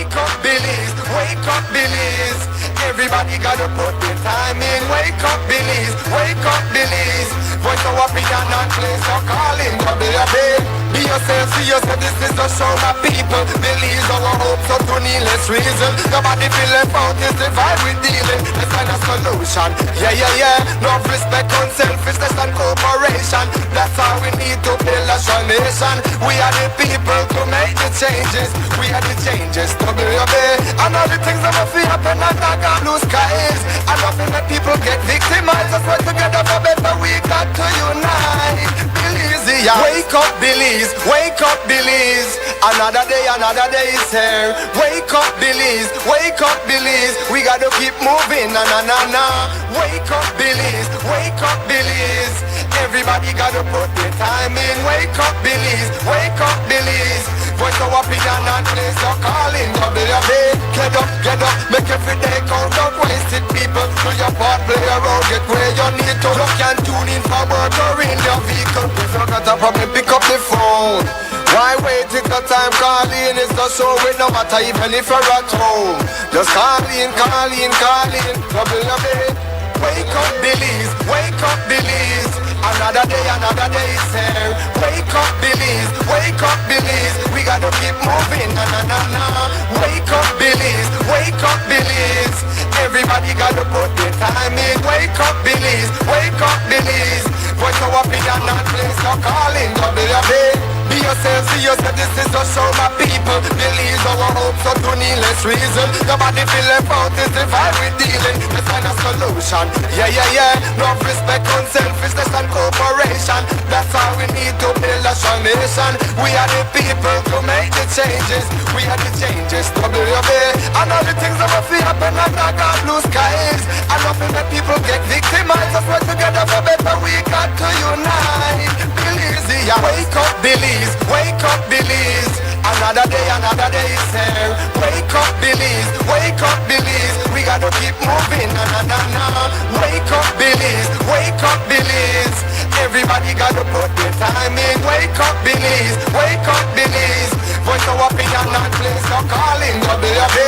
Wake up, Billies. Wake up, Billies. Everybody gotta put their time in. Wake up, Billies. Wake up, Billies. Voice of opinion and place your calling. WUB. Be yourself, see yourself. This is a show, my people. Billies our hopes so to needless reason. Nobody feel left out. Is the vibe we dealing. Let's find a solution. Yeah, yeah, yeah. No respect, unselfishness and cooperation. That's how we need to build a strong nation. We are the people to make the changes. We are the changes. WUB. And all the things that will happen and not got blue skies. And nothing that people get victimized. Let's work together for better. We got to unite. Billies, yeah. Wake up, Billies. Wake up, Billies. Another day is here. Wake up, Billies. Wake up, Billies. We gotta keep moving. Na na na na. Wake up, Billies. Wake up, Billies. Everybody gotta put their time in. Wake up, Billies. Wake up, Billies. Voice of opinion and place your calling. WUB. Get up, make every day count. Don't waste it, people. Do your part, play around, get where you need to. Look and tune in for work or in your vehicle. If you got a problem, pick up the phone. Why wait till the time calling? It's the show with no matter even if you're at home. Just call in. WUB. Wake up, Billies. Wake up, Billies. Another day is here. Wake up, Billies. Wake up, Billies. We gotta keep moving. Na na na na. Wake up, Billies. Wake up, Billies. Everybody gotta put their time in. Wake up, Billies. Wake up, Billies. Voice of opinion and place your calling. WUB. Be yourself, see yourself, this is a show, my people. Billies our hopes so to needless reason. Nobody feel left out, is the vibe we dealing. Let's find a solution. Yeah, yeah, yeah. No respect, unselfishness and cooperation. That's how we need to build a strong nation. We are the people to make the changes. We are the changes, WUB. And all the things that will feel happen and not got blue skies. And nothing that people get victimized. Let's work together for better, we got to unite. Billies, yeah. Wake up, Billies. Wake up, Billies. Another day is here. Wake up, Billies. Wake up, Billies. We gotta keep moving. Na na na na. Wake up, Billies. Wake up, Billies. Everybody gotta put their time in. Wake up, Billies. Wake up, Billies. Voice of opinion and place your calling. WUB.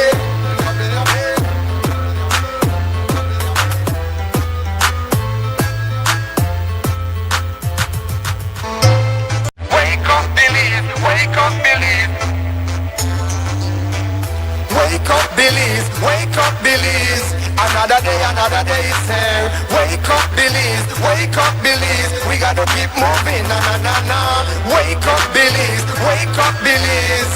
Wake up, Billies. Wake up, Billies. Wake up, Billies. Wake up, Billies. Another day is here. Wake up, Billies. Wake up, Billies. We gotta keep moving. Na na na na. Wake up, Billies. Wake up, Billies.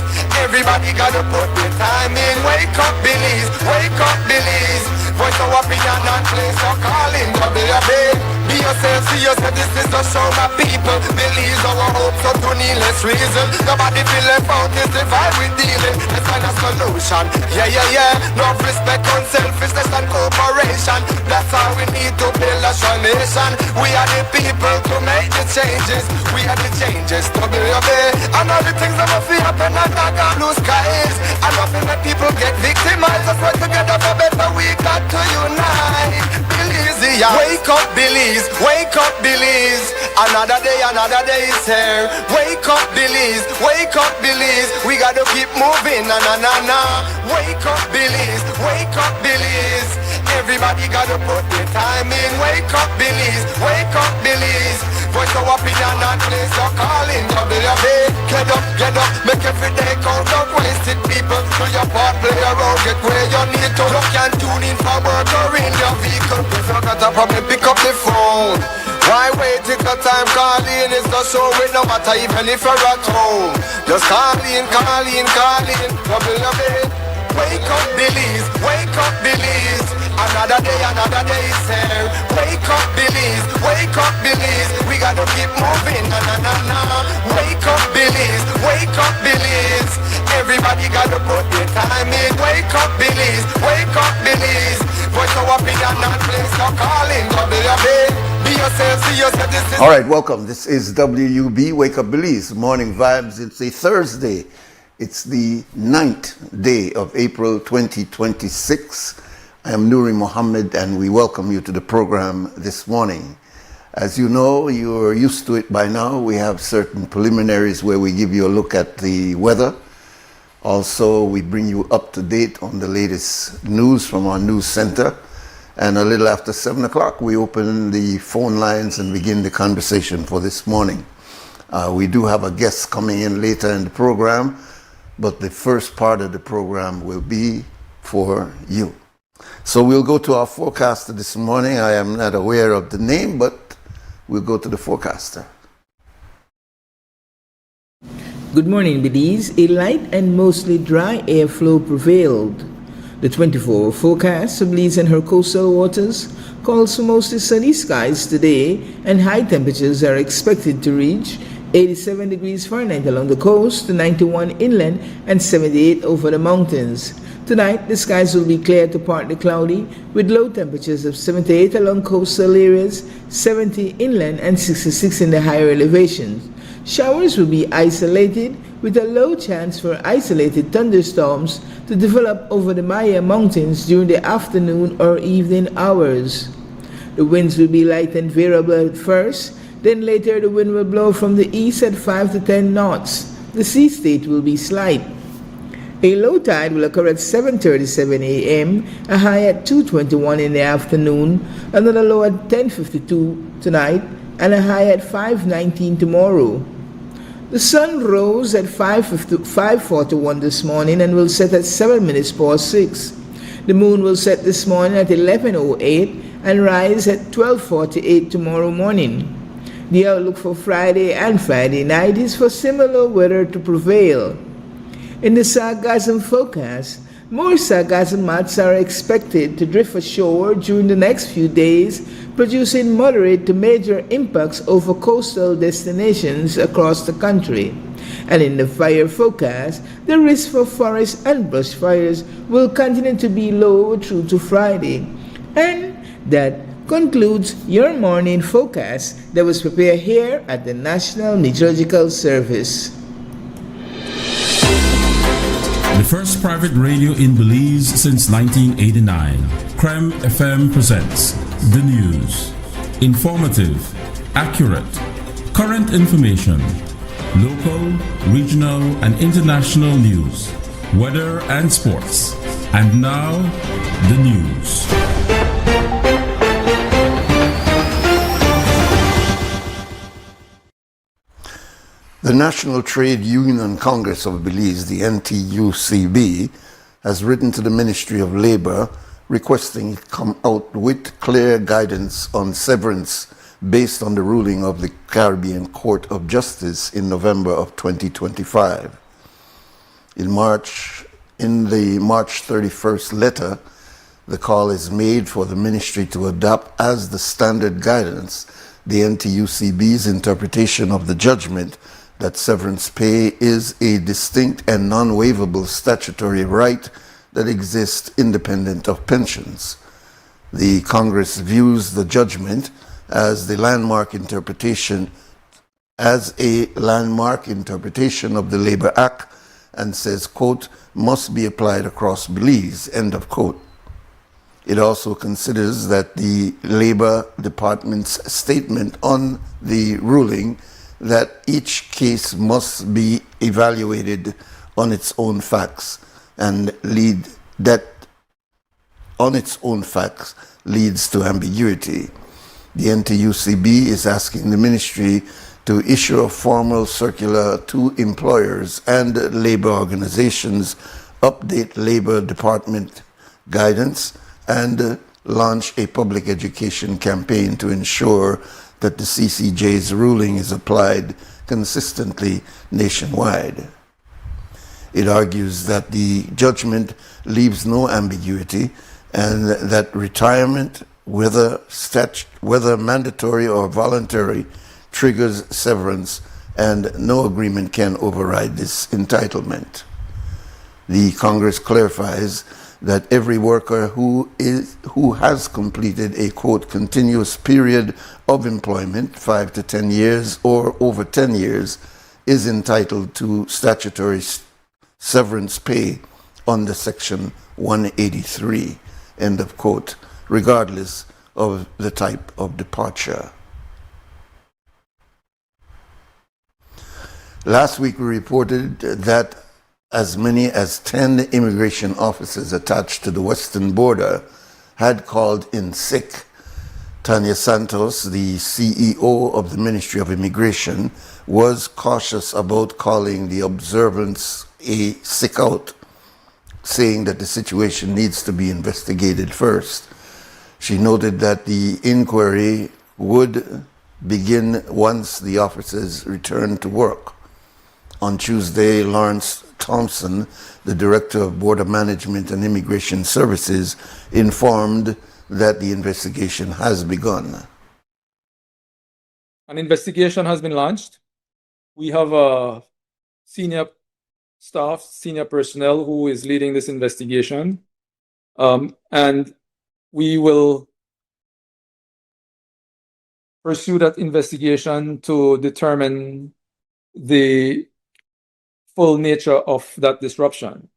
Everybody gotta put their time in. Wake up, Billies. Wake up, Billies. Voice of opinion and place your calling. WUB. Be yourself, see yourself, this is a show, my people. Billies our hopes so to needless reason. Nobody feel left out, is the vibe we dealing. Let's find a solution. Yeah, yeah, yeah. No respect, unselfishness and cooperation. That's how we need to build a strong nation. We are the people to make the changes. We are the changes, WUB. And all the things that will feel happen and not got blue skies. And nothing that people get victimized. Let's work together for better, we got to unite. Billies, yeah. Wake up, Billies. Wake up, Billies. Another day is here. Wake up, Billies. Wake up, Billies. We gotta keep moving. Na na na na. Wake up, Billies. Wake up, Billies. Everybody gotta put their time in. Wake up, Billies. Wake up, Billies. Voice of opinion and place your calling. WUB. Get up, make every day count. Don't waste it, people. Do your part, play around, get where you need to. Look and tune in for work or in your vehicle. If you got a problem, pick up the phone. Why wait till the time calling? It's the show with no matter even if you're at home. Just call in. WUB. Wake up, Billies. Wake up, Billies. Another day is here. Wake up, Billies. Wake up, Billies. We gotta keep moving. Na na na na. Wake up, Billies. Wake up, Billies. Everybody gotta put their time in. Wake up, Billies. Wake up, Billies. Voice of opinion and place your calling. WUB. Be yourself, see yourself. This is. All right, welcome. This is WUB Wake Up Billies Morning Vibes. It's a Thursday. It's the 9th day of April 2026. I am Nuri Mohammed and we welcome you to the program this morning. As you know, you're used to it by now. We have certain preliminaries where we give you a look at the weather Also, we bring you up to date on the latest news from our news center. And a little after 7 o'clock, we open the phone lines and begin the conversation for this morning. We do have a guest coming in later in the program, but the first part of the program will be for you. So we'll go to our forecaster this morning. I am not aware of the name, but we'll go to the forecaster. Good morning, Belize. A light and mostly dry airflow prevailed. The 24-hour forecast for Belize and her coastal waters calls for mostly sunny skies today, and high temperatures are expected to reach 87 degrees Fahrenheit along the coast, 91 inland, and 78 over the mountains. Tonight, the skies will be clear to partly cloudy, with low temperatures of 78 along coastal areas, 70 inland, and 66 in the higher elevations. Showers will be isolated, with a low chance for isolated thunderstorms to develop over the Maya Mountains during the afternoon or evening hours. The winds will be light and variable at first, then later the wind will blow from the east at 5 to 10 knots. The sea state will be slight. A low tide will occur at 7:37 a.m., a high at 2:21 in the afternoon, another low at 10:52 tonight, and a high at 5:19 tomorrow. The sun rose at 5:41 this morning and will set at 7 minutes past 6. The moon will set this morning at 11:08 and rise at 12:48 tomorrow morning. The outlook for Friday and Friday night is for similar weather to prevail. In the sargassum forecast, more sargassum mats are expected to drift ashore during the next few days, producing moderate to major impacts over coastal destinations across the country. And in the fire forecast, the risk for forest and brush fires will continue to be low through to Friday. And that concludes your morning forecast that was prepared here at the National Meteorological Service. The first private radio in Belize since 1989, CREM FM presents the news. Informative, accurate, current information, local, regional, and international news, weather and sports. And now, the news. The National Trade Union Congress of Belize, the NTUCB, has written to the Ministry of Labor requesting it come out with clear guidance on severance based on the ruling of the Caribbean Court of Justice in November of 2025. In the March 31st letter, the call is made for the ministry to adopt as the standard guidance the NTUCB's interpretation of the judgment that severance pay is a distinct and non-waivable statutory right that exists independent of pensions. The Congress views the judgment as a landmark interpretation of the Labor Act and says, quote, must be applied across Belize, end of quote. It also considers that the Labor Department's statement on the ruling that each case must be evaluated on its own facts and leads to ambiguity. The NTUCB is asking the ministry to issue a formal circular to employers and labor organizations, update Labor Department guidance, and launch a public education campaign to ensure that the CCJ's ruling is applied consistently nationwide. It argues that the judgment leaves no ambiguity and that retirement, whether mandatory or voluntary, triggers severance, and no agreement can override this entitlement. The Congress clarifies that every worker who has completed a, quote, continuous period of employment, 5 to 10 years or over 10 years, is entitled to statutory severance pay under Section 183, end of quote, regardless of the type of departure. Last week we reported that as many as 10 immigration officers attached to the western border had called in sick. Tanya Santos, the CEO of the Ministry of Immigration, was cautious about calling the observance a sick out, saying that the situation needs to be investigated first. She noted that the inquiry would begin once the officers returned to work. On Tuesday, Lawrence Thompson, the Director of Border Management and Immigration Services, informed that the investigation has begun. An investigation has been launched. We have a senior staff, senior personnel who is leading this investigation. And we will pursue that investigation to determine the full nature of that disruption.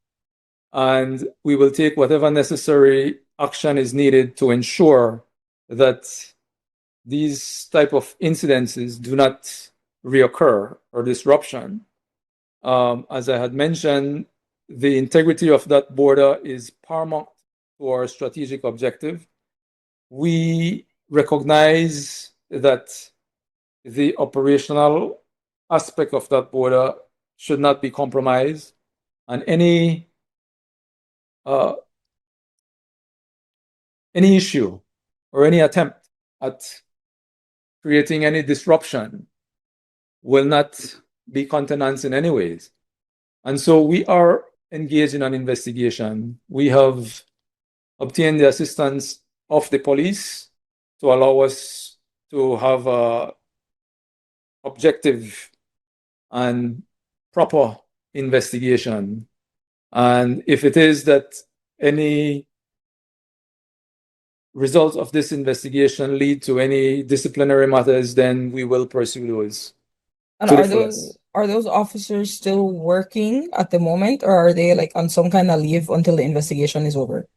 And we will take whatever necessary action is needed to ensure that these type of incidences do not reoccur or disruption. As I had mentioned, the integrity of that border is paramount to our strategic objective. We recognize that the operational aspect of that border should not be compromised, and any issue or any attempt at creating any disruption will not be countenanced in any ways. And so we are engaged in an investigation. We have obtained the assistance of the police to allow us to have a objective and proper investigation. And if it is that any results of this investigation lead to any disciplinary matters, then we will pursue those. And are those officers still working at the moment, or are they like on some kind of leave until the investigation is over?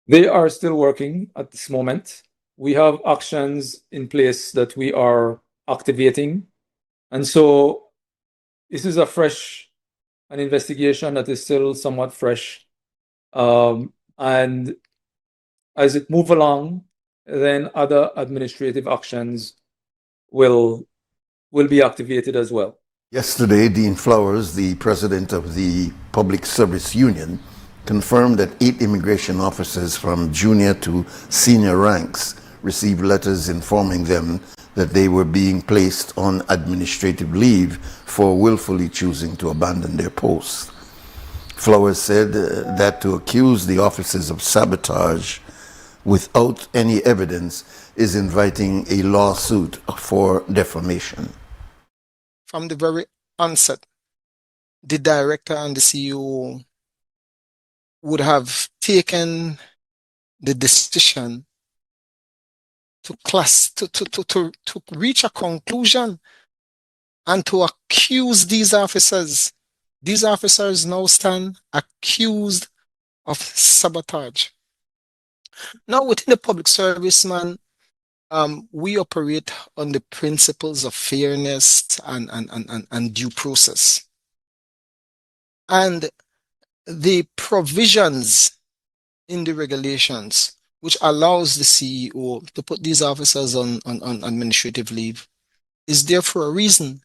They are still working at this moment. We have actions in place that we are activating. And so this is an investigation that is still somewhat fresh. And as it moves along, then other administrative actions will be activated as well. Yesterday, Dean Flowers, the president of the Public Service Union, confirmed that 8 immigration officers from junior to senior ranks received letters informing them that they were being placed on administrative leave for willfully choosing to abandon their posts. Flowers said that to accuse the officers of sabotage without any evidence is inviting a lawsuit for defamation. From the very onset, the director and the CEO would have taken the decision to reach a conclusion and to accuse these officers. These officers now stand accused of sabotage. Now, within the public service, we operate on the principles of fairness and due process. And the provisions in the regulations which allows the CEO to put these officers on administrative leave is there for a reason.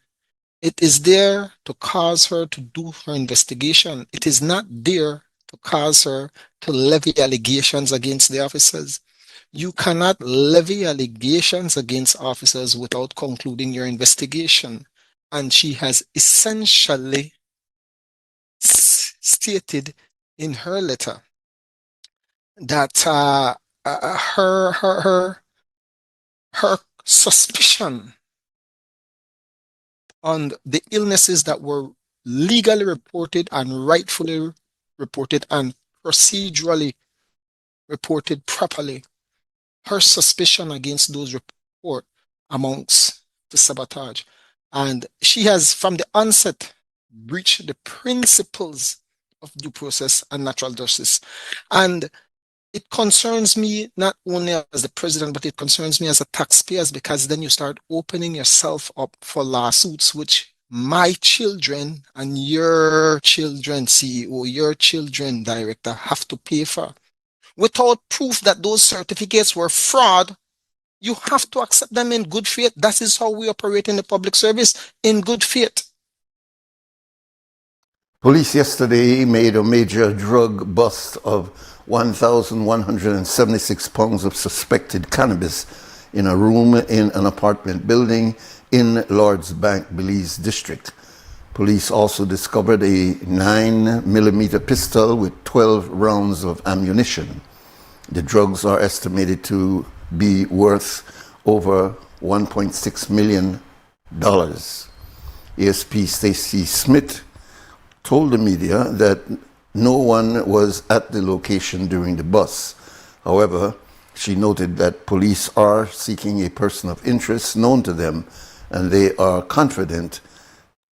It is there to cause her to do her investigation. It is not there to cause her to levy allegations against the officers. You cannot levy allegations against officers without concluding your investigation. And she has essentially stated in her letter that her suspicion on the illnesses that were legally reported and rightfully reported and procedurally reported properly, her suspicion against those reports amounts to sabotage. And she has, from the onset, breached the principles of due process and natural justice. And it concerns me not only as the president, but it concerns me as a taxpayer, because then you start opening yourself up for lawsuits, which my children and your children, CEO, your children, director, have to pay for. Without proof that those certificates were fraud, you have to accept them in good faith. That is how we operate in the public service, in good faith. Police yesterday made a major drug bust of 1,176 pounds of suspected cannabis in a room in an apartment building in Lords Bank, Belize district. Police also discovered a 9mm pistol with 12 rounds of ammunition. The drugs are estimated to be worth over $1.6 million. ASP Stacy Smith told the media that no one was at the location during the bust. However, she noted that police are seeking a person of interest known to them, and they are confident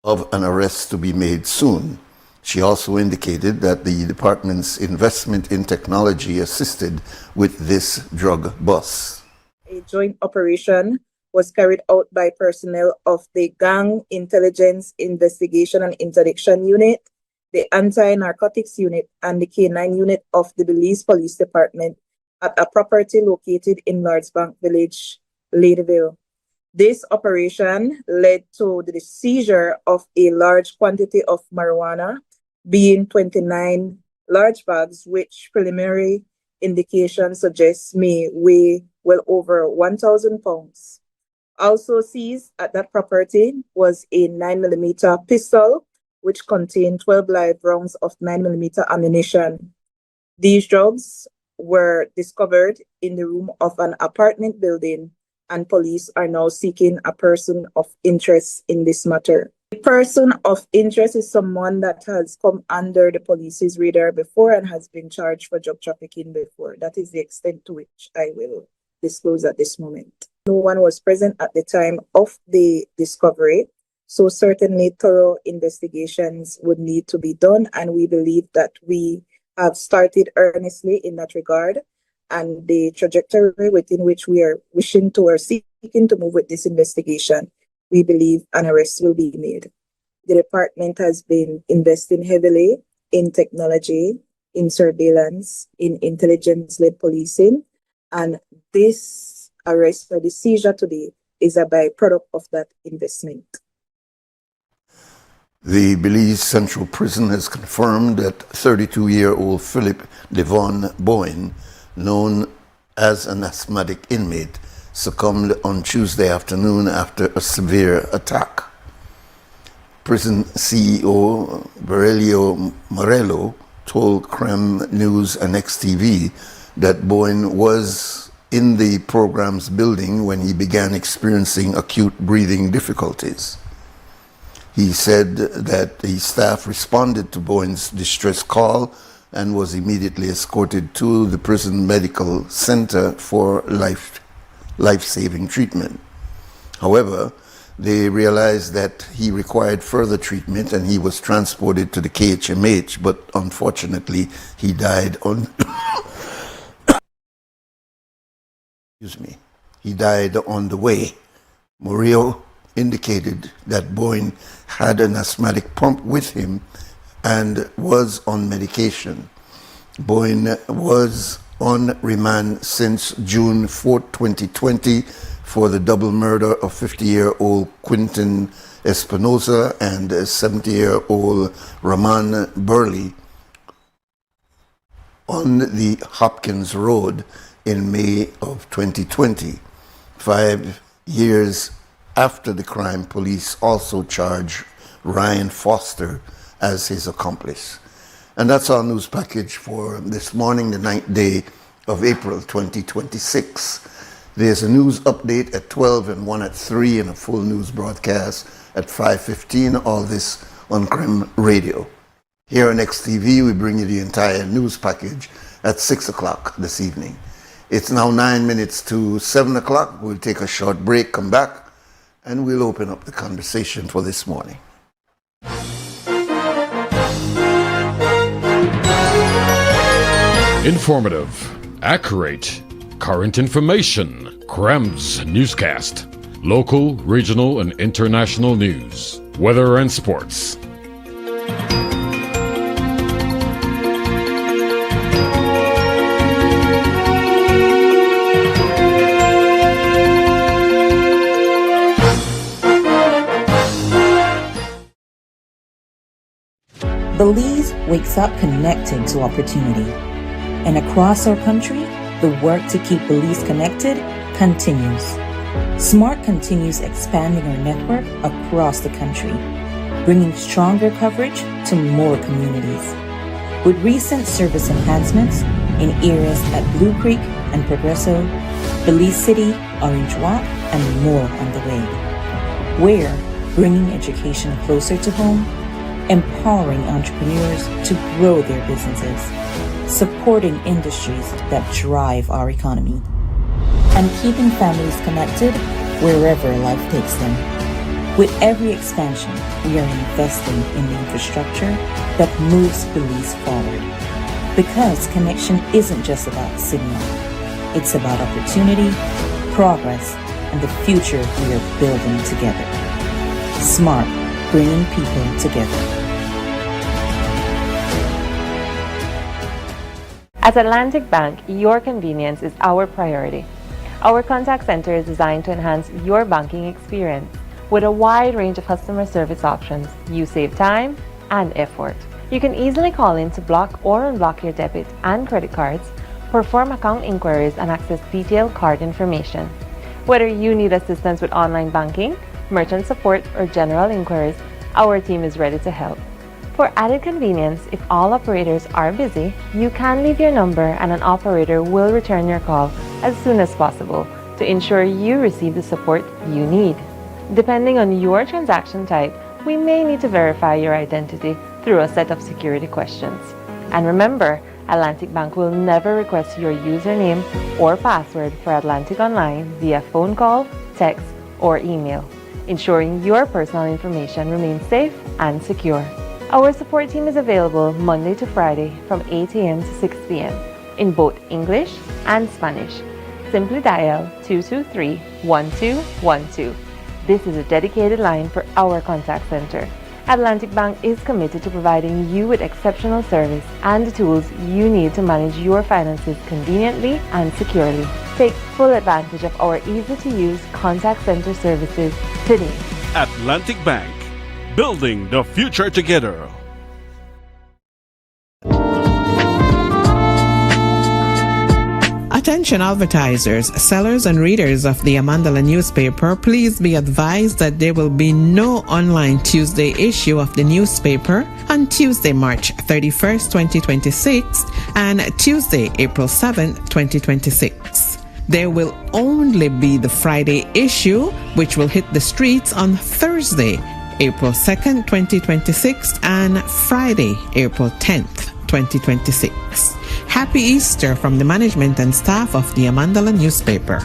of an arrest to be made soon. She also indicated that the department's investment in technology assisted with this drug bust. A joint operation was carried out by personnel of the Gang Intelligence Investigation and Interdiction Unit, the Anti-Narcotics Unit, and the K9 Unit of the Belize Police Department at a property located in Lords Bank Village, Ladyville. This operation led to the seizure of a large quantity of marijuana, being 29 large bags, which preliminary indication suggests may weigh well over 1,000 pounds. Also seized at that property was a 9mm pistol, which contained 12 live rounds of 9mm ammunition. These drugs were discovered in the room of an apartment building, and police are now seeking a person of interest in this matter. A person of interest is someone that has come under the police's radar before and has been charged for drug trafficking before. That is the extent to which I will disclose at this moment. No one was present at the time of the discovery, so certainly thorough investigations would need to be done, and we believe that we have started earnestly in that regard, and the trajectory within which we are wishing to or seeking to move with this investigation, we believe an arrest will be made. The department has been investing heavily in technology, in surveillance, in intelligence-led policing, and this arrest or the seizure today is a byproduct of that investment. The Belize Central Prison has confirmed that 32-year-old Philip Devon Boyne, known as an asthmatic inmate, succumbed on Tuesday afternoon after a severe attack. Prison CEO Berelio Morello told Creme News and XTV that Boyne was in the program's building when he began experiencing acute breathing difficulties. He said that the staff responded to Boyne's distress call and was immediately escorted to the prison medical center for life-saving treatment. However, they realized that he required further treatment and he was transported to the KHMH, but unfortunately he died on He died on the way. Murillo indicated that Boyne had an asthmatic pump with him and was on medication. Boyne was on remand since June 4, 2020 for the double murder of 50-year-old Quinton Espinosa and 70-year-old Raman Burley on the Hopkins Road in May of 2020. 5 years after the crime, police also charged Ryan Foster as his accomplice. And that's our news package for this morning, the 9th day of April 2026. There's a news update at 12 and one at 3 and a full news broadcast at 5:15, all this on Creme Radio. Here on XTV, we bring you the entire news package at 6 o'clock this evening. It's now 9 minutes to 7 o'clock. We'll take a short break, come back, and we'll open up the conversation for this morning. Informative, accurate, current information. Creme's newscast. Local, regional, and international news. weather, and sports. Belize wakes up connected to opportunity. And across our country, the work to keep Belize connected continues. SMART continues expanding our network across the country, bringing stronger coverage to more communities. With recent service enhancements in areas at Blue Creek and Progresso, Belize City, Orange Walk, and more on the way. We're bringing education closer to home, empowering entrepreneurs to grow their businesses, supporting industries that drive our economy, and keeping families connected wherever life takes them. With every expansion, we are investing in the infrastructure that moves Belize forward. Because connection isn't just about signal, it's about opportunity, progress, and the future we are building together. SMART, bringing people together. At Atlantic Bank, your convenience is our priority. Our contact center is designed to enhance your banking experience. With a wide range of customer service options, you save time and effort. You can easily call in to block or unblock your debit and credit cards, perform account inquiries, and access detailed card information. Whether you need assistance with online banking, merchant support, or general inquiries, our team is ready to help. For added convenience, if all operators are busy, you can leave your number and an operator will return your call as soon as possible to ensure you receive the support you need. Depending on your transaction type, we may need to verify your identity through a set of security questions. And remember, Atlantic Bank will never request your username or password for Atlantic Online via phone call, text, or email, ensuring your personal information remains safe and secure. Our support team is available Monday to Friday from 8 a.m. to 6 p.m. in both English and Spanish. Simply dial 223-1212. This is a dedicated line for our contact center. Atlantic Bank is committed to providing you with exceptional service and the tools you need to manage your finances conveniently and securely. Take full advantage of our easy-to-use contact center services today. Atlantic Bank, building the future together. Attention advertisers, sellers and readers of the Amandala newspaper, please be advised that there will be no online Tuesday issue of the newspaper on Tuesday, March 31st, 2026 and Tuesday, April 7th, 2026. There will only be the Friday issue, which will hit the streets on Thursday, April 2nd, 2026 and Friday, April 10th, 2026. Happy Easter from the management and staff of the Amandala newspaper.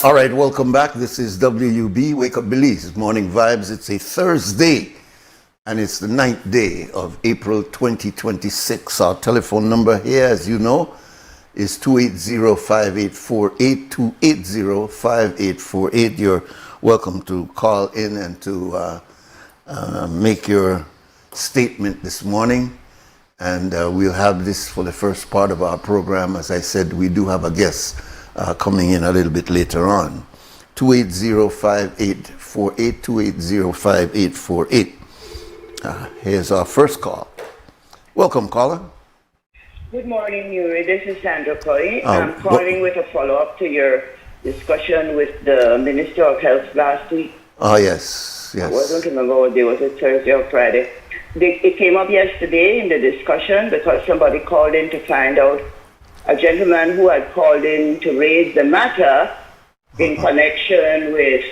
All right, welcome back. This is WUB, Wake Up Belize, Morning Vibes. It's a Thursday, and it's the 9th day of April 2026. Our telephone number here, as you know, is 280-5848, 280-5848. You're welcome to call in and to make your statement this morning. And we'll have this for the first part of our program. As I said, we do have a guest coming in a little bit later on. 280-5848, 280-5848. Here's our first call. Welcome, caller. Good morning, Nuri. This is Sandra Coy. I'm calling with a follow-up to your discussion with the Minister of Health last week. Oh, yes, yes. I wasn't remember what day, was it Thursday or Friday? It came up yesterday in the discussion because somebody called in to find out a gentleman who had called in to raise the matter in connection with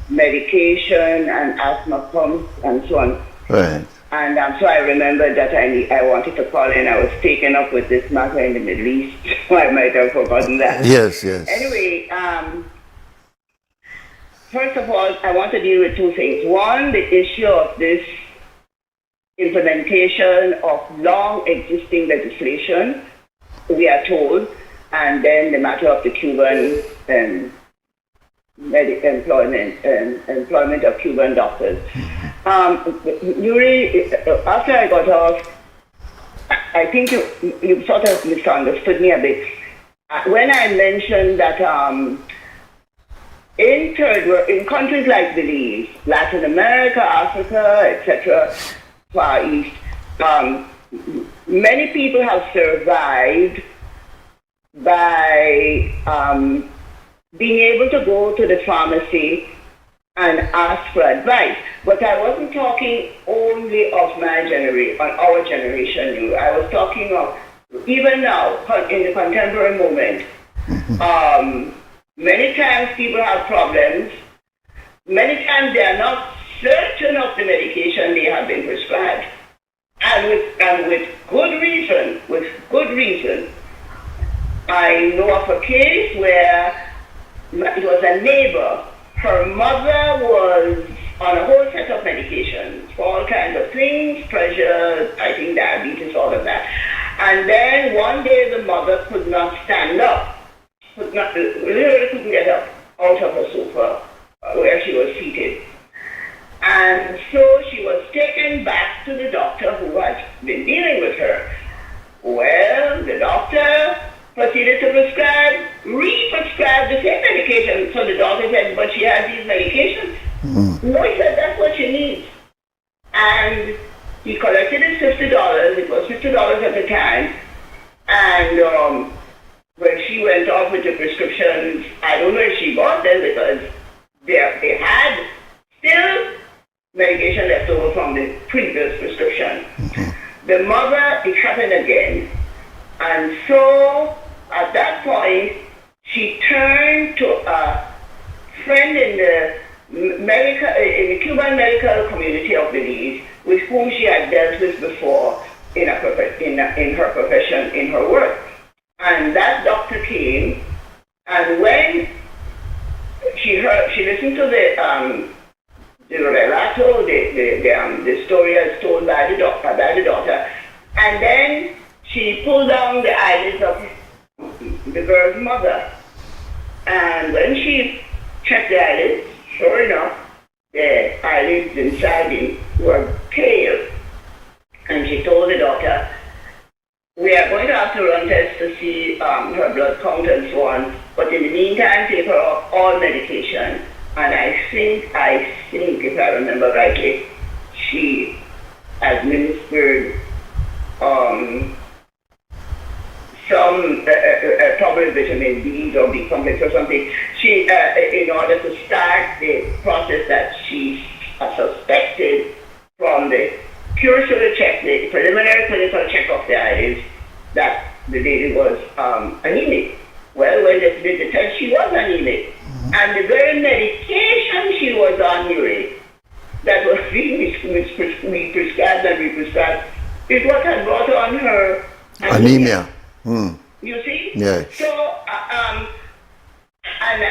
medication and asthma pumps and so on. Right. And so I remembered that I wanted to call in. I was taken up with this matter in the Middle East, so I might have forgotten that. Yes, yes. Anyway, first of all, I want to deal with two things. One, the issue of this implementation of long existing legislation, we are told, and then the matter of the Cuban employment of Cuban doctors. Nuri, after I got off, I think you sort of misunderstood me a bit. When I mentioned that in countries like Belize, Latin America, Africa, etc., Far East, many people have survived by being able to go to the pharmacy and ask for advice. But I wasn't talking only of my generation, on our generation. I was talking of even now, in the contemporary moment. Many times people have problems. Many times they are not certain of the medication they have been prescribed. And with good reason, I know of a case where it was a neighbor. Her mother was on a whole set of medications for all kinds of things, pressure, I think diabetes, all of that. And then one day the mother could not stand up, literally couldn't get up out of her sofa where she was seated. And so she was taken back to the doctor who had been dealing with her. Well, the doctor proceeded to re-prescribe the same medication. So the doctor said, but she has these medications. No, he said, that's what she needs. And he collected his $50. It was $50 at the time. And when she went off with the prescriptions, I don't know if she bought them because they had still medication left over from the previous prescription. The mother, it happened again. And so at that point, she turned to a friend in the Cuban medical community of Belize, with whom she had dealt with before in her profession, in her work. And that doctor came, and when she listened to the relato, the story as told by the daughter, and then she pulled down the eyelids of the girl's mother. And when she checked the eyelids, sure enough, the eyelids inside were pale. And she told the doctor, we are going to have to run tests to see her blood count and so on, but in the meantime, take her off all medication. And I think, if I remember rightly, she administered some probably vitamin B or B complex or something. She, in order to start the process that she suspected from the cursory check, the preliminary clinical check of the eyelids, that the lady was anemic. Well, when they did the test, she was anemic. And the very medication she was on, Nuri, that was being prescribed and re-prescribed, is what had brought on her anemia. You see? Yes. So I And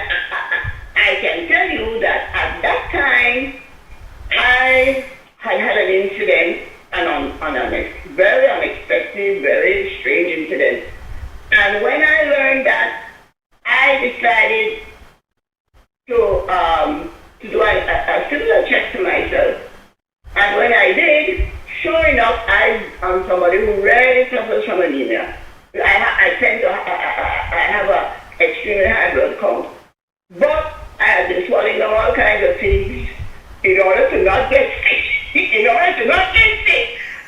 I can tell you that at that time, I had an incident, very unexpected, very strange incident. And when I learned that, I decided to do a similar check to myself. And when I did, sure enough, I am somebody who rarely suffers from anemia. I have a extremely high blood count. But I have been swallowing all kinds of things in order to not get sick.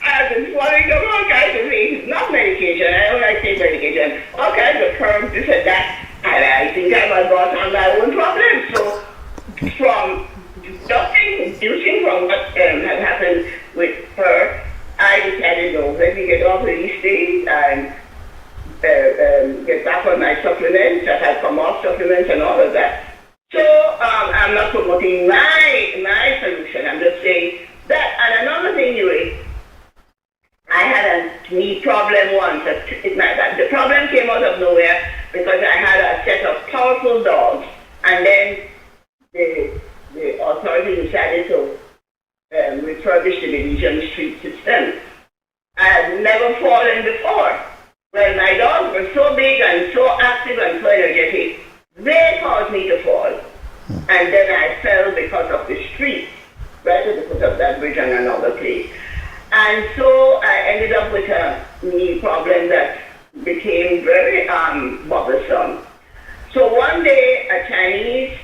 I have been swallowing all kinds of things, not medication. I don't like take medication. All kinds of herbs, this and that. And I think I must got on my own problem. So from nothing, deducing from what had happened with her, I decided, no, let me get off of these things and get back on my supplements. That had come off supplements and all of that. So I'm not promoting my solution. I'm just saying that. And another thing, Nuri, I had a knee problem once. The problem came out of nowhere because I had a set of powerful dogs, and then the authority decided to refurbish the Belizean street system. I had never fallen before. Well, my dogs were so big and so active and so energetic, they caused me to fall. And then I fell because of the street, right at the foot of that bridge and another place. And so I ended up with a knee problem that became very bothersome. So one day, a Chinese,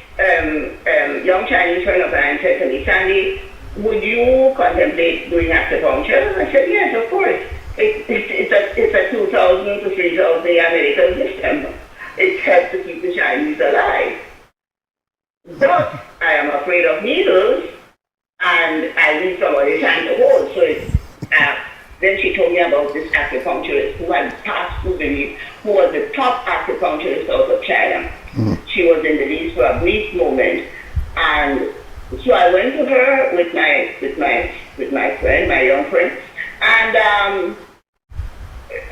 young Chinese friend of mine said to me, Sandy, would you contemplate doing acupuncture? I said, yes, of course. It's a 2,000 to 3,000 year medical system. It helps to keep the Chinese alive. But I am afraid of needles, and I need somebody's hand to hold. So then she told me about this acupuncturist who had passed through the leaf, who was the top acupuncturist out of China. She was in the list for a brief moment, and so I went to her with my friend, my young friend, and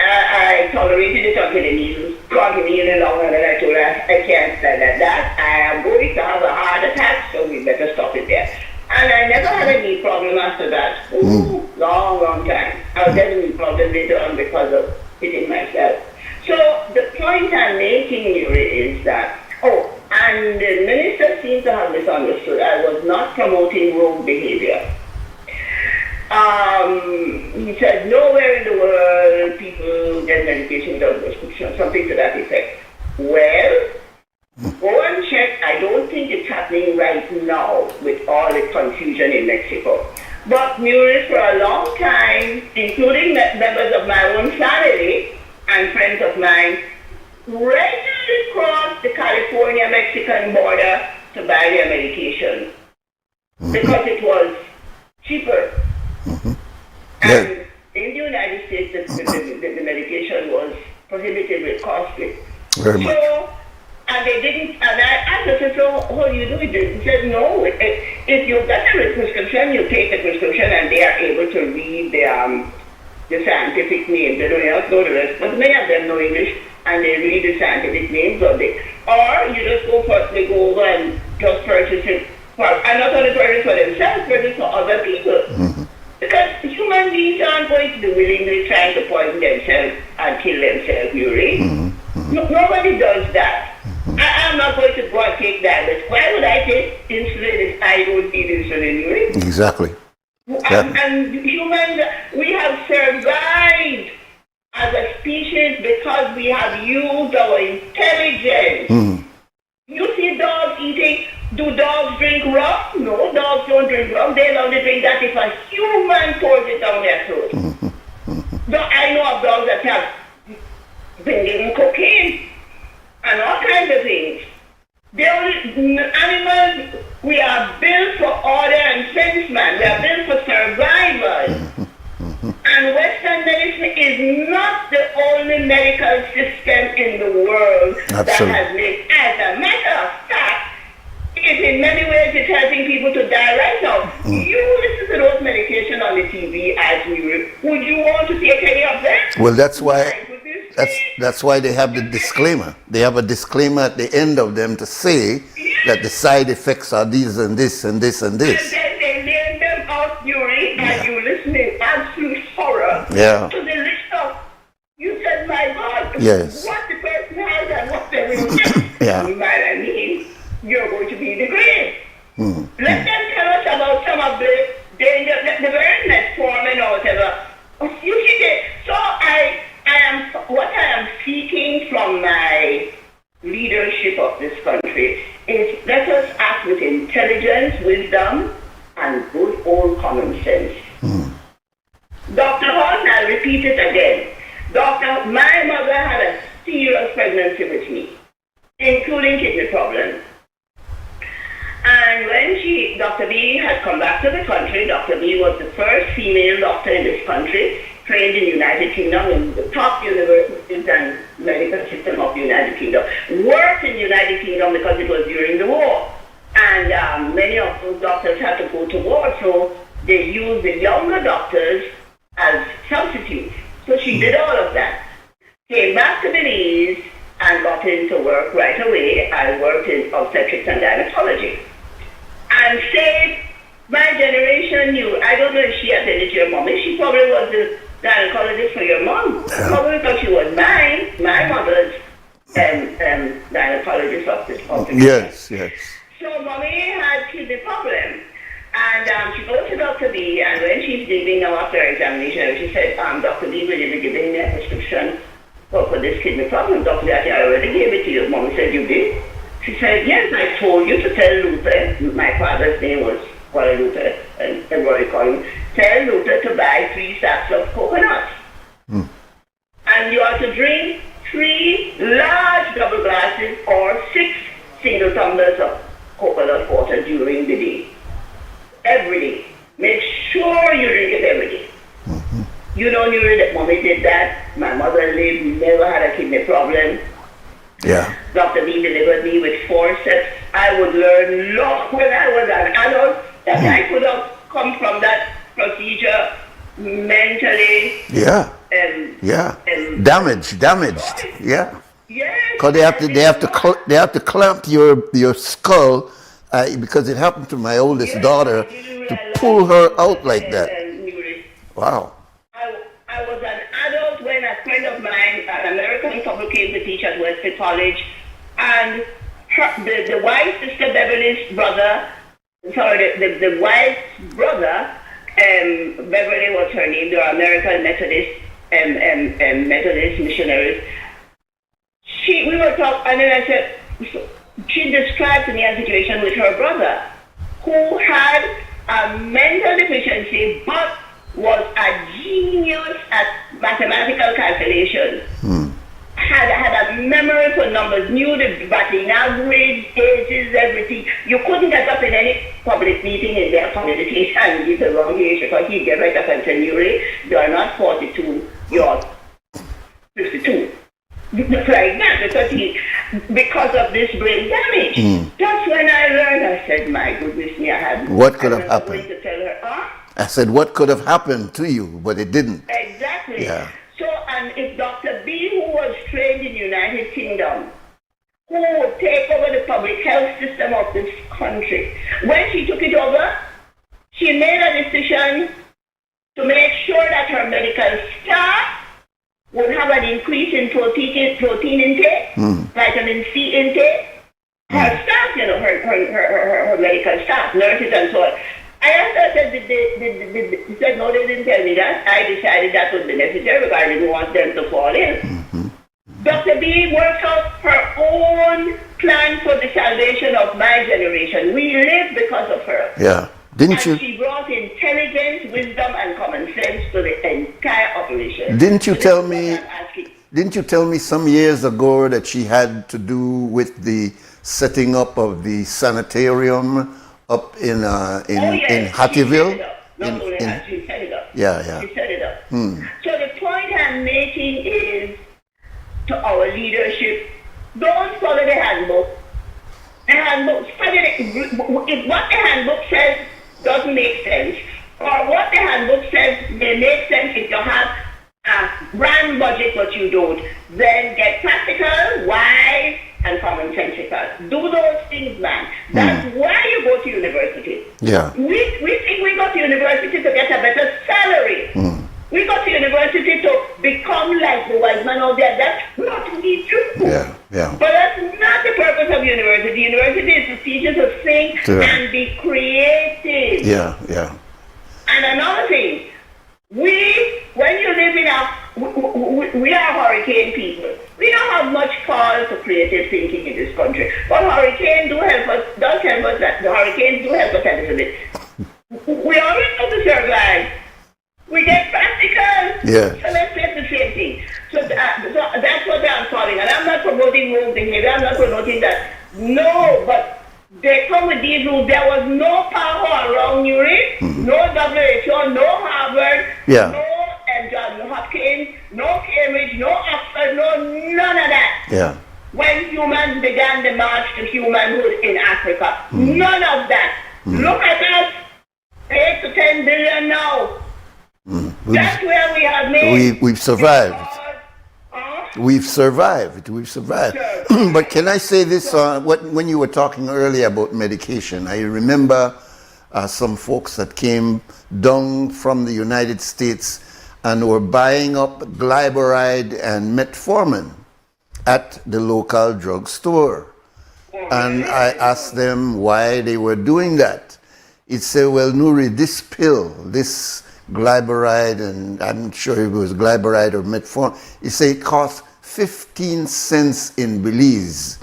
I tolerated it until the needles got me in long, and then I told her, I can't stand at that. I am going to have a heart attack, so we better stop it there. And I never had a knee problem after that. Long time. I was getting a knee problem later on because of hitting myself. So the point I'm making here is that, and the minister seems to have misunderstood. I was not promoting rogue behavior. He said, nowhere in the world people get medication without prescription, something to that effect. Well, go and check. I don't think it's happening right now with all the confusion in Mexico. But Nuri, for a long time, including members of my own family and friends of mine, regularly crossed the California-Mexican border to buy their medication because it was cheaper. And in the United States, the medication was prohibitively costly. Very much. And they didn't, and I asked her, so how do you do it? He said, no, if you've got a prescription, you take the prescription and they are able to read the scientific names. They don't have to know the rest, but many of them know English and they read the scientific names of it. Or you just go over and just purchase it. And not only purchase for themselves, purchase for other people. Because human beings aren't going to be willingly trying to poison themselves and kill themselves, Nuri. Nobody does that. I'm not going to go and take that risk. Why would I take insulin if I don't need insulin, Nuri? Exactly. And humans, we have survived as a species because we have used our intelligence. You see dogs eating. Do dogs drink rum? No, dogs don't drink rum. They only drink that if a human pours it down their throat. I know of dogs that have been given cocaine and all kinds of things. Animals, we are built for order and sense, man. We are built for survival. And Western medicine is not the only medical system in the world that has made. As a matter of fact, in many ways it's helping people to die right now. You listen to those medications on the TV as we would you want to take any of them? Well, that's why That's why they have the disclaimer. They have a disclaimer at the end of them to say that the side effects are these and this and this and this. And then they name them out, Nuri, and you listen in absolute horror Yeah. to the list of, you said, my God, Yes. what the person has and what they will get. Yeah. I mean, you're going to be the great. Mm. Let them tell us about some of the danger, the very metformin or whatever. You see it. So what I am seeking from my leadership of this country is let us act with intelligence, wisdom, and good old common sense. Dr. Horton, I'll repeat it again. My mother had a serious pregnancy with me, including kidney problems. And when Dr. B had come back to the country, Dr. B was the first female doctor in this country, trained in the United Kingdom, in the top universities and medical system of the United Kingdom. Worked in the United Kingdom because it was during the war. And many of those doctors had to go to war, so they used the younger doctors as substitutes. So she did all of that. Came back to Belize and got into work right away. I worked in obstetrics and gynecology. And saved my generation knew. I don't know if she attended your mom. She probably was the gynecologist for your mom. Probably because she was my mother's gynecologist of the Yes, yes. So mommy had kidney problem. And she goes to Dr. B, and when she's leaving now after her examination, she said, Dr. B, will you be giving me a prescription for this kidney problem? Dr. B, I already gave it to you. Mommy said, you did? She said, yes, I told you to tell Luther, my father's name was Luther, and everybody called him, tell Luther to buy 3 sacks of coconuts. And you are to drink 3 large double glasses or 6 single tumblers of coconut water during the day. Every day. Make sure you drink it every day. You know, Nuri, that mommy did that. My mother lived, never had a kidney problem. Yeah. Dr. B delivered me with forceps. I would learn law when I was an adult that I could have come from that procedure mentally. Yeah. Damaged. Yeah. Yes. Because they have to clamp your skull because it happened to my oldest daughter to pull her out like that. Wow. I was an adult when a friend of mine, an American couple, came to teach at Western College, and the wife's sister Beverly's brother, the wife's brother, Beverly was her name. They were American Methodist Methodist missionaries. We were talking, and then I said, she described to me a situation with her brother, who had a mental deficiency, but was a genius at mathematical calculation. Had a memory for numbers, knew the batting average, ages, everything. You couldn't get up in any public meeting in their community and give the wrong age because he'd get right up and say, Nuri, you are not 42, you're 52. Like that, because of this brain damage. That's when I learned. I said, my goodness me, I had. What could have happened? To tell her, I said, what could have happened to you, but it didn't. Exactly. Yeah. So, and if Dr. B, who was trained in the United Kingdom, who would take over the public health system of this country, when she took it over, she made a decision to make sure that her medical staff would have an increase in protein intake, vitamin C intake. Her staff, her medical staff, nurses and so on. I asked her, I said, she said, no, they didn't tell me that. I decided that would be necessary because I didn't want them to fall in. Dr. B worked out her own plan for the salvation of my generation. We live because of her. Yeah. She brought intelligence, wisdom, and common sense to the entire operation. Didn't you tell me some years ago that she had to do with the setting up of the sanitarium up in Hattieville? She set it up. Yeah. She set it up. So the point I'm making is to our leadership, don't follow the handbook. The handbook, if what the handbook says doesn't make sense, or what the handbook says may make sense if you have grand budget, but you don't, then get practical, wise, and commonsensical. Do those things, man. That's why you go to university. Yeah. We think we go to university to get a better salary. We go to university to become like the wise man out there. That's not what we do. Yeah, yeah. But that's not the purpose of university. University is to teach you to think and be creative. Yeah, yeah. And another thing, when you live in we are hurricane people. We don't have much call for creative thinking in this country. But hurricanes do help us, the hurricanes do help us a little bit. We always have to survive. We get practical. Yeah. So let's say the same thing. So that's what I'm calling. And I'm not promoting rules behavior. I'm not promoting that. No, but they come with these rules. There was no power around Nuri, no WHO, no Harvard, no John Hopkins, no Cambridge, no Oxford, none of that. Yeah. When humans began the march to humanhood in Africa, none of that. Look at us, 8 to 10 billion now. That's where we have made. We've survived. We've survived. We've survived. But can I say this? When you were talking earlier about medication, I remember some folks that came down from the United States and were buying up glyburide and metformin at the local drugstore. And I asked them why they were doing that. It said, well, Nuri, this pill, this glyburide, and I'm not sure if it was glyburide or metformin, it said it cost 15 cents in Belize,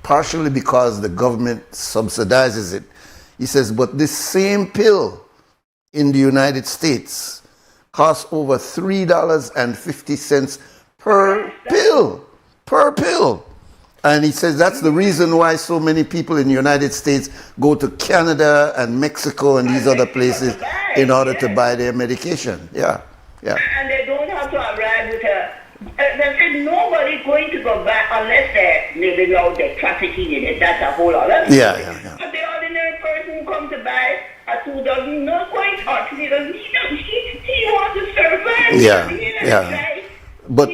partially because the government subsidizes it. He says, but this same pill in the United States costs over $3.50 per pill. And he says that's the reason why so many people in the United States go to Canada and Mexico and these other places in order to buy their medication. Yeah, yeah. And they don't have to arrive with they said nobody's going to go back unless they're living out the trafficking in it. That's a whole other thing. Yeah. But the ordinary person who comes to buy a 2 dozen, not quite hot. He wants to survive. Yeah. But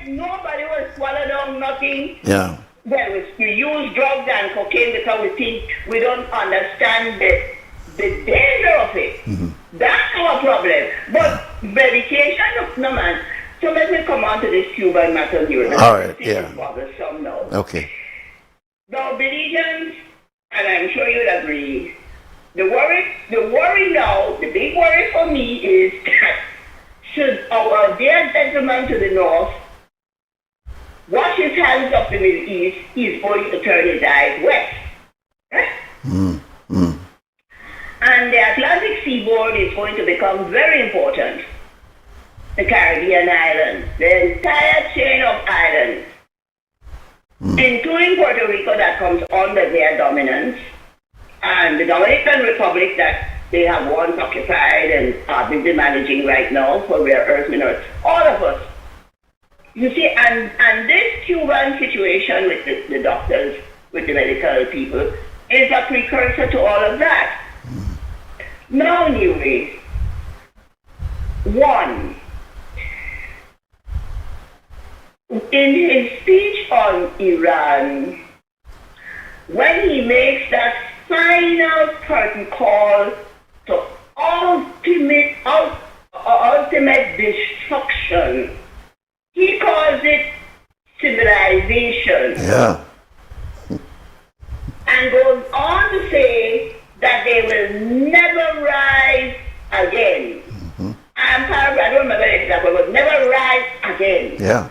nobody will swallow down nothing. Yeah. Well, we use drugs and cocaine because we think we don't understand the danger of it. That's our problem. But medication, no man. So let me come on to this Cuban matter here. All right, yeah. Now. Okay. Now, Belizeans, and I'm sure you'll agree, the worry now, the big worry for me is that should our dear gentleman to the north wash his hands of the Middle East, he's going to turn his eyes west. And the Atlantic seaboard is going to become very important. The Caribbean islands, the entire chain of islands, including Puerto Rico that comes under their dominance, and the Dominican Republic that they have once occupied and are busy managing right now for rare earth minerals. All of us. You see, and this Cuban situation with the doctors, with the medical people, is a precursor to all of that. Now, Nuri, one, in his speech on Iran, when he makes that final curtain call to ultimate destruction, he calls it civilization. Yeah. And goes on to say that they will never rise again. I don't remember exactly, but never rise again. Yeah.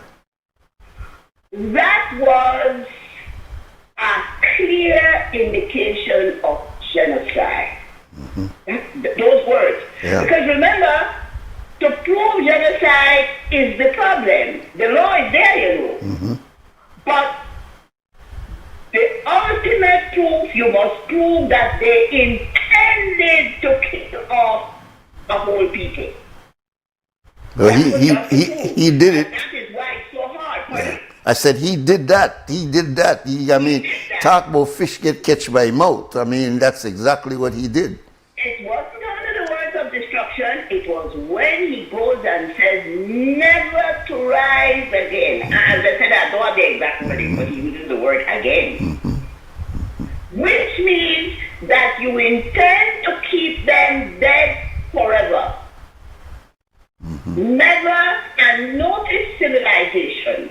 That was a clear indication of genocide. Those words. Yeah. Because remember, to prove genocide is the problem. The law is there, you know. But the ultimate proof, you must prove that they intended to kill off the whole people. Well, he did it. That is why it's so hard. I said he did that. He did that. Talk about fish get catch by mouth. I mean, that's exactly what he did. It wasn't under the words of destruction. instruction, it was when he goes and says, never to rise again. As I said, I don't have the exact wording, but he uses the word again. Which means that you intend to keep them dead forever. Never, and notice civilization.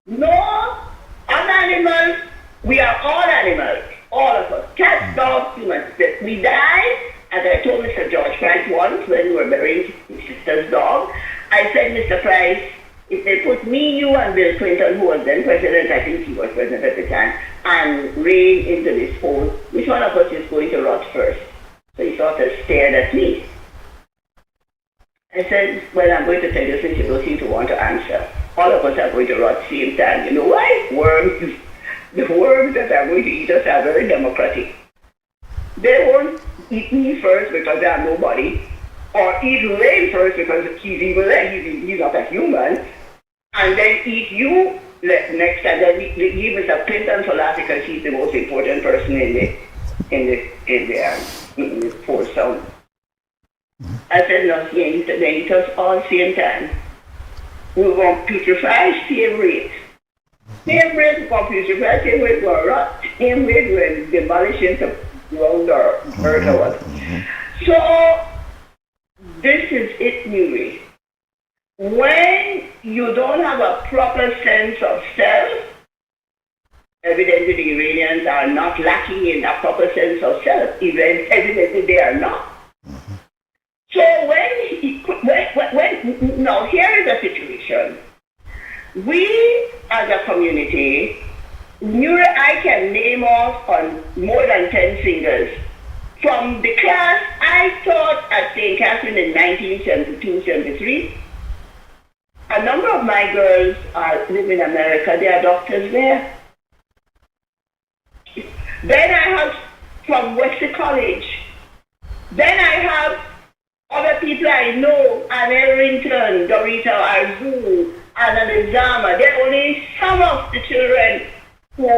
No other animals, we are all animals, all of us. Cats, dogs, humans. We die, as I told Mr. George Price once when we were burying his sister's dog. I said, Mr. Price, if they put me, you, and Bill Clinton, who was then president, I think he was president at the time, and Ray into this hole, which one of us is going to rot first? So he sort of stared at me. I said, well, I'm going to tell you since you don't seem to want to answer. All of us are going to rot at the same time. You know why? Worms. The worms that are going to eat us are very democratic. They won't eat me first because they are nobody, or eat Ray first because he's evil, he's not a human, and then eat you next, and then leave Mr. Clinton for last because he's the most important person in the force sound. I said, no, they eat us all same time. We want putrefy, same rate. Same rate, we want putrefy, same rate, we want rot, same rate, we're demolishing the ground or earth or what. So, this is it, Nuri. When you don't have a proper sense of self, evidently the Iranians are not lacking in a proper sense of self. Evidently they are not. So now here is the situation. We as a community, Nuri, I can name off on more than 10 fingers. From the class I taught at St. Catherine in 1972-73, a number of my girls live in America. They are doctors there. Then I have from Wesley College. Then I have other people I know, Anne Errington, Dorita Arzu, Anna Nizama. They're only some of the children who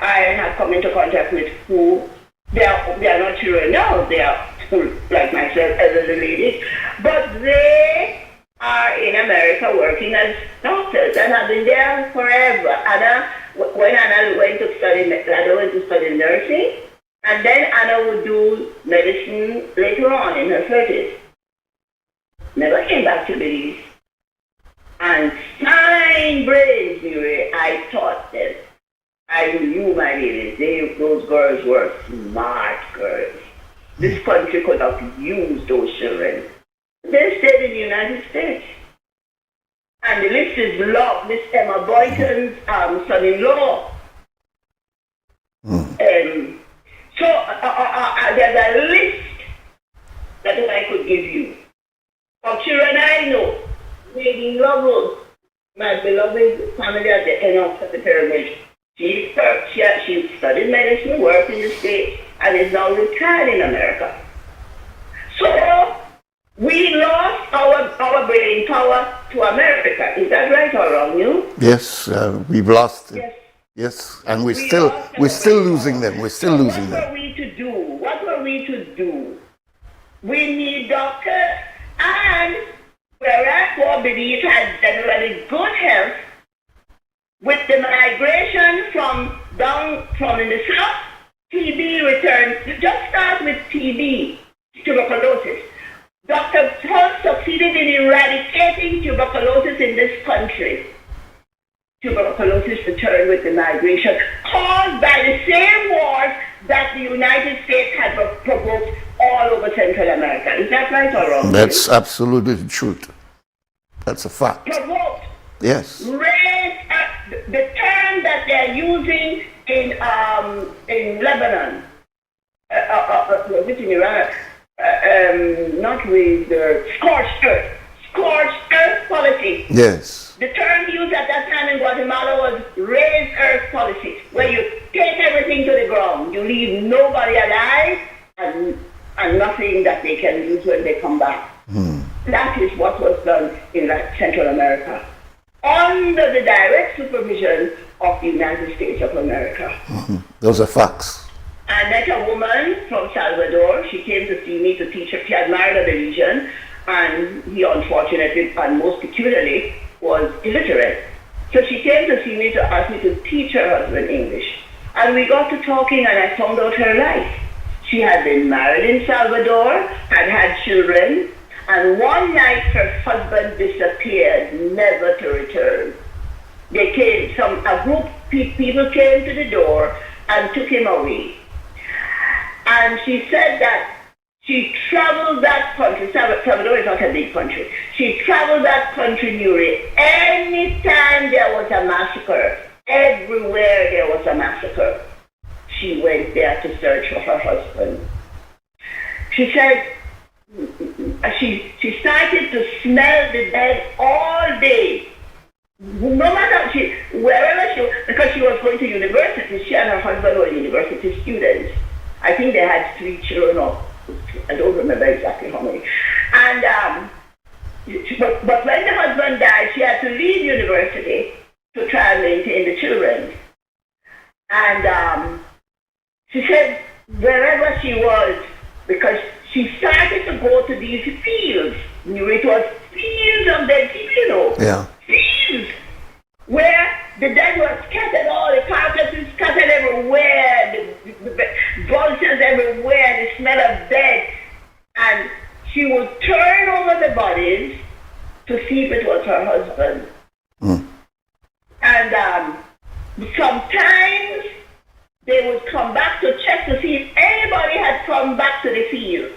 I have come into contact with who they are not children now. They are, like myself, elderly ladies. But they are in America working as doctors and have been there forever. Anna, when Anna went to study nursing, and then Anna would do medicine later on in her 30s. Never came back to Belize. And fine brains, Nuri, I taught them. I knew my ladies. Those girls were smart girls. This country could have used those children. They stayed in the United States. And the list is long. Miss Emma Boynton's son-in-law. So there's a list that I could give you of children I know. Lady Lovell, my beloved family at the end of the pyramid. She studied medicine, worked in the States, and is now retired in America. So we lost our brain power to America. Is that right or wrong, you? Yes, we've lost it. Yes, and we're still losing them. We're still losing them. What were we to do? What were we to do? We need doctors, and whereas poor Belize had generally good health, with the migration from in the south, TB returned. Just start with TB, tuberculosis. Dr. Hull succeeded in eradicating tuberculosis in this country. Tuberculosis returned with the migration, caused by the same wars that the United States had provoked all over Central America. Is that right or wrong? That's absolutely the truth. That's a fact. Provoked. Yes. Raised the term that they're using in Lebanon, in Iran, not with scorched earth policy. Yes. The term used at that time in Guatemala was raised earth policy, where you take everything to the ground, you leave nobody alive and nothing that they can use when they come back. That is what was done in Central America, under the direct supervision of the United States of America. Those are facts. I met a woman from Salvador. She came to see me to teach her. She had married a Belizean, and he unfortunately and most peculiarly was illiterate. So she came to see me to ask me to teach her husband English. And we got to talking, and I found out her life. She had been married in Salvador, had children, and one night her husband disappeared, never to return. They came, a group of people came to the door and took him away. And she said that she traveled that country. Salvador is not a big country. She traveled that country, Nuri. Anytime there was a massacre, everywhere there was a massacre, she went there to search for her husband. She said she started to smell the dead all day. No matter wherever because she was going to university, she and her husband were university students. I think they had 3 children, or I don't remember exactly how many. And but when the husband died, she had to leave university to try and maintain the children. And she said wherever she was, because she started to go to these fields. It was fields of dead people, you know. Yeah. Fields where the dead were scattered, all the carcasses scattered everywhere, the vultures everywhere, the smell of dead. And she would turn over the bodies to see if it was her husband. Mm. And sometimes they would come back to check to see if anybody had come back to the field,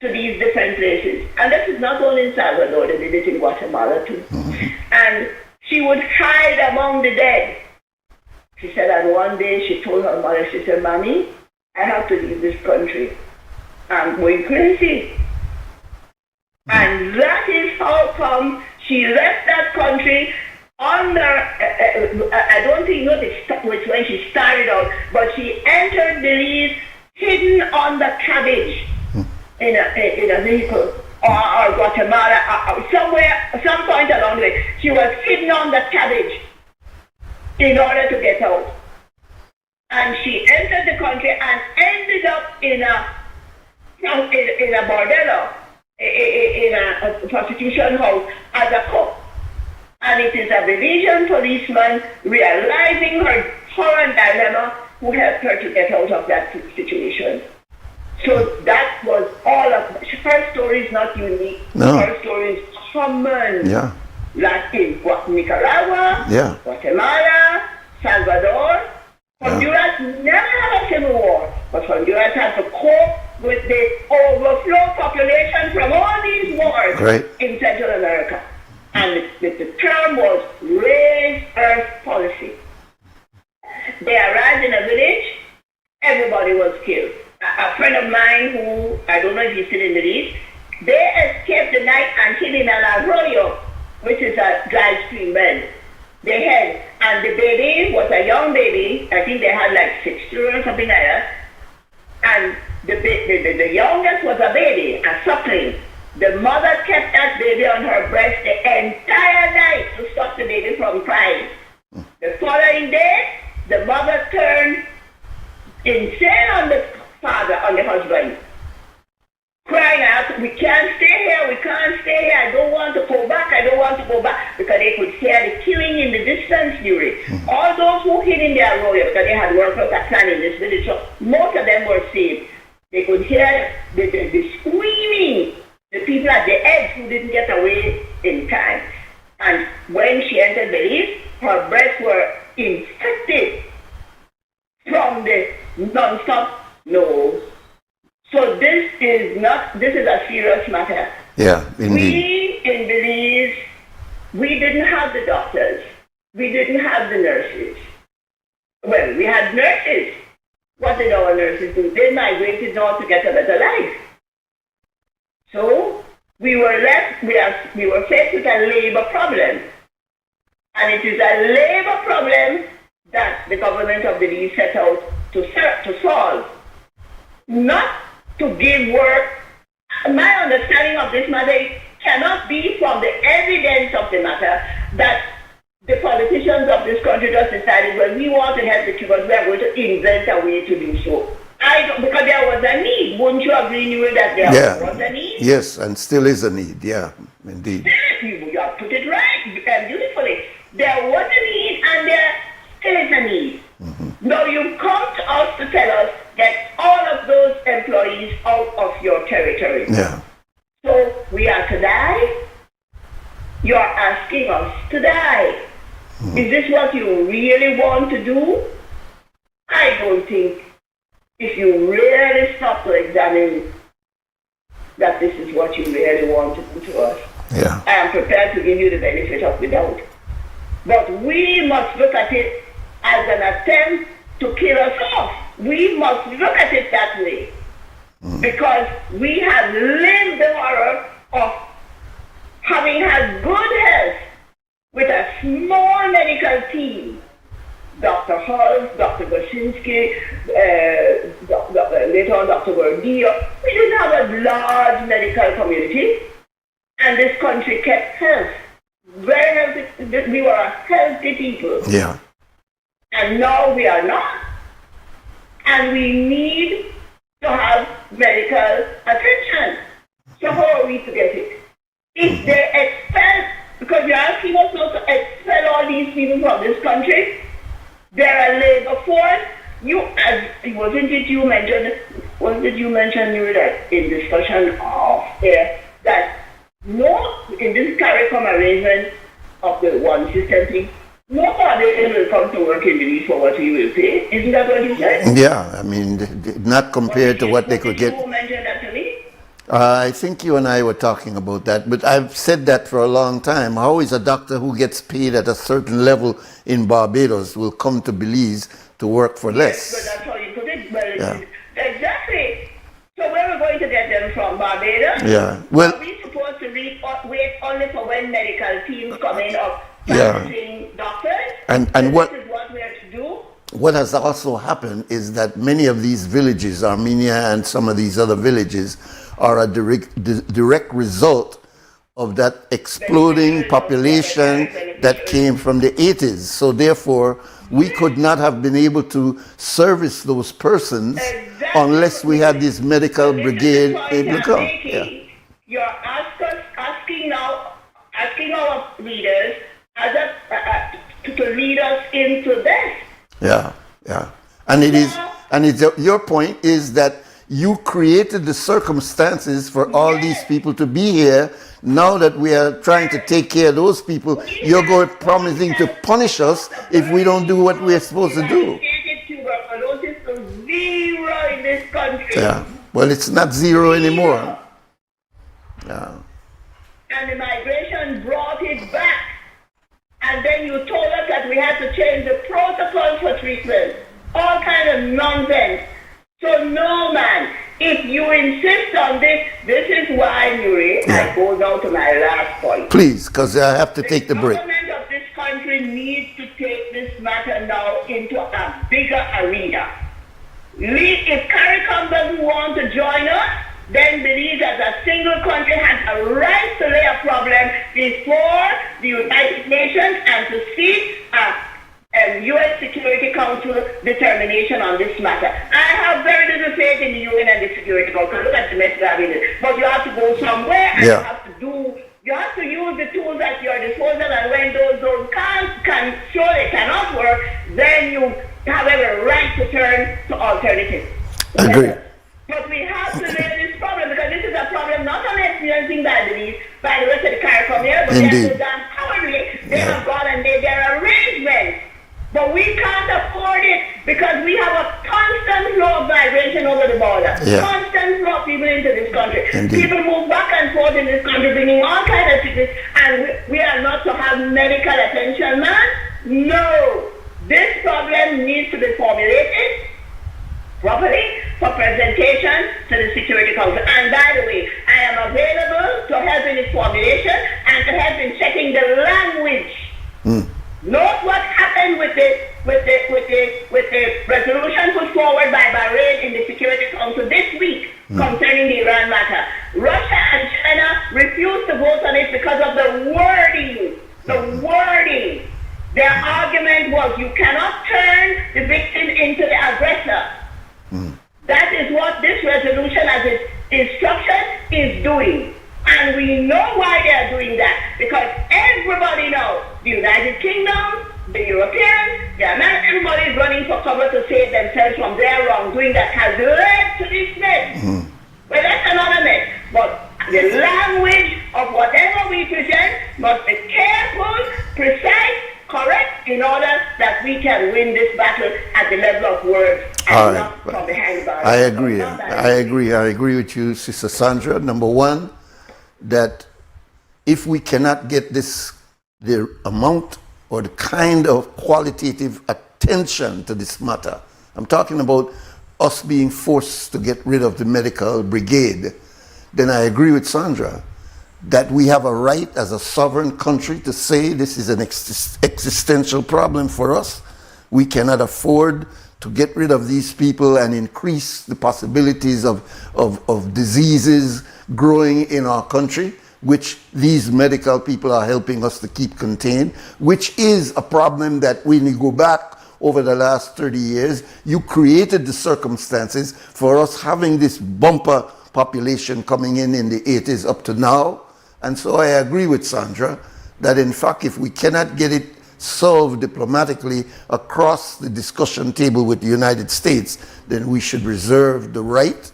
to these different places. And this is not only in Salvador, they did it in Guatemala too. Mm-hmm. And she would hide among the dead. She said, and one day she told her mother, she said, Mommy, I have to leave this country. I'm going crazy. And that is how come she left that country under, I don't think which when she started out, but she entered Belize hidden on the cabbage in a vehicle, or Guatemala, somewhere, some point along the way. She was hidden on the cabbage in order to get out. And she entered the country and ended up in a bordello, in a prostitution house as a cook. And it is a Belizean policeman realizing her current dilemma who helped her to get out of that situation. So that was all of her story is not unique. No. Her story is common. Yeah. Like in Nicaragua, Yeah. Guatemala, Salvador. Honduras never had a civil war, but Honduras had to cope with the overflow population from all these wars Right. in Central America. And the term was raised earth policy. They arrived in a village, everybody was killed. A friend of mine who, I don't know if he's still in the East, they escaped the night and hid in an arroyo, which is a dry stream bed. They had, and the baby was a young baby. I think they had like 6 children or something like that. And the youngest was a baby, a suckling. The mother kept that baby on her breast the entire night to stop the baby from crying. The following day, the mother turned insane on the father, on the husband, crying out, we can't stay here, we can't stay here, I don't want to go back, I don't want to go back, because they could hear the killing in the distance, Nuri. All those who hid in their arroyo, because they had worked out a plan in this village, so most of them were saved. They could hear the screaming, the people at the edge who didn't get away in time. And when she entered Belize, her breasts were infected from the non-stop nose. So this is a serious matter. Yeah, indeed. We in Belize, we didn't have the doctors. We didn't have the nurses. Well, we had nurses. What did our nurses do? They migrated north to get a better life. So we were faced with a labor problem. And it is a labor problem that the government of Belize set out to solve. Not to give work. My understanding of this matter cannot be from the evidence of the matter that the politicians of this country just decided, well, we want to help the Cubans, we are going to invent a way to do so. Because there was a need. Wouldn't you agree, Nuri, that there was a need? Yes, and still is a need. Yeah, indeed. You have put it right beautifully. There was a need and there still is a need. Now you come to us to tell us that all of those employees out of your territory. Yeah. So we are to die? You're asking us to die. Is this what you really want to do? I don't think, if you really stop to examine, that this is what you really want to do to us. Yeah. I am prepared to give you the benefit of the doubt. But we must look at it as an attempt to kill us off. We must look at it that way. Because we have lived the horror of having had good health with a small medical team. Dr. Hall, Dr. Gosinski, later on Dr. Gordillo. We didn't have a large medical community, and this country kept health. Very healthy. We were a healthy people. Yeah. And now we are not. And we need to have medical attention. So how are we to get it? If they expel, because you're asking us not to expel all these people from this country, they're a labor force. Wasn't it you mentioned, Nuri, that in discussion of that in this CARICOM arrangement of the one system thing, nobody will come to work in Belize for what he will pay. Isn't that what you said? Yeah, I mean, not compared to what they could get. You mentioned that to me? I think you and I were talking about that, but I've said that for a long time. How is a doctor who gets paid at a certain level in Barbados will come to Belize to work for less? But that's how you put it. Well, exactly. So where are we going to get them from? Barbados? Yeah. Well, are we supposed to wait only for when medical teams come in of practicing doctors? And what? This is what we have to do? What has also happened is that many of these villages, Armenia and some of these other villages, are a direct result of that exploding population that came from the 80s. So therefore, we could not have been able to service those persons unless we had this medical brigade able to come. Yeah. You're asking our leaders to lead us into this. Yeah, yeah. And your point is that you created the circumstances for all these people to be here. Now that we are trying to take care of those people, you're going promising to punish us if we don't do what we're supposed to do. Tuberculosis is zero in this country. Yeah. Well, it's not zero anymore. Yeah. And the migration brought it back. And then you told us that we had to change the protocols for treatment. All kind of nonsense. So no, man, if you insist on this is why, Nuri, I go down to my last point. Please, because I have to take the break. The government of this country needs to take this matter now into a bigger arena. If CARICOM doesn't want to join us, then Belize as a single country has a right to lay a problem before the United Nations and to seek a U.S. Security Council determination on this matter. I have very little faith in the UN and the Security Council. Look at the mess that we did. But you have to go somewhere and you have to use the tools at your disposal, and when those can show they cannot work, then you have every right to turn to alternatives. Agree. But we have to lay this problem, because this is a problem not only experiencing by the rest of the CARICOM here, but they have done cowardly. They have gone and made their arrangements. But we can't afford it because we have a constant flow of migration over the border. Constant flow of people into this country. People move back and forth in this country, bringing all kinds of sickness, and we are not to have medical attention, man? No. This problem needs to be formulated properly for presentation to the Security Council. And by the way, I am available to help in its formulation and to help in checking the language. Note what happened with the resolution put forward by Bahrain in the Security Council this week concerning the Iran matter. Russia and China refused to vote on it because of the wording. The wording. Their argument was you cannot turn the victim into the aggressor. That is what this resolution as its instruction is doing. And we know why they are doing that. Because everybody knows the United Kingdom, the Europeans, the Americans, everybody is running for cover to save themselves from their wrongdoing that has led to this mess. Well, that's another mess. But the language of whatever we present must be careful, precise, correct, in order that we can win this battle at the level of words and not from behind bars. I agree. I agree with you, Sister Sandra. Number one, that if we cannot get the amount or the kind of qualitative attention to this matter, I'm talking about us being forced to get rid of the medical brigade, then I agree with Sandra that we have a right as a sovereign country to say this is an existential problem for us. We cannot afford to get rid of these people and increase the possibilities of diseases growing in our country, which these medical people are helping us to keep contained, which is a problem that when you go back over the last 30 years, you created the circumstances for us having this bumper population coming in the 80s up to now. And so I agree with Sandra that in fact, if we cannot get it solved diplomatically across the discussion table with the United States, then we should reserve the right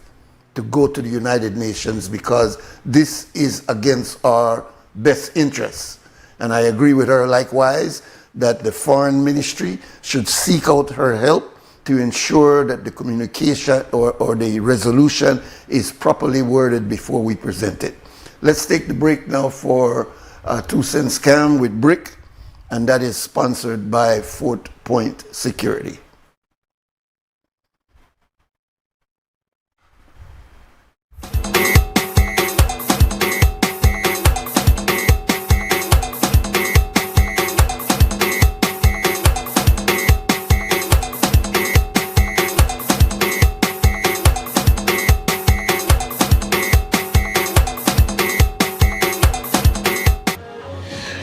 to go to the United Nations, because this is against our best interests. And I agree with her likewise that the foreign ministry should seek out her help to ensure that the communication or the resolution is properly worded before we present it. Let's take the break now for 2 Cent Scam with Brick, and that is sponsored by Fort Point Security.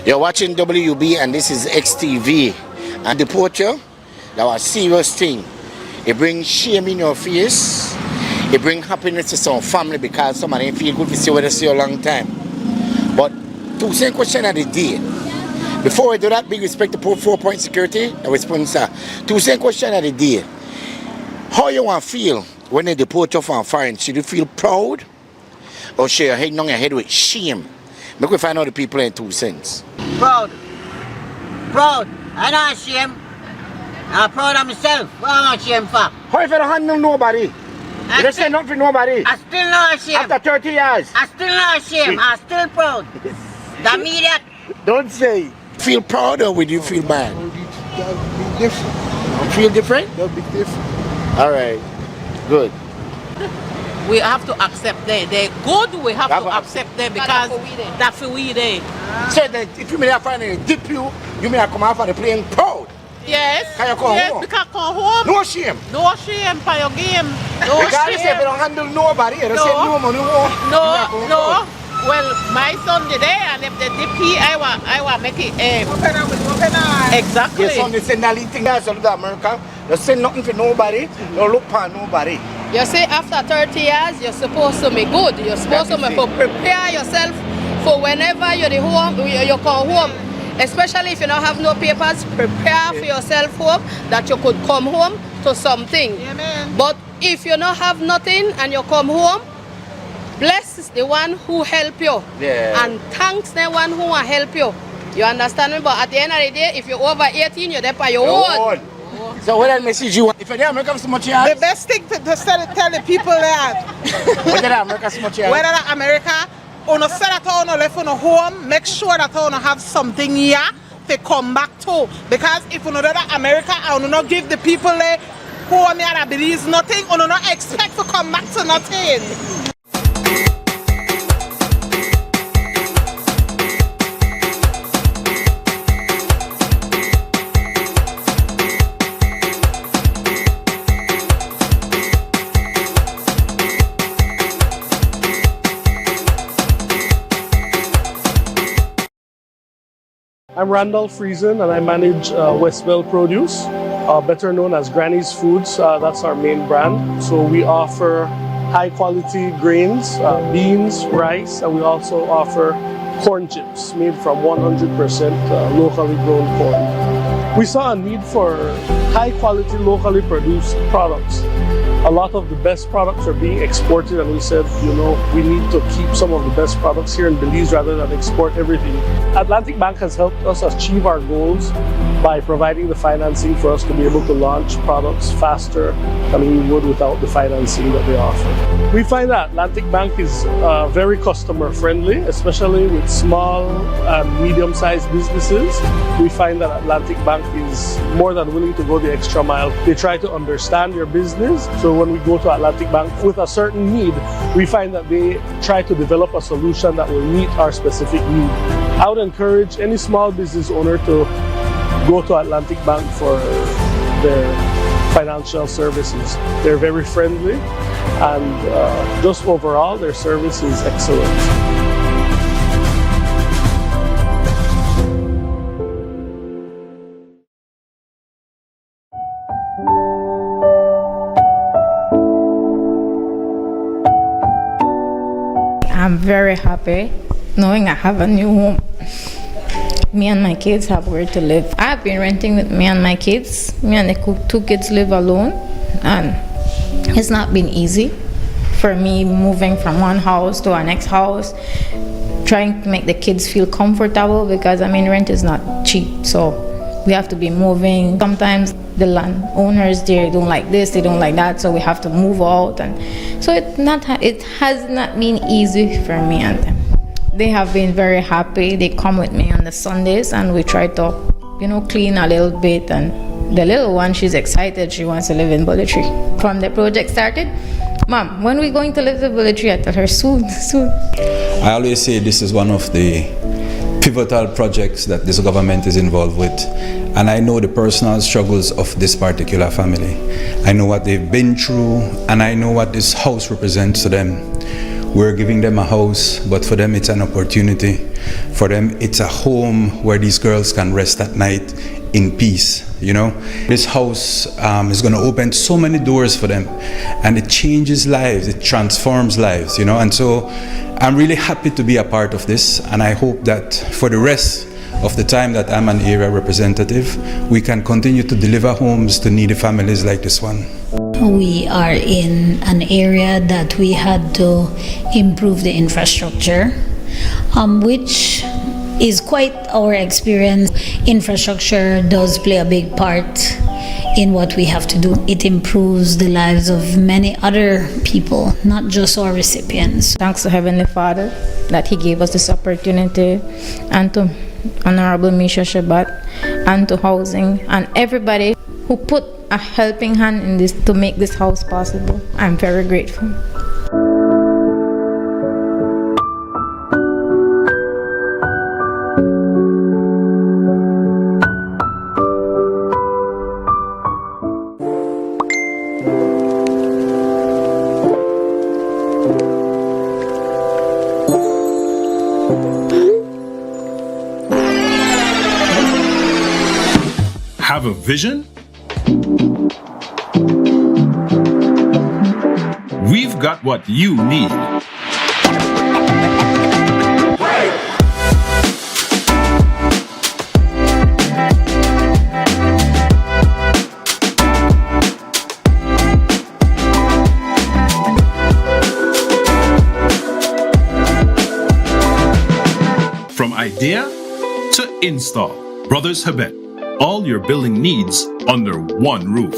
You're watching WUB and this is XTV. And the poacher, that was a serious thing. It brings shame in your face. It brings happiness to some family because some of them feel good to see where they see a long time. But 2 Cent question of the day. Before we do that, big respect to 4 Point Security, our sponsor. 2 Cent question of the day. How you want to feel when they deport you from foreign? Should you feel proud? Or should you hang on your head with shame? Make we find out the people in 2 cents. Proud. Proud. I'm not ashamed. I'm proud of myself. What am I ashamed for? How if you don't handle nobody? You don't say nothing for nobody. I still not ashamed. After 30 years. I still not ashamed. I'm still proud. That mean that. Don't say. Feel proud or would you feel bad? That'll be different. Feel different? That'll be different. All right. Good. We have to accept them. They're good, we have to accept them because that's who we there. So that if you may have finally dip you may have come out of the plane proud. Yes. Can you come home? We can come home. No shame. No shame for your game. No because shame. If you don't handle nobody, you don't say no money. No. Well, my son did there, and if they dip here, I want make it open eye. Exactly. Your son they send that little thing guys to America. They send nothing for nobody. They look for nobody. You see, after 30 years, you're supposed to be good. You're supposed to prepare yourself for whenever you're home, you come home. Especially if you don't have no papers, prepare for yourself home that you could come home to something. Amen. But if you don't have nothing and you come home, bless the one who help you. Yeah. And thanks the one who will help you. You understand me? But at the end of the day, if you're over 18, you're there by your own. So what that message you want? If you're America so much The best thing to tell the people that whether America so much whether America on a set at all left on a home, make sure that you have something here to come back to. Because if you know that America I will not give the people there home here that believes nothing, or not expect to come back to nothing. I'm Randall Friesen and I manage Westwell Produce. better known as Granny's Foods. That's our main brand. So we offer high quality grains, beans, rice, and we also offer corn chips made from 100% locally grown corn. We saw a need for high quality locally produced products. A lot of the best products are being exported, and we said, we need to keep some of the best products here in Belize rather than export everything. Atlantic Bank has helped us achieve our goals by providing the financing for us to be able to launch products faster than we would without the financing that they offer. We find that Atlantic Bank is very customer friendly, especially with small and medium-sized businesses. We find that Atlantic Bank is more than willing to go the extra mile. They try to understand your business. So when we go to Atlantic Bank with a certain need, we find that they try to develop a solution that will meet our specific need. I would encourage any small business owner to go to Atlantic Bank for their financial services. They're very friendly, and just overall, their service is excellent. I'm very happy knowing I have a new home. Me and my kids have where to live. I've been renting with me and my kids. Me and the two kids live alone, and it's not been easy for me moving from one house to our next house, trying to make the kids feel comfortable because rent is not cheap, so we have to be moving. Sometimes the landowners there don't like this, they don't like that, so we have to move out, and so it has not been easy for me and them. They have been very happy. They come with me on the Sundays, and we try to, clean a little bit. And the little one, she's excited. She wants to live in Bullet Tree. From the project started, Mom, when are we going to live in Bullet Tree? I tell her, soon. I always say this is one of the pivotal projects that this government is involved with. And I know the personal struggles of this particular family. I know what they've been through, and I know what this house represents to them. We're giving them a house, but for them it's an opportunity. For them it's a home where these girls can rest at night in peace. This house is going to open so many doors for them, and it changes lives, it transforms lives, and so I'm really happy to be a part of this, and I hope that for the rest of the time that I'm an area representative, we can continue to deliver homes to needy families like this one. We are in an area that we had to improve the infrastructure, which is quite our experience. Infrastructure does play a big part in what we have to do. It improves the lives of many other people, not just our recipients. Thanks to Heavenly Father that He gave us this opportunity, and to Honorable Misha Shabbat, and to housing, and everybody who put a helping hand in this to make this house possible. I'm very grateful. Have a vision? We've got what you need. From idea to install, Brothers Habet, all your building needs under one roof.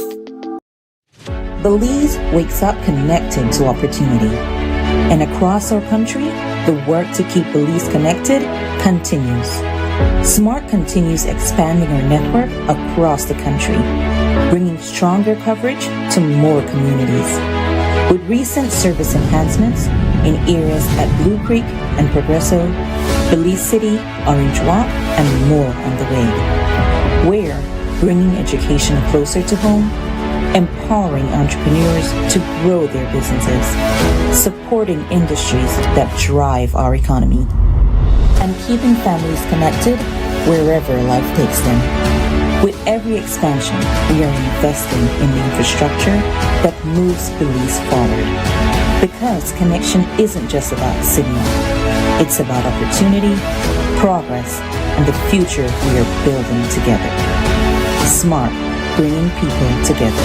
Belize wakes up connected to opportunity. And across our country, the work to keep Belize connected continues. Smart continues expanding our network across the country, bringing stronger coverage to more communities. With recent service enhancements in areas at Blue Creek and Progresso, Belize City, Orange Walk, and more on the way. We're bringing education closer to home, empowering entrepreneurs to grow their businesses, supporting industries that drive our economy, and keeping families connected wherever life takes them. With every expansion, we are investing in the infrastructure that moves Belize forward. Because connection isn't just about signal. It's about opportunity, progress, and the future we are building together. Smart, bringing people together.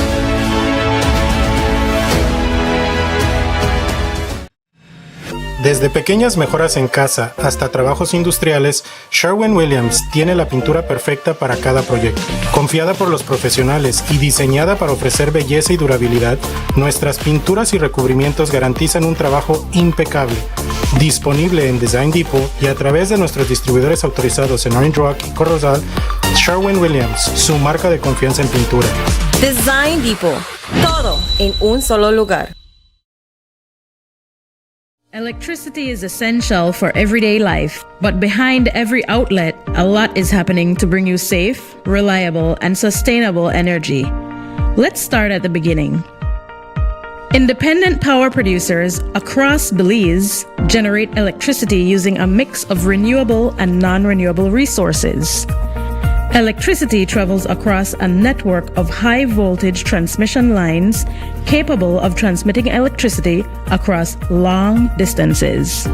Desde pequeñas mejoras en casa hasta trabajos industriales, Sherwin-Williams tiene la pintura perfecta para cada proyecto. Confiada por los profesionales y diseñada para ofrecer belleza y durabilidad, nuestras pinturas y recubrimientos garantizan un trabajo impecable. Disponible en Design Depot y a través de nuestros distribuidores autorizados en Orange Rock y Corozal, Sherwin-Williams, su marca de confianza en pintura. Design Depot. Todo en un solo lugar. Electricity is essential for everyday life, but behind every outlet, a lot is happening to bring you safe, reliable, and sustainable energy. Let's start at the beginning. Independent power producers across Belize generate electricity using a mix of renewable and non-renewable resources. Electricity travels across a network of high-voltage transmission lines capable of transmitting electricity across long distances.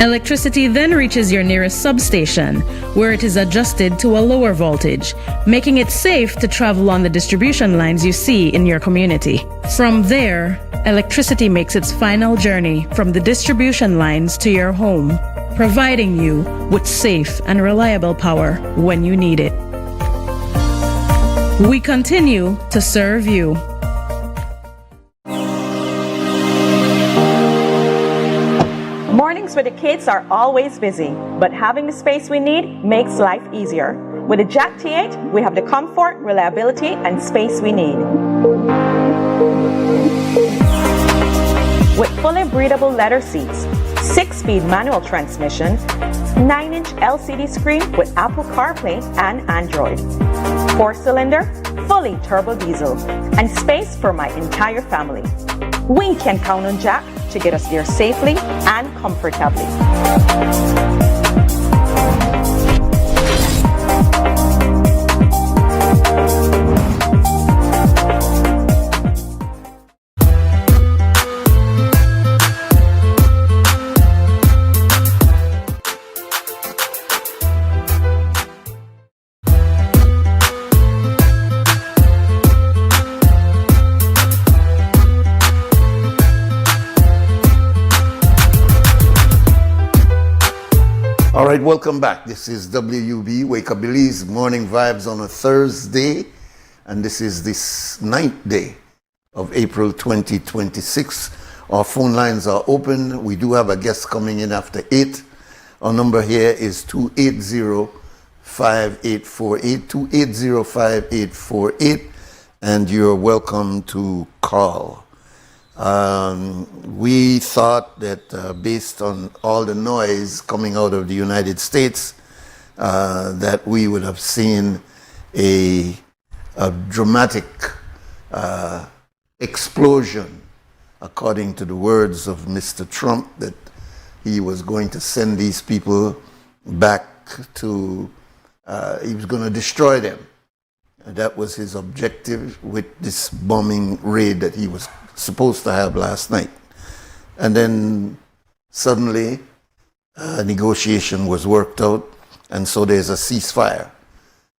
Electricity then reaches your nearest substation, where it is adjusted to a lower voltage, making it safe to travel on the distribution lines you see in your community. From there, electricity makes its final journey from the distribution lines to your home, providing you with safe and reliable power when you need it. We continue to serve you. Mornings with the kids are always busy, but having the space we need makes life easier. With the Jack T8, we have the comfort, reliability, and space we need. With fully breathable leather seats, 6-speed manual transmission, 9-inch LCD screen with Apple CarPlay and Android, 4-cylinder, fully turbo diesel, and space for my entire family. We can count on Jack to get us there safely and comfortably. All right, welcome back. This is WUB, Wake Up Belize, Morning Vibes on a Thursday. And this is this 9th day of April 2026. Our phone lines are open. We do have a guest coming in after 8. Our number here is 280-5848, 280-5848, and you're welcome to call. We thought that based on all the noise coming out of the United States, that we would have seen a dramatic explosion, according to the words of Mr. Trump, that he was going to send these people back to, he was going to destroy them. And that was his objective with this bombing raid that he was supposed to have last night. And then suddenly a negotiation was worked out, and so there's a ceasefire.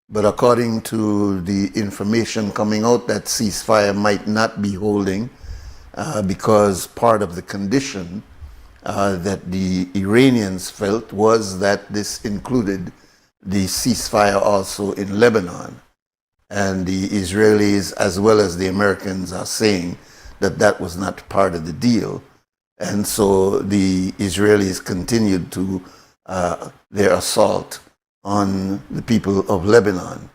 But according to the information coming out, that ceasefire might not be holding because part of the condition that the Iranians felt was that this included the ceasefire also in Lebanon. And the Israelis, as well as the Americans, are saying that that was not part of the deal. And so the Israelis continued to their assault on the people of Lebanon.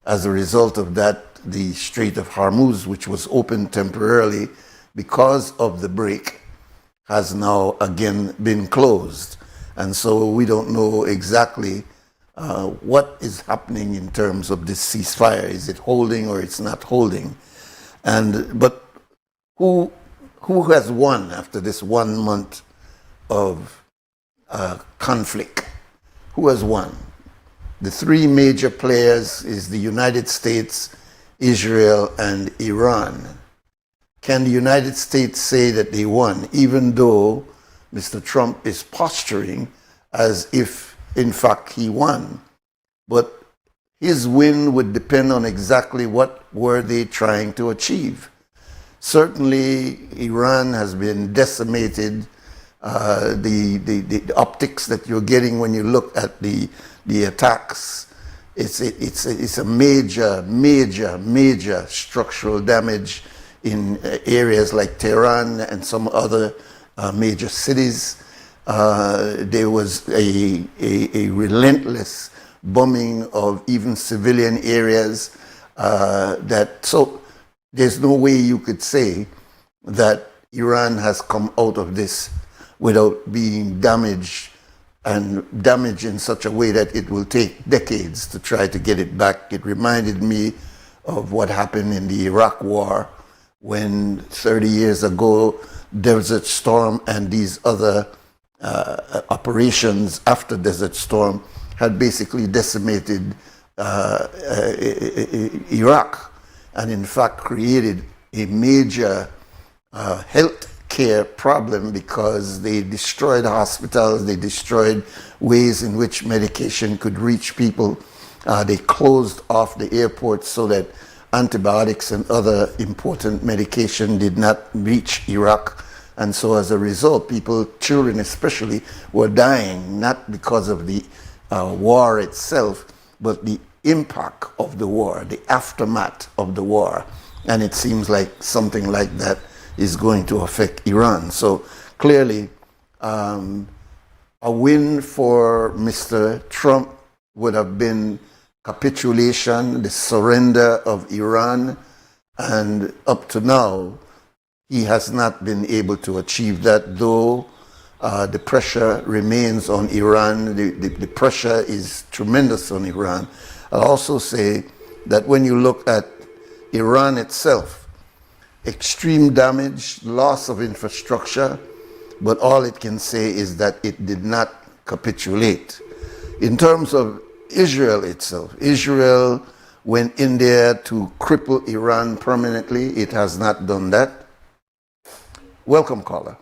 As a result of that, the Strait of Hormuz, which was open temporarily because of the break, has now again been closed. And so we don't know exactly what is happening in terms of this ceasefire. Is it holding or it's not holding? But who has won after this 1 month of conflict? Who has won? The three major players is the United States, Israel, and Iran. Can the United States say that they won, even though Mr. Trump is posturing as if, in fact, he won? But his win would depend on exactly what were they trying to achieve. Certainly, Iran has been decimated. The optics that you're getting when you look at the attacks, it's a major structural damage in areas like Tehran and some other major cities. There was a relentless bombing of even civilian areas. So there's no way you could say that Iran has come out of this without being damaged, and damaged in such a way that it will take decades to try to get it back. It reminded me of what happened in the Iraq War when 30 years ago, Desert Storm and these other operations after Desert Storm had basically decimated Iraq, and in fact created a major health care problem because they destroyed hospitals, they destroyed ways in which medication could reach people. They closed off the airports so that antibiotics and other important medication did not reach Iraq. And so as a result, people, children especially, were dying, not because of the war itself, but the impact of the war, the aftermath of the war. And it seems like something like that is going to affect Iran. So clearly, a win for Mr. Trump would have been capitulation, the surrender of Iran, and up to now, he has not been able to achieve that, though the pressure remains on Iran. The pressure is tremendous on Iran. I'll also say that when you look at Iran itself, extreme damage, loss of infrastructure, but all it can say is that it did not capitulate. In terms of Israel itself, Israel went in there to cripple Iran permanently. It has not done that. Welcome, caller.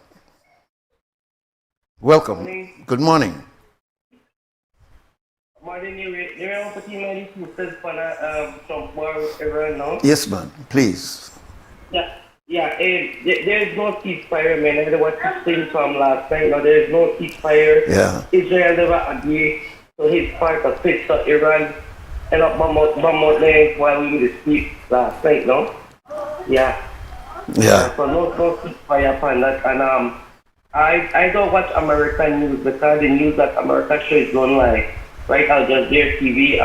Welcome. Good morning. Yes, man. Please. There's no ceasefire, man. I was saying from last time, there's no ceasefire. Yeah. Israel never agreed to his part of it, so Iran end up bomb out there while we were asleep last night, no? Yeah. So no ceasefire upon that. And I don't watch American news because the news that America shows don't lie. Right? Al Jazeera TV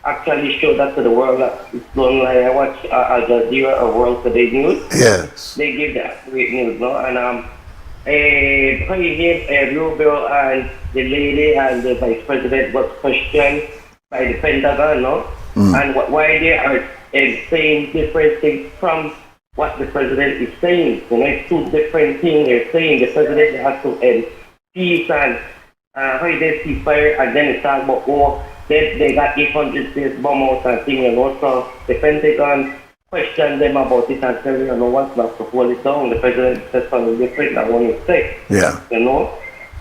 actually show that to the world that it's don't lie. I watch Al Jazeera or World Today News. Yes. They give that great news, no? And Rubio and the lady and the vice president was questioned by the Pentagon, no? And why they are saying different things from what the president is saying. You know, it's two different things they're saying. The president has to end peace and holiday ceasefire, and then it's talk about war. They got 800 days bomb out and thing, and also the Pentagon questioned them about it and said, you know, what's not to hold it down. The president said something different than what he said. Yeah. You know?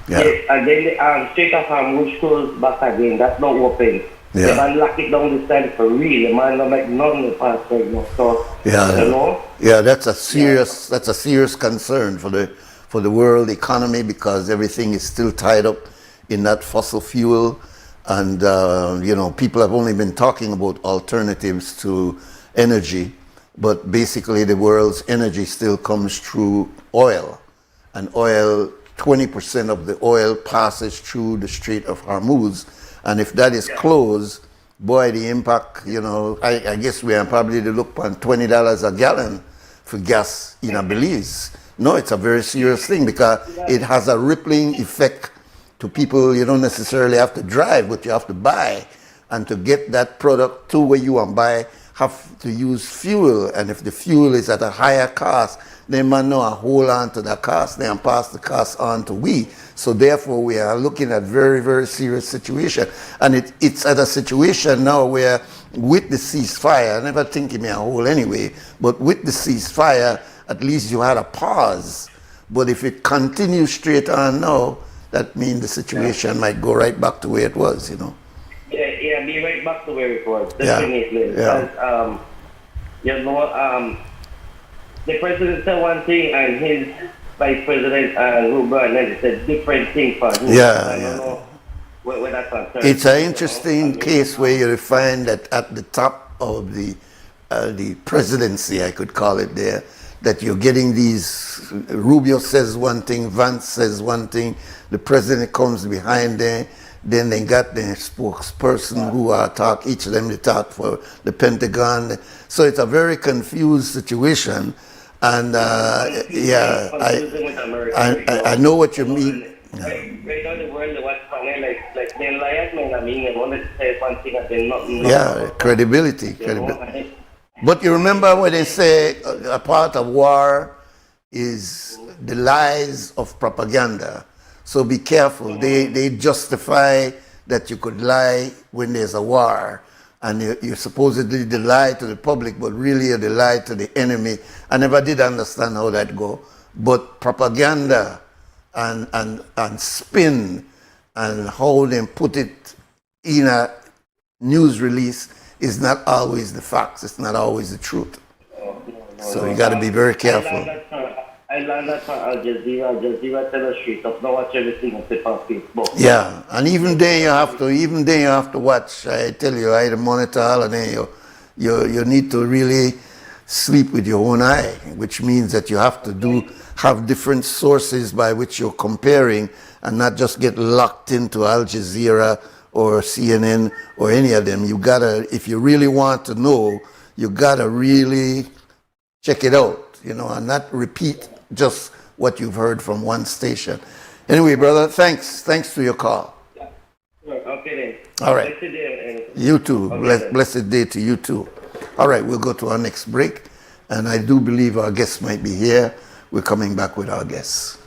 Yeah. And then the Strait of Hormuz closed back again. That's not open. Yeah. They man lock it down this time for real. The man don't make none of the past right now. So, Yeah. you know? Yeah, that's a serious concern for the world economy, because everything is still tied up in that fossil fuel. And, you know, people have only been talking about alternatives to energy, but basically the world's energy still comes through oil. And oil, 20% of the oil passes through the Strait of Hormuz. And if that is closed, boy, the impact, you know, I guess we are probably to look on $20 a gallon for gas in Belize. No, it's a very serious thing because it has a rippling effect to people. You don't necessarily have to drive, but you have to buy. And to get that product to where you want to buy have to use fuel, and if the fuel is at a higher cost, they might not hold on to the cost and pass the cost on to we. So therefore, we are looking at very, very serious situation. And it's at a situation now where with the ceasefire, I never think it may hold anyway, but with the ceasefire, at least you had a pause. But if it continues straight on now, that means the situation might go right back to where it was, you know. Yeah, be right back to where it was, Yeah. definitely. Yeah. Because, the president said one thing and his vice president and Ruben said different thing for him. Yeah, I don't know where that's concerned. It's an interesting case where you find that at the top of the presidency, I could call it there, that you're getting these, Rubio says one thing, Vance says one thing, the president comes behind there, then they got the spokesperson who talk, each of them they talk for the Pentagon. So it's a very confused situation. And yeah, I know what you mean. Right now the world was funny, like they liars man, I mean, and wanted to say one thing and then not. Yeah, credibility. But you remember when they say a part of war is the lies of propaganda. So be careful. They justify that you could lie when there's a war. And you supposedly lie to the public, but really you lie to the enemy. I never did understand how that go. But propaganda and spin and how they put it in a news release is not always the facts. It's not always the truth. So you got to be very careful. I learned that from Al Jazeera. Al Jazeera tell us straight up, not watch everything on Facebook. Yeah, and even then you have to watch. I tell you, I monitor all, and then you need to really sleep with your own eye, which means that you have to have different sources by which you're comparing, and not just get locked into Al Jazeera or CNN or any of them. You gotta, if you really want to know, you gotta really check it out, you know, and not repeat just what you've heard from one station. Anyway, brother, thanks to your call. Okay then. All right. Blessed day. You too. Okay, Blessed day to you too. All right, we'll go to our next break. And I do believe our guests might be here. We're coming back with our guests.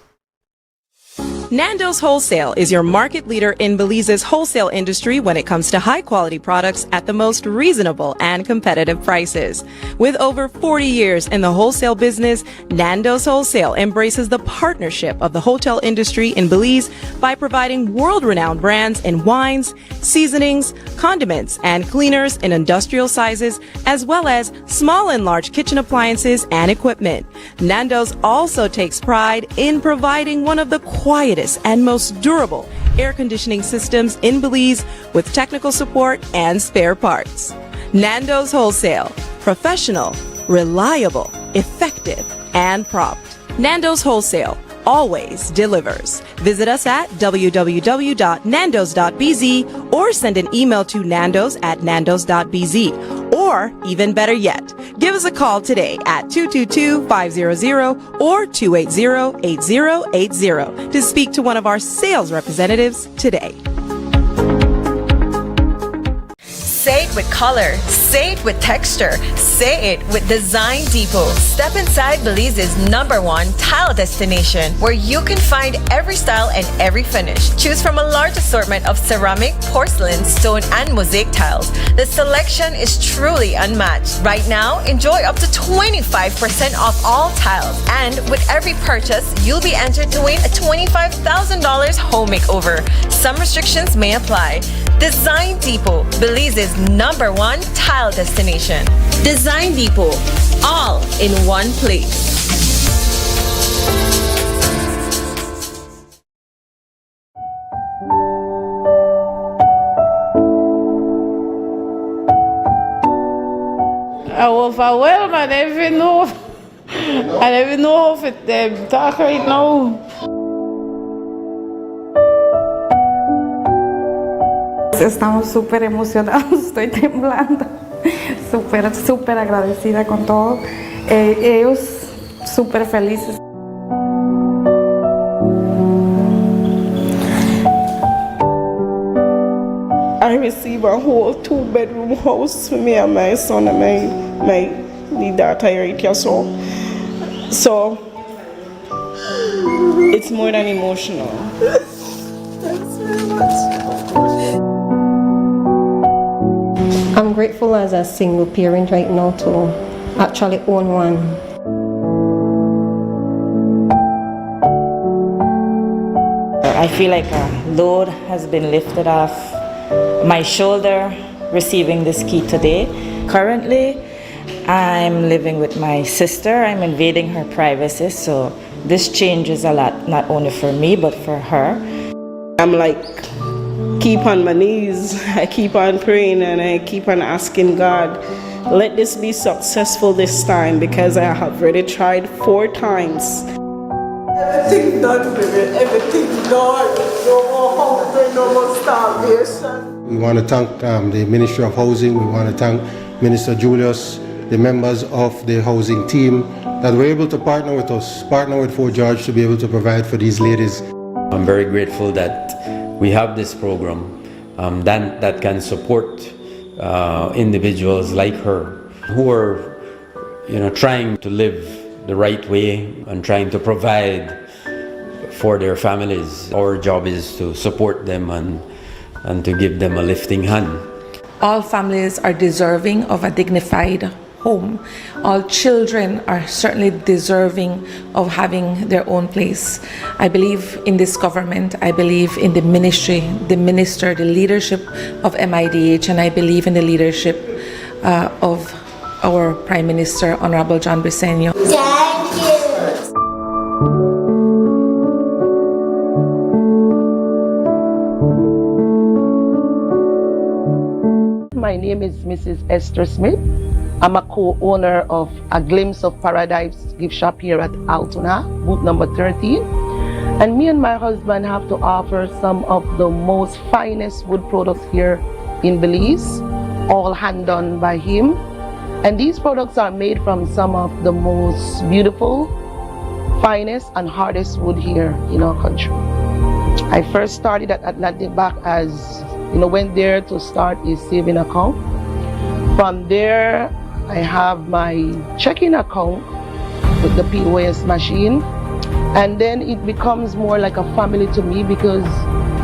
Nando's Wholesale is your market leader in Belize's wholesale industry when it comes to high-quality products at the most reasonable and competitive prices. With over 40 years in the wholesale business, Nando's Wholesale embraces the partnership of the hotel industry in Belize by providing world-renowned brands in wines, seasonings, condiments, and cleaners in industrial sizes, as well as small and large kitchen appliances and equipment. Nando's also takes pride in providing one of the quietest and most durable air conditioning systems in Belize with technical support and spare parts. Nando's Wholesale. Professional, reliable, effective, and prompt. Nando's Wholesale always delivers. Visit us at www.nandos.bz or send an email to nandos@nandos.bz. Or, even better yet, give us a call today at 222-500 or 280-8080 to speak to one of our sales representatives today. Say it with color. Say it with texture. Say it with Design Depot. Step inside Belize's #1 tile destination, where you can find every style and every finish. Choose from a large assortment of ceramic, porcelain, stone, and mosaic tiles. The selection is truly unmatched. Right now, enjoy up to 25% off all tiles. And with every purchase, you'll be entered to win a $25,000 home makeover. Some restrictions may apply. Design Depot, Belize's #1 tile destination. Design Depot, all in one place. I was overwhelmed. I don't even know how to talk right now. Estamos súper emocionados, estoy temblando, súper agradecida con todo, ellos súper felices. I receive a whole 2-bedroom house for me and my son and my daughter Erika. So it's more than emotional. Thanks very much. I'm grateful as a single parent right now to actually own one. I feel like a load has been lifted off my shoulder receiving this key today. Currently, I'm living with my sister. I'm invading her privacy, so this changes a lot, not only for me, but for her. I'm like, keep on my knees. I keep on praying and I keep on asking God, let this be successful this time, because I have already tried 4 times. Everything done, baby. Everything done. No more hunger, no more starvation. We want to thank the Ministry of Housing. We want to thank Minister Julius, the members of the housing team that were able to partner with us, partner with Fort George to be able to provide for these ladies. I'm very grateful that we have this program that can support individuals like her who are, trying to live the right way and trying to provide for their families. Our job is to support them and to give them a lifting hand. All families are deserving of a dignified home. All children are certainly deserving of having their own place. I believe in this government. I believe in the ministry, the minister, the leadership of MIDH, and I believe in the leadership of our Prime Minister, Honorable John Briceño. Thank you. My name is Mrs. Esther Smith. I'm a co-owner of A Glimpse of Paradise gift shop here at Altoona, booth number 13. And me and my husband have to offer some of the most finest wood products here in Belize, all hand done by him. And these products are made from some of the most beautiful, finest and hardest wood here in our country. I first started at Atlantic Bank as, went there to start a saving account. From there, I have my checking account with the POS machine. And then it becomes more like a family to me because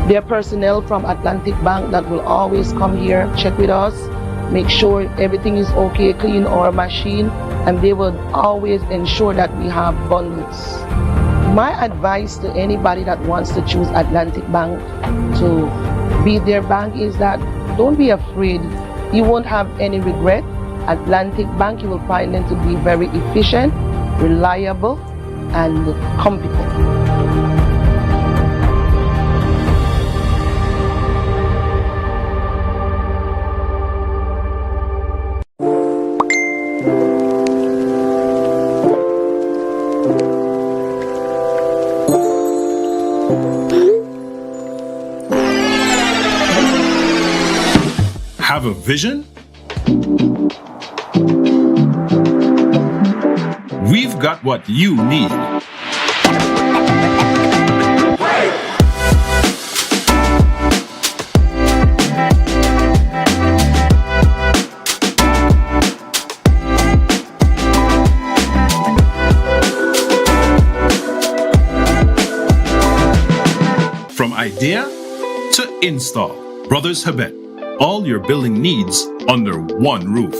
there are personnel from Atlantic Bank that will always come here, check with us, make sure everything is okay, clean our machine, and they will always ensure that we have bundles. My advice to anybody that wants to choose Atlantic Bank to be their bank is that don't be afraid. You won't have any regret. Atlantic Bank, you will find them to be very efficient, reliable, and competent. Have a vision? We've got what you need. From idea to install, Brothers Habet. All your building needs under one roof.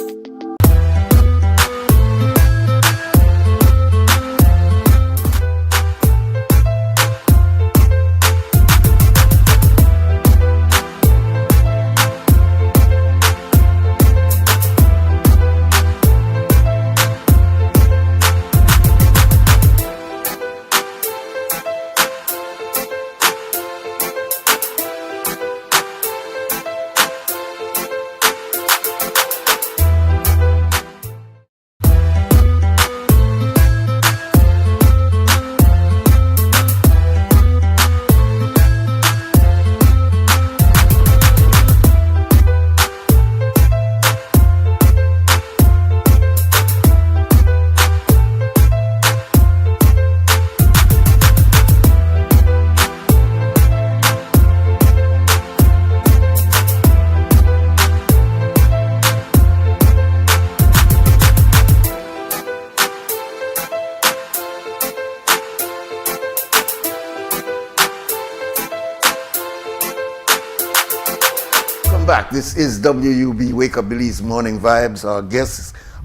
Welcome back. This is WUB Wake Up Belize Morning Vibes.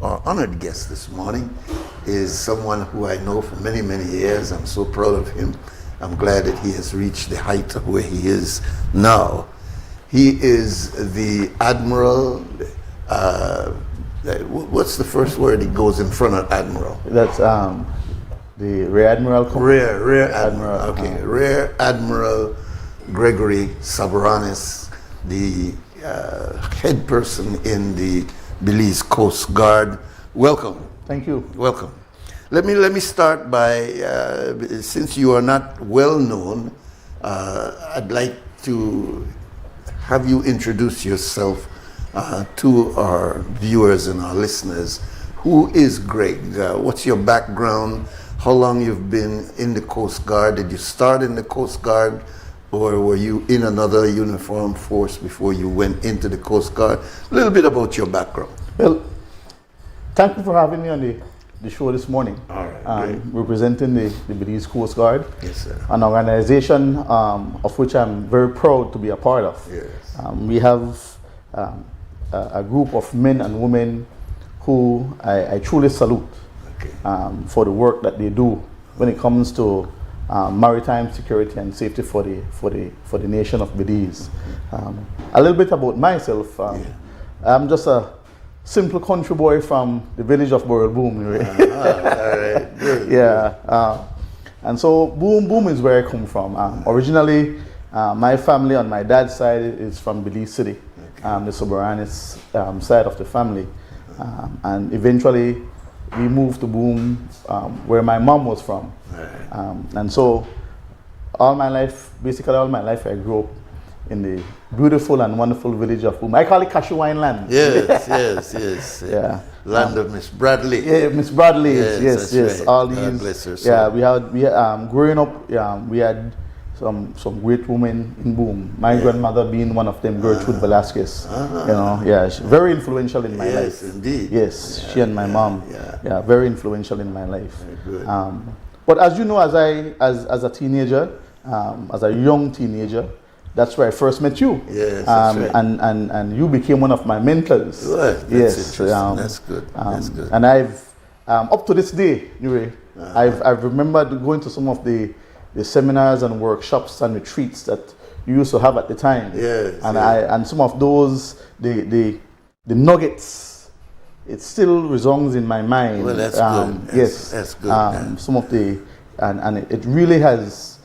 Our honored guest this morning is someone who I know for many, many years. I'm so proud of him. I'm glad that he has reached the height of where he is now. He is the Admiral, what's the first word that goes in front of Admiral? That's the Rear Admiral. Rear Admiral, okay. Rear Admiral Gregory Sabaranis, the head person in the Belize Coast Guard. Welcome. Thank you. Welcome. Let me start by, since you are not well known, I'd like to have you introduce yourself to our viewers and our listeners. Who is Greg? What's your background? How long you've been in the Coast Guard? Did you start in the Coast Guard, or were you in another uniformed force before you went into the Coast Guard? A little bit about your background. Well, thank you for having me on the show this morning. All right, representing the Belize Coast Guard. Yes, sir. An organization of which I'm very proud to be a part of. Yes. We have a group of men and women who I truly salute for the work that they do when it comes to maritime security and safety for the nation of Belize. A little bit about myself. I'm just a simple country boy from the village of Boom. All right. Good. Yeah. And so Boom is where I come from. Originally, my family on my dad's side is from Belize City, the Soberanis side of the family. And eventually, we moved to Boom, where my mom was from. And so, all my life, I grew up in the beautiful and wonderful village of Boom. I call it Cashew Wine Land. Yes. Yeah. Land of Miss Bradley. Yeah, Miss Bradley. Yes. Right. All God these. bless her. Yeah, we had growing up. We had some great women in Boom. My grandmother being one of them, Gertrude Velasquez. She's very influential in my life. Yes, indeed. Yes, she and my mom. Yeah, very influential in my life. Very good. But as you know, as a teenager, as a young teenager, that's where I first met you. Yes, that's right. And you became one of my mentors. Good. That's interesting. That's good. That's good. And I've up to this day, Nuri, I've remembered going to some of the seminars and workshops and retreats that you used to have at the time. Yes. And some of those the nuggets, it still resounds in my mind. Well, that's good. That's good. Some of and it really has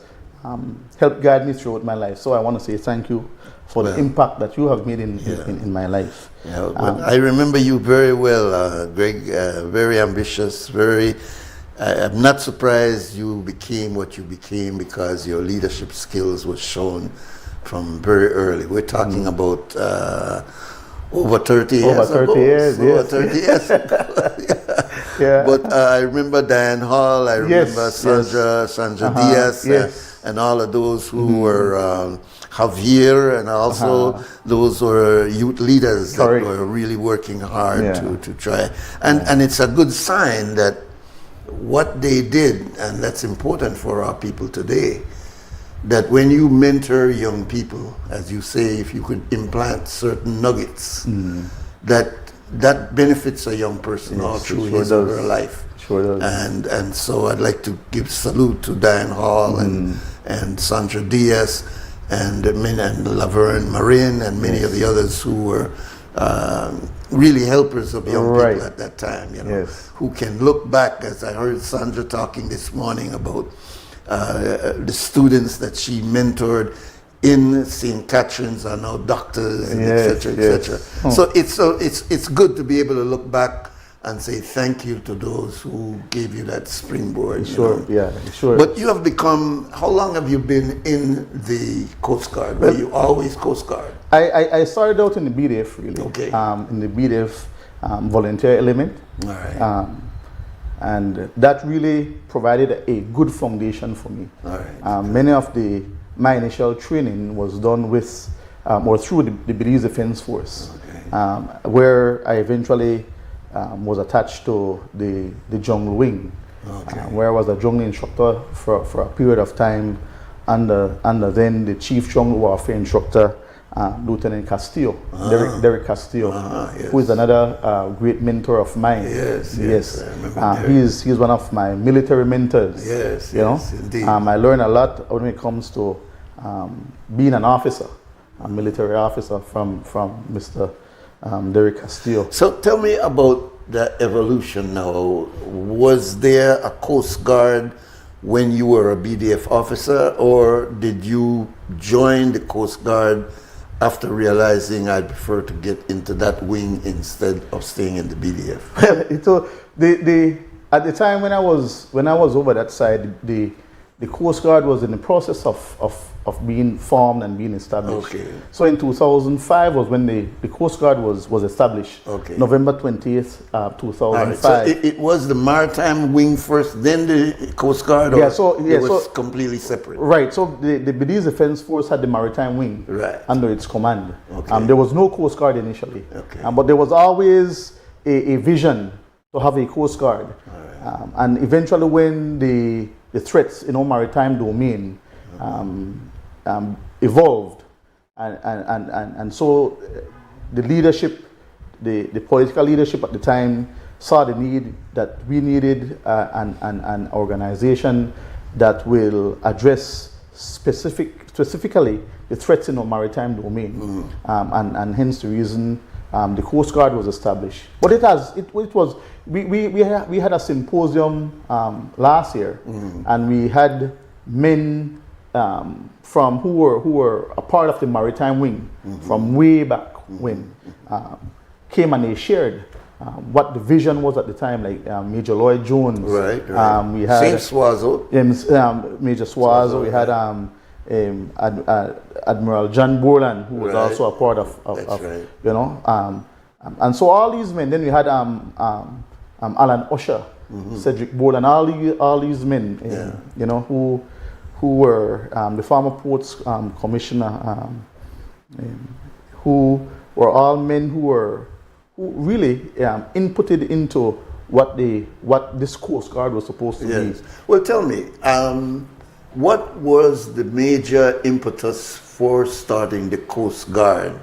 helped guide me throughout my life. So I want to say thank you for the impact that you have made in my life. Yeah, but I remember you very well, Greg. Very ambitious. I'm not surprised you became what you became, because your leadership skills were shown from very early. We're talking about over 30 years Over 30 years, Over yes. 30 years ago. Yeah. But I remember Diane Hall, I remember Sandra Diaz, and all of those who were Javier, and also those were youth leaders that were really working hard to try. And it's a good sign that what they did, and that's important for our people today, that when you mentor young people, as you say, if you could implant certain nuggets, that benefits a young person all through his or her life. Sure does. And so I'd like to give salute to Diane Hall and Sandra Diaz and Laverne Marin and many of the others who were really helpers of young people at that time, who can look back, as I heard Sandra talking this morning about the students that she mentored in St. Catherine's are now doctors, and etc. So it's good to be able to look back and say thank you to those who gave you that springboard. Sure. But you have become, how long have you been in the Coast Guard? Were you always Coast Guard? I started out in the BDF, really. Okay. In the BDF volunteer element. All right. And that really provided a good foundation for me. All right. Many of my initial training was done with or through the Belize Defense Force, where I eventually was attached to the jungle wing, where I was a jungle instructor for a period of time under then the chief jungle warfare instructor, Lieutenant Castillo, Derek Castillo, who is another great mentor of mine. Yes. I remember he's one of my military mentors. You know, indeed. I learned a lot when it comes to being an officer, a military officer from Mr. Derek Castillo. So tell me about the evolution now. Was there a Coast Guard when you were a BDF officer, or did you join the Coast Guard after realizing I'd prefer to get into that wing instead of staying in the BDF? At the time when I was over that side, the Coast Guard was in the process of being formed and being established. Okay. So in 2005 was when the Coast Guard was established. Okay. November 20th, 2005. All right, so it was the maritime wing first, then the Coast Guard, or it was completely separate? Right, so the Belize Defense Force had the maritime wing under its command. Okay. There was no Coast Guard initially, Okay. But there was always a vision to have a Coast Guard. And eventually when the threats in our maritime domain evolved, and so the leadership, the political leadership at the time saw the need that we needed an organization that will address specifically the threats in our maritime domain, and hence the reason the Coast Guard was established. But we had a symposium last year, and we had men from who were a part of the maritime wing from way back when came, and they shared what the vision was at the time, like Major Lloyd Jones. Right. We had Same Swazo. Major Swazo. We had Admiral John Borland, who was also a part of right. you know, and so all these men. Then we had Alan Usher, Cedric Borland, all these men, you know, who were the former ports commissioner, who were all men who really inputted into what this Coast Guard was supposed to be. Well, tell me, what was the major impetus for starting the Coast Guard?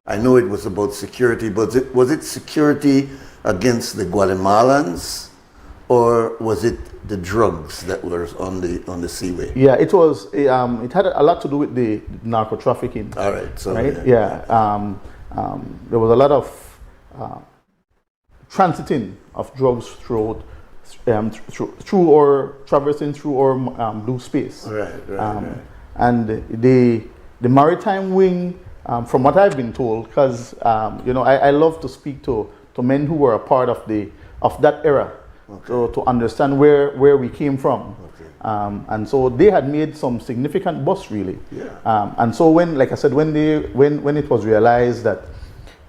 I know it was about security, but was it security against the Guatemalans, or was it the drugs that were on the seaway? Yeah, it was. It had a lot to do with the narco trafficking. All right. So right. There was a lot of transiting of drugs through or traversing through our blue space. Right. And the maritime wing, from what I've been told, because you know, I love to speak to men who were a part of that era, to understand where we came from. And so they had made some significant busts, really. And so when, like I said, when it was realized that,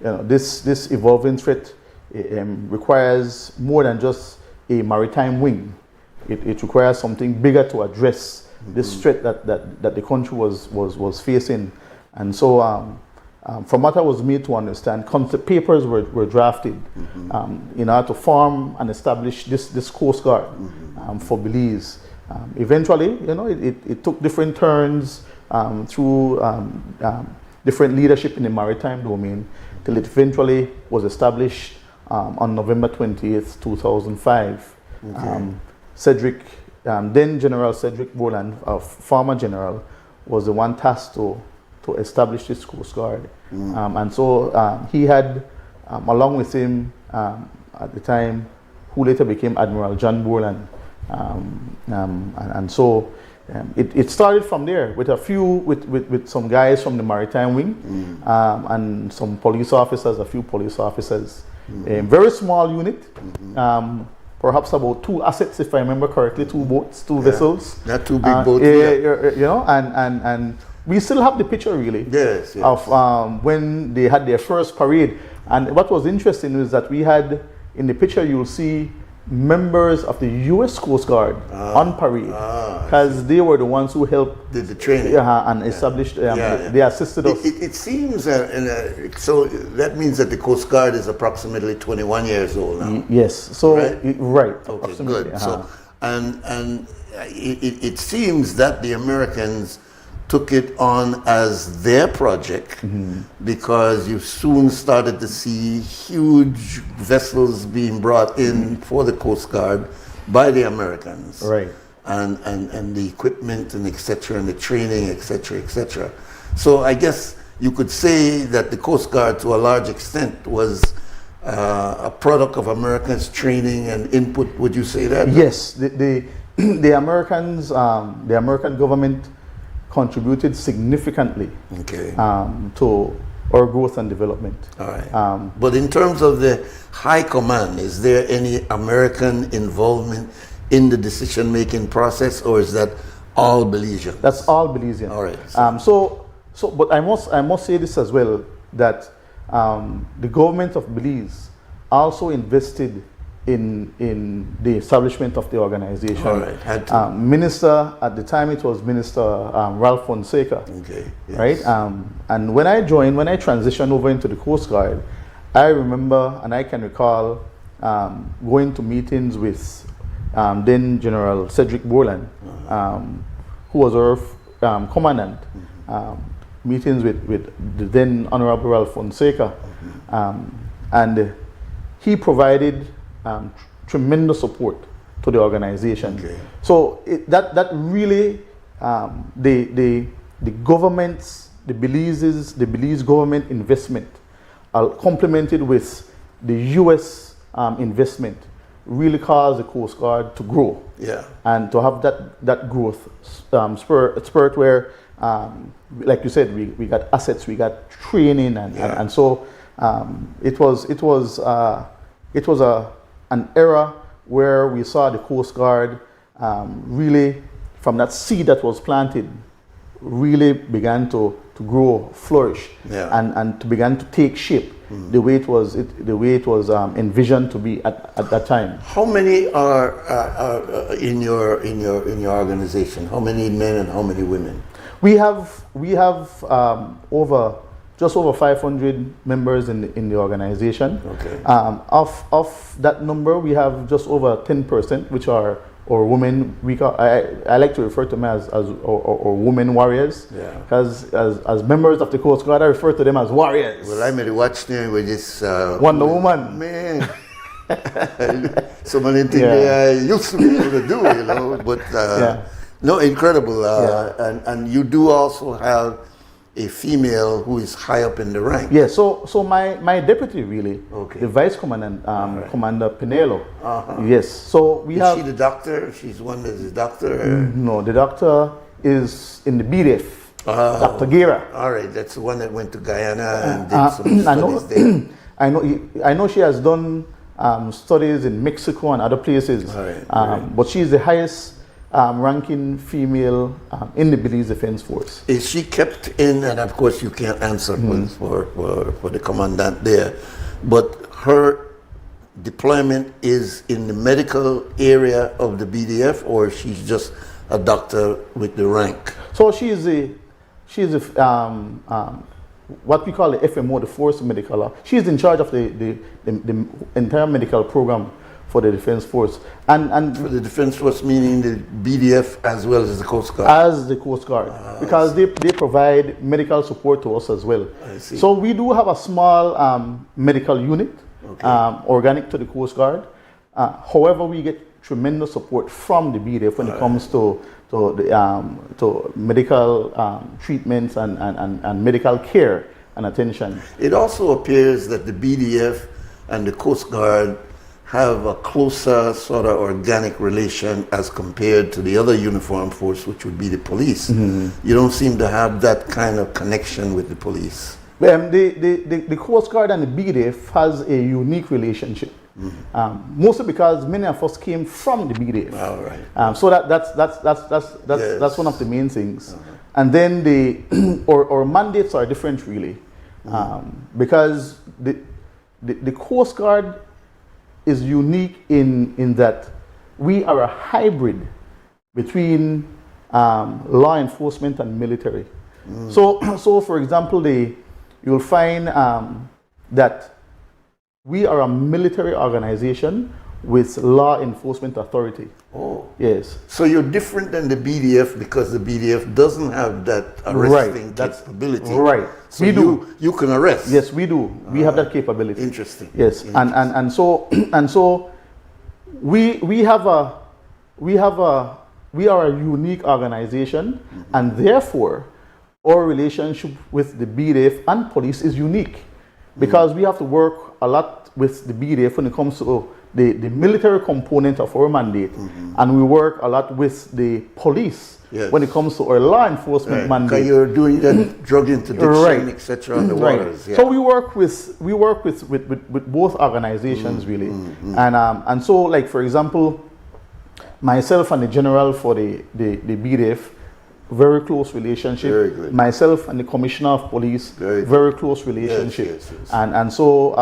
you know, this evolving threat requires more than just a maritime wing, it requires something bigger to address this threat that the country was facing. And so from what I was made to understand, concept papers were drafted in order to form and establish this Coast Guard for Belize. Eventually, you know, it took different turns through different leadership in the maritime domain till it eventually was established on November 20th, 2005. Cedric, then General Cedric Borland, a former general, was the one tasked to establish this Coast Guard. And so he had, along with him at the time, who later became Admiral John Borland. And so it started from there with with some guys from the maritime wing and some police officers, a few police officers. A very small unit, perhaps about 2 assets, if I remember correctly, 2 boats, 2 vessels. Not too big boats. You know, and we still have the picture, really, of when they had their first parade. And what was interesting is that we had, in the picture, you'll see members of the U.S. Coast Guard on parade, because they were the ones who helped did the training and established. They assisted us. It seems so. That means that the Coast Guard is approximately 21 years old now. Yes. So right. Okay. Good. So and it seems that the Americans took it on as their project because you soon started to see huge vessels being brought in for the Coast Guard by the Americans. Right. And the equipment and etc. and the training, etc., etc. So I guess you could say that the Coast Guard to a large extent was a product of Americans' training and input. Would you say that? Yes, the Americans, the American government contributed significantly to our growth and development. All right. But in terms of the high command, is there any American involvement in the decision-making process, or is that all Belizean? That's all Belizean. All right. But I must say this as well, that the government of Belize also invested in the establishment of the organization. All right. Had to. Minister, at the time it was Minister Ralph Fonseca. Okay. Yes. Right? And when I transitioned over into the Coast Guard, I remember and I can recall going to meetings with then General Cedric Borland, who was our commandant, meetings with the then Honorable Ralph Fonseca, and he provided tremendous support to the organization. Okay. So that really, the government's, the Belize government investment, complemented with the U.S. investment, really caused the Coast Guard to grow. Yeah. And to have that growth spirit where, like you said, we got assets, we got training, and so it was an era where we saw the Coast Guard really, from that seed that was planted, really began to grow, flourish, and to begin to take shape the way it was envisioned to be at that time. How many are in your organization? How many men and how many women? We have just over 500 members in the organization. Okay. Of that number, we have just over 10%, which are women. I like to refer to them as women warriors. Yeah. Because as members of the Coast Guard, I refer to them as warriors. Well, I made a watch there with this Wonder Woman. Man. Some of the things they used to be able to do, you know. But no, incredible. And you do also have a female who is high up in the rank. Yeah, so my deputy really, the vice commandant, Commander Pinello. Yes, so we have. Is she the doctor? She's one that's the doctor? No, the doctor is in the BDF. Dr. Gira. All right, that's the one that went to Guyana and did some studies there. I know she has done studies in Mexico and other places. All right, but she's the highest ranking female in the Belize Defense Force. Is she kept in, and of course you can't answer for the commandant there, but her deployment is in the medical area of the BDF, or she's just a doctor with the rank? So she's what we call the FMO, the Force Medical. She's in charge of the entire medical program for the Defense Force. And for the Defense Force, meaning the BDF as well as the Coast Guard? As the Coast Guard, because they provide medical support to us as well. I see. So we do have a small medical unit, organic to the Coast Guard. However, we get tremendous support from the BDF when it comes to medical treatments and medical care and attention. It also appears that the BDF and the Coast Guard have a closer sort of organic relation as compared to the other uniformed force, which would be the police. You don't seem to have that kind of connection with the police. The Coast Guard and the BDF has a unique relationship. Mostly because many of us came from the BDF. All right. So that's one of the main things. And then our mandates are different really, because the Coast Guard is unique in that we are a hybrid between law enforcement and military. So for example, you'll find that we are a military organization with law enforcement authority. Oh. Yes. So you're different than the BDF because the BDF doesn't have that arresting capability. Right. So we do. You can arrest. Yes, we do. We have that capability. Interesting. Yes. And so we are a unique organization, and therefore our relationship with the BDF and police is unique, because we have to work a lot with the BDF when it comes to the military component of our mandate, and we work a lot with the police when it comes to our law enforcement mandate. Because you're doing that drug interdiction, etc. on the waters. So we work with both organizations really, and so, like, for example, myself and the general for the BDF, very close relationship. Very good. Myself and the commissioner of police, very close relationship. Yes. And so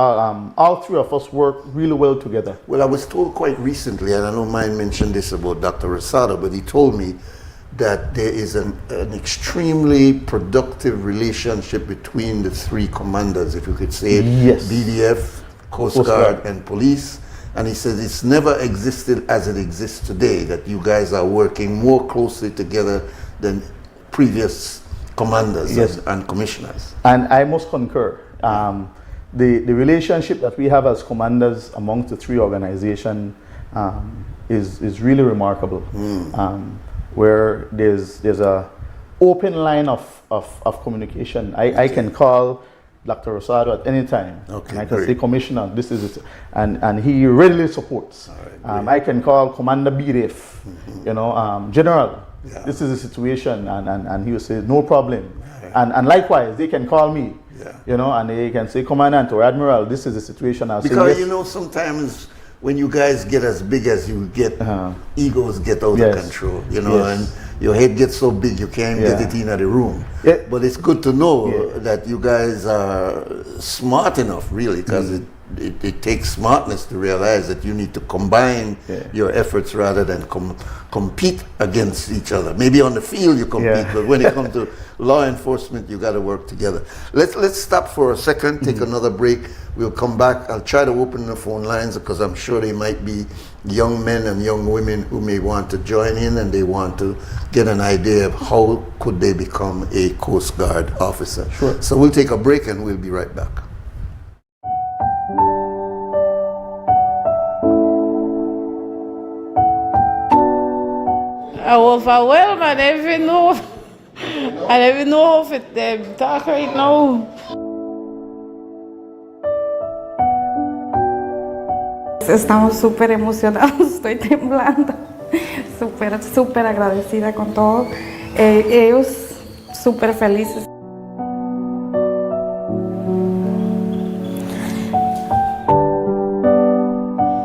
all three of us work really well together. Well, I was told quite recently, and I know mine mentioned this about Dr. Rosado, but he told me that there is an extremely productive relationship between the three commanders, if you could say it. Yes. BDF, Coast Guard, and police. And he says it's never existed as it exists today, that you guys are working more closely together than previous commanders and commissioners. And I must concur. The relationship that we have as commanders amongst the three organizations is really remarkable. Where there's a open line of communication. I can call Dr. Rosado at any time. Okay, and I can say, Commissioner, this is it. And he readily supports. I can call Commander BDF, General, this is the situation, and he will say, no problem. And likewise, they can call me, and they can say, Commandant or Admiral, this is the situation. I'll because, say, yes. Sometimes when you guys get as big as you get, egos get out of control, and your head gets so big you can't get it in the room. But it's good to know that you guys are smart enough, really, because it takes smartness to realize that you need to combine your efforts rather than compete against each other. Maybe on the field you compete, but when it comes to law enforcement, you got to work together. Let's stop for a second, take another break. We'll come back. I'll try to open the phone lines because I'm sure there might be young men and young women who may want to join in, and they want to get an idea of how could they become a Coast Guard officer. Sure. So we'll take a break and we'll be right back. I overwhelmed. I don't even know how to talk right now. Estamos súper emocionados, estoy temblando, súper agradecida con todo. Ellos súper felices.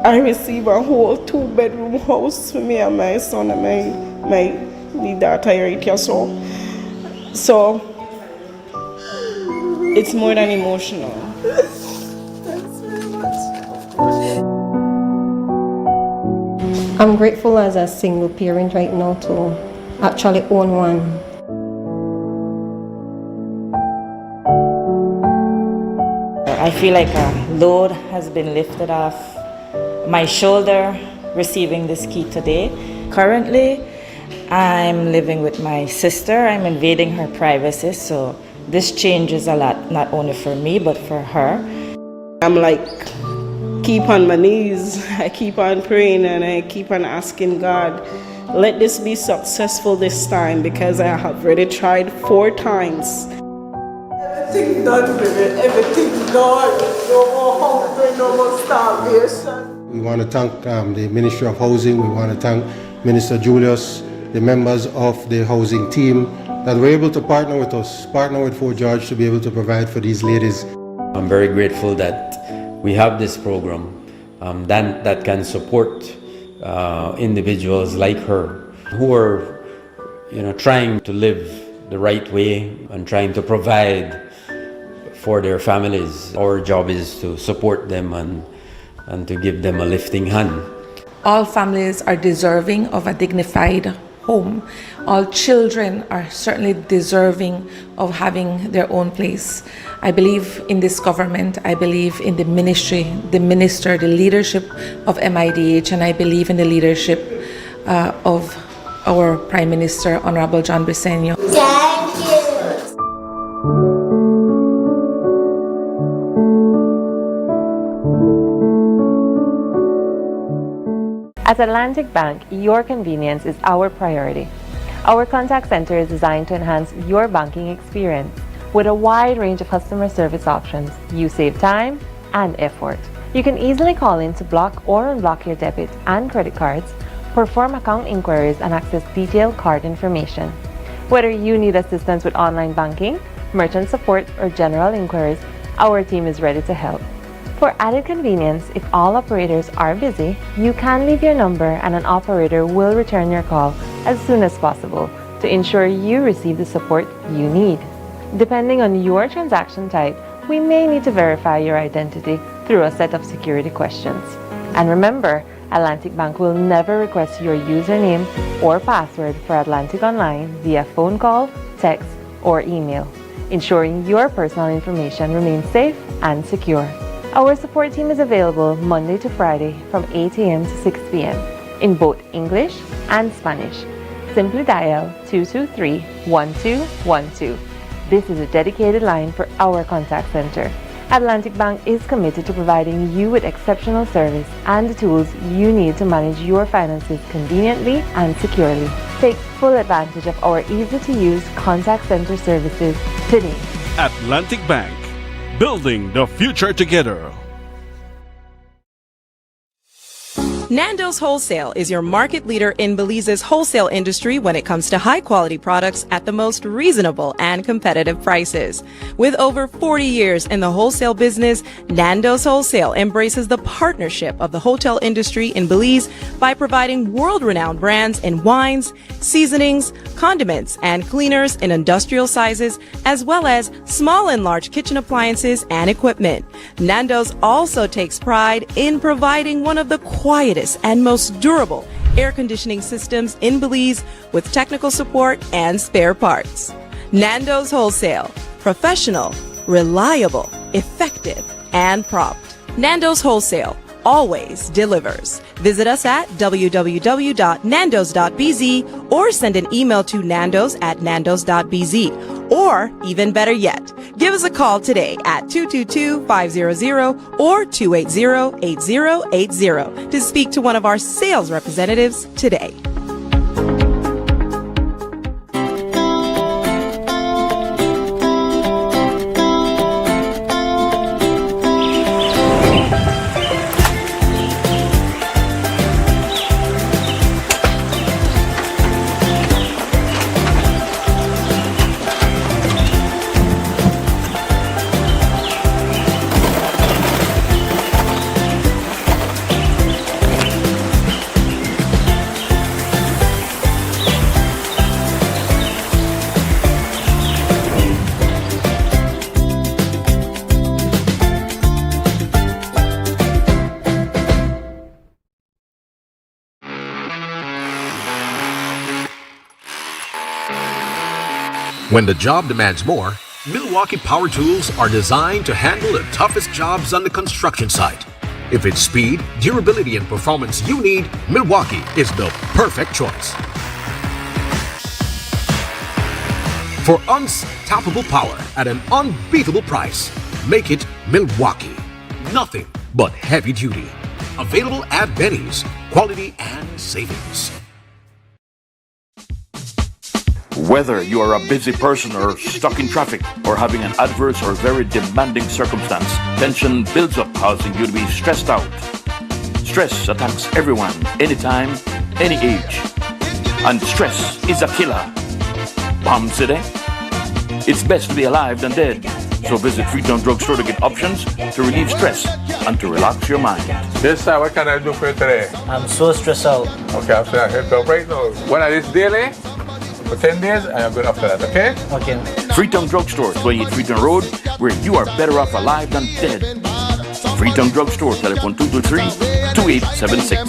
I receive a whole 2-bedroom house for me and my son and my daughter right here, so it's more than emotional. Thanks very much. I'm grateful as a single parent right now to actually own one. I feel like a load has been lifted off my shoulder receiving this key today. Currently, I'm living with my sister. I'm invading her privacy, so this changes a lot, not only for me, but for her. I'm like, keep on my knees. I keep on praying and I keep on asking God, let this be successful this time, because I have already tried 4 times. Everything done, baby. Everything done. No more hunger, no more starvation. We want to thank the Ministry of Housing. We want to thank Minister Julius, the members of the housing team that were able to partner with us, partner with Fort George to be able to provide for these ladies. I'm very grateful that we have this program that can support individuals like her who are, trying to live the right way and trying to provide for their families. Our job is to support them and to give them a lifting hand. All families are deserving of a dignified home. All children are certainly deserving of having their own place. I believe in this government. I believe in the ministry, the minister, the leadership of MIDH, and I believe in the leadership of our Prime Minister, Honorable John Briceño. Thank you. At Atlantic Bank, your convenience is our priority. Our contact center is designed to enhance your banking experience. With a wide range of customer service options, you save time and effort. You can easily call in to block or unblock your debit and credit cards, perform account inquiries, and access detailed card information. Whether you need assistance with online banking, merchant support, or general inquiries, our team is ready to help. For added convenience, if all operators are busy, you can leave your number and an operator will return your call as soon as possible to ensure you receive the support you need. Depending on your transaction type, we may need to verify your identity through a set of security questions. And remember, Atlantic Bank will never request your username or password for Atlantic Online via phone call, text, or email, ensuring your personal information remains safe and secure. Our support team is available Monday to Friday from 8 a.m. to 6 p.m. in both English and Spanish. Simply dial 223-1212. This is a dedicated line for our contact center. Atlantic Bank is committed to providing you with exceptional service and the tools you need to manage your finances conveniently and securely. Take full advantage of our easy-to-use contact center services today. Atlantic Bank, building the future together. Nando's Wholesale is your market leader in Belize's wholesale industry when it comes to high-quality products at the most reasonable and competitive prices. With over 40 years in the wholesale business, Nando's Wholesale embraces the partnership of the hotel industry in Belize by providing world-renowned brands in wines, seasonings, condiments, and cleaners in industrial sizes, as well as small and large kitchen appliances and equipment. Nando's also takes pride in providing one of the quietest and most durable air conditioning systems in Belize with technical support and spare parts. Nando's Wholesale. Professional, reliable, effective, and prompt. Nando's Wholesale always delivers. Visit us at www.nandos.bz or send an email to nandos@nandos.bz. Or, even better yet, give us a call today at 222-500 or 280-8080 to speak to one of our sales representatives today. When the job demands more, Milwaukee Power Tools are designed to handle the toughest jobs on the construction site. If it's speed, durability, and performance you need, Milwaukee is the perfect choice. For unstoppable power at an unbeatable price, make it Milwaukee. Nothing but heavy duty. Available at Benny's. Quality and savings. Whether you are a busy person or stuck in traffic or having an adverse or very demanding circumstance, tension builds up, causing you to be stressed out. Stress attacks everyone, anytime, any age. And stress is a killer. Palm City? It's best to be alive than dead. So visit Freetown Drugstore to get options to relieve stress and to relax your mind. Yes, sir. What can I do for you today? I'm so stressed out. Okay, I'm saying I help you right now. When I this daily? For 10 days, I am good after that, okay? Okay. Freetown Drugstore, 28 Freetown Road, where you are better off alive than dead. Freetown Drugstore, telephone 223-2876.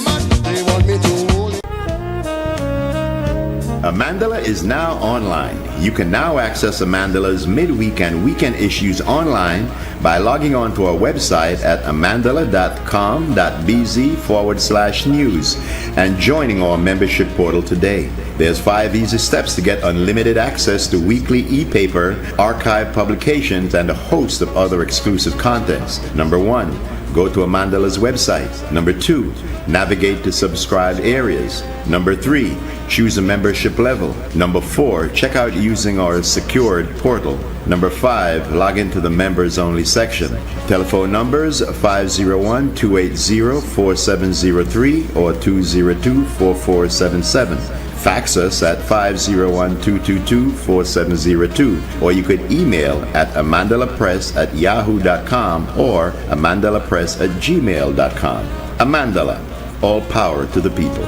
Amandala is now online. You can now access Amandala's midweek and weekend issues online by logging on to our website at amandala.com.bz/news and joining our membership portal today. There's 5 easy steps to get unlimited access to weekly e-paper, archive publications, and a host of other exclusive contents. Number 1, go to Amandala's website. Number 2, navigate to subscribed areas. Number 3, choose a membership level. Number 4, check out using our secured portal. Number 5, log into the members only section. Telephone numbers 501-280-4703 or 202-4477. Fax us at 501-222-4702, or you could email at amandalapress@yahoo.com or amandalapress@gmail.com. Amandala, all power to the people.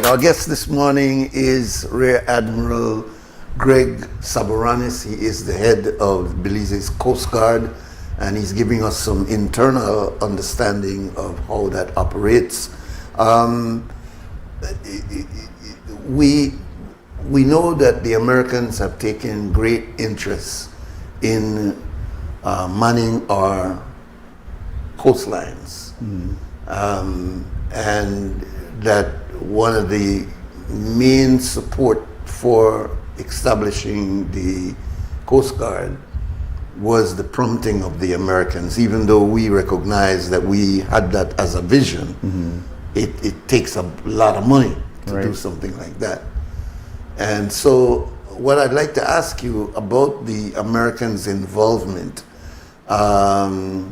Our guest this morning is Rear Admiral Greg Saburanis. He is the head of Belize's Coast Guard, and he's giving us some internal understanding of how that operates. We know that the Americans have taken great interest in manning our coastlines, and that one of the main support for establishing the Coast Guard was the prompting of the Americans. Even though we recognize that we had that as a vision, it takes a lot of money to do something like that. And so what I'd like to ask you about the Americans' involvement, as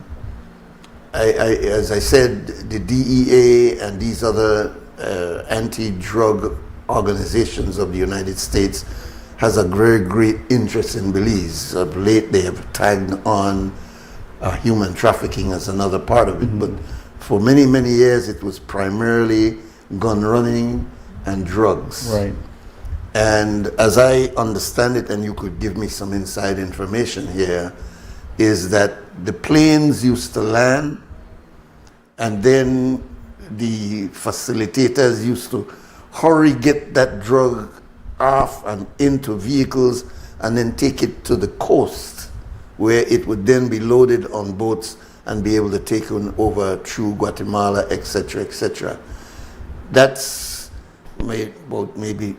I said, the DEA and these other anti-drug organizations of the United States has a very great interest in Belize. Of late they have tagged on human trafficking as another part of it, but for many, many years it was primarily gun running and drugs. Right. And as I understand it, and you could give me some inside information here, is that the planes used to land and then the facilitators used to hurry get that drug off and into vehicles and then take it to the coast where it would then be loaded on boats and be able to take it over through Guatemala, etc., etc. That's about maybe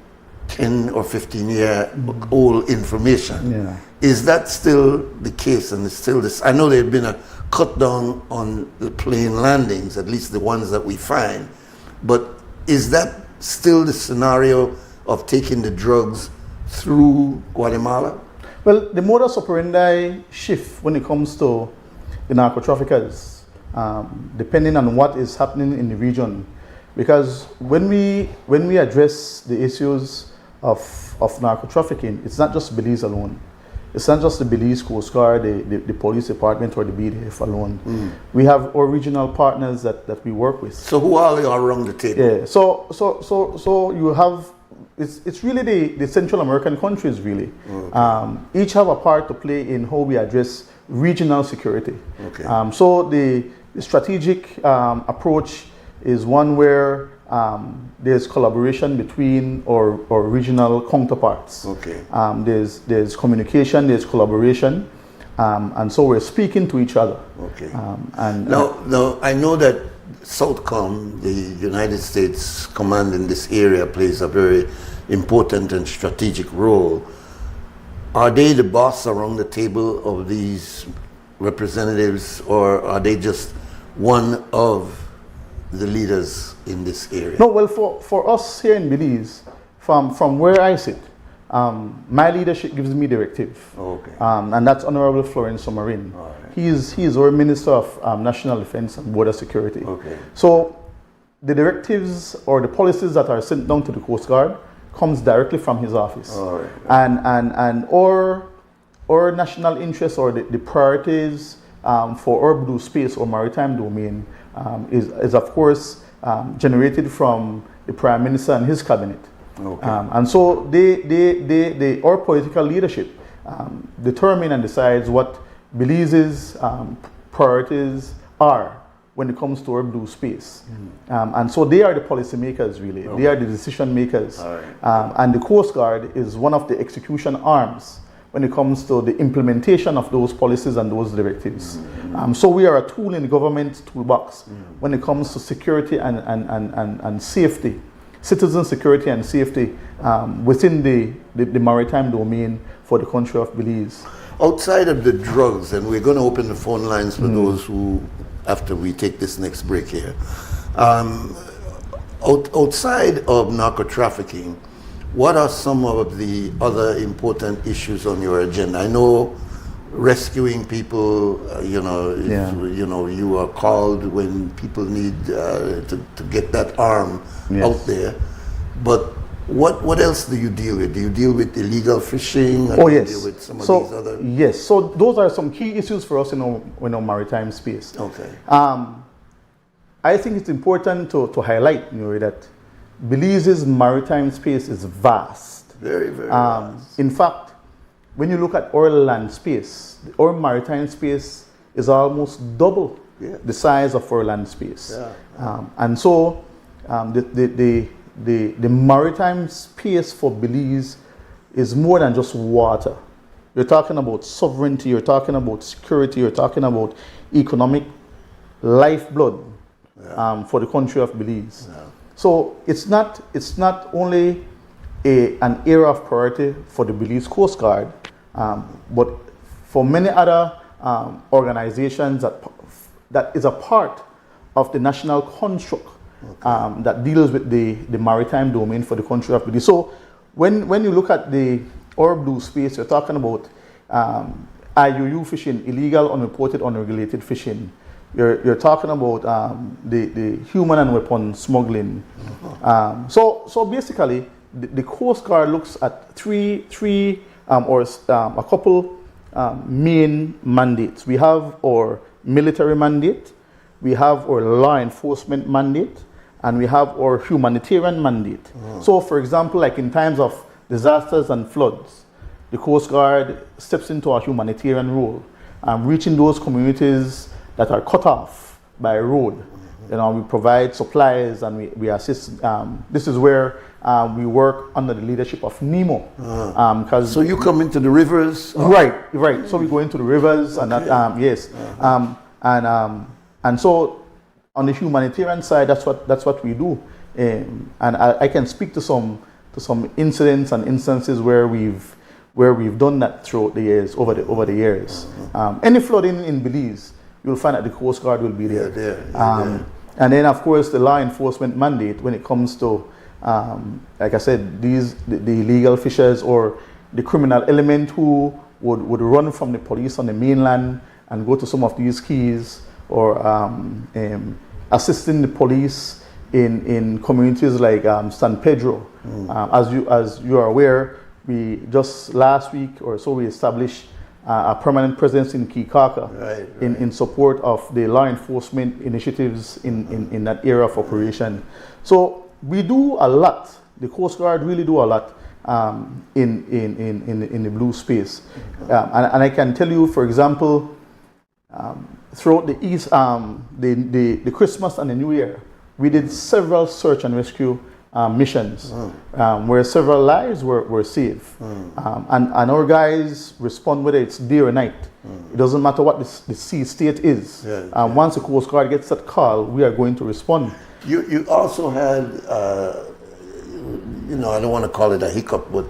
10 or 15 year old information. Yeah. Is that still the case? And it's still this? I know there's been a cut down on the plane landings, at least the ones that we find. But is that still the scenario of taking the drugs through Guatemala? Well, the modus operandi shift when it comes to the narco traffickers, depending on what is happening in the region. Because when we address the issues of narco trafficking, it's not just Belize alone. It's not just the Belize Coast Guard, the police department, or the BDF alone. We have our regional partners that we work with. So who are you around the table? Yeah. So you have, it's really the Central American countries really. Okay. Each have a part to play in how we address regional security. Okay. So the strategic approach is one where there's collaboration between our regional counterparts. Okay. There's communication, there's collaboration, and so we're speaking to each other. Okay. Now, I know that Southcom, the United States command in this area, plays a very important and strategic role. Are they the boss around the table of these representatives, or are they just one of the leaders in this area? No, well, for us here in Belize, from where I sit, my leadership gives me directive. Okay. And that's Honorable Florence Somarin. Right. He is our Minister of National Defense and Border Security. Okay. So the directives or the policies that are sent down to the Coast Guard comes directly from his office. All right. And our national interests or the priorities for our blue space or maritime domain is of course generated from the Prime Minister and his cabinet. Okay. And so our political leadership determine and decides what Belize's priorities are when it comes to our blue space. And so they are the policy makers, really. Okay. They are the decision makers. All right. And the Coast Guard is one of the execution arms when it comes to the implementation of those policies and those directives. So we are a tool in the government toolbox when it comes to security and safety, citizen security and safety within the maritime domain for the country of Belize. Outside of the drugs, and we're going to open the phone lines for those who, after we take this next break here, outside of narco trafficking, what are some of the other important issues on your agenda? I know rescuing people, you are called when people need to get that arm out there. But what else do you deal with? Do you deal with illegal fishing? Oh, yes. Do you deal with some of So, these other? yes. So those are some key issues for us in our maritime space. Okay. I think it's important to highlight, Nuri, that Belize's maritime space is vast. Very, very vast. In fact, when you look at our land space, our maritime space is almost double the size of our land space. Yeah. And so the maritime space for Belize is more than just water. You're talking about sovereignty, you're talking about security, you're talking about economic lifeblood for the country of Belize. Yeah. So it's not only an area of priority for the Belize Coast Guard, but for many other organizations that is a part of the national construct that deals with the maritime domain for the country of Belize. So when you look at our blue space, you're talking about IUU fishing, illegal, unreported, unregulated fishing. You're talking about the human and weapon smuggling. So basically, the Coast Guard looks at three or a couple main mandates. We have our military mandate, we have our law enforcement mandate, and we have our humanitarian mandate. So, for example, like in times of disasters and floods, the Coast Guard steps into a humanitarian role, reaching those communities that are cut off by a road. We provide supplies and we assist. This is where we work under the leadership of NEMO. So you come into the rivers? Right. So we go into the rivers and that, yes. And so on the humanitarian side, that's what we do. And I can speak to some incidents and instances where we've done that throughout the years, over the years. Any flooding in Belize, you'll find that the Coast Guard will be there. And then, of course, the law enforcement mandate when it comes to, like I said, the illegal fishers or the criminal element who would run from the police on the mainland and go to some of these keys, or assisting the police in communities like San Pedro. As you are aware, we just last week or so we established a permanent presence in Kikaka in support of the law enforcement initiatives in that area of operation. So we do a lot. The Coast Guard really do a lot in the blue space. And I can tell you, for example, throughout the East, the Christmas and the New Year, we did several search and rescue missions where several lives were saved. And our guys respond whether it's day or night. It doesn't matter what the sea state is. Once the Coast Guard gets that call, we are going to respond. You also had, I don't want to call it a hiccup, but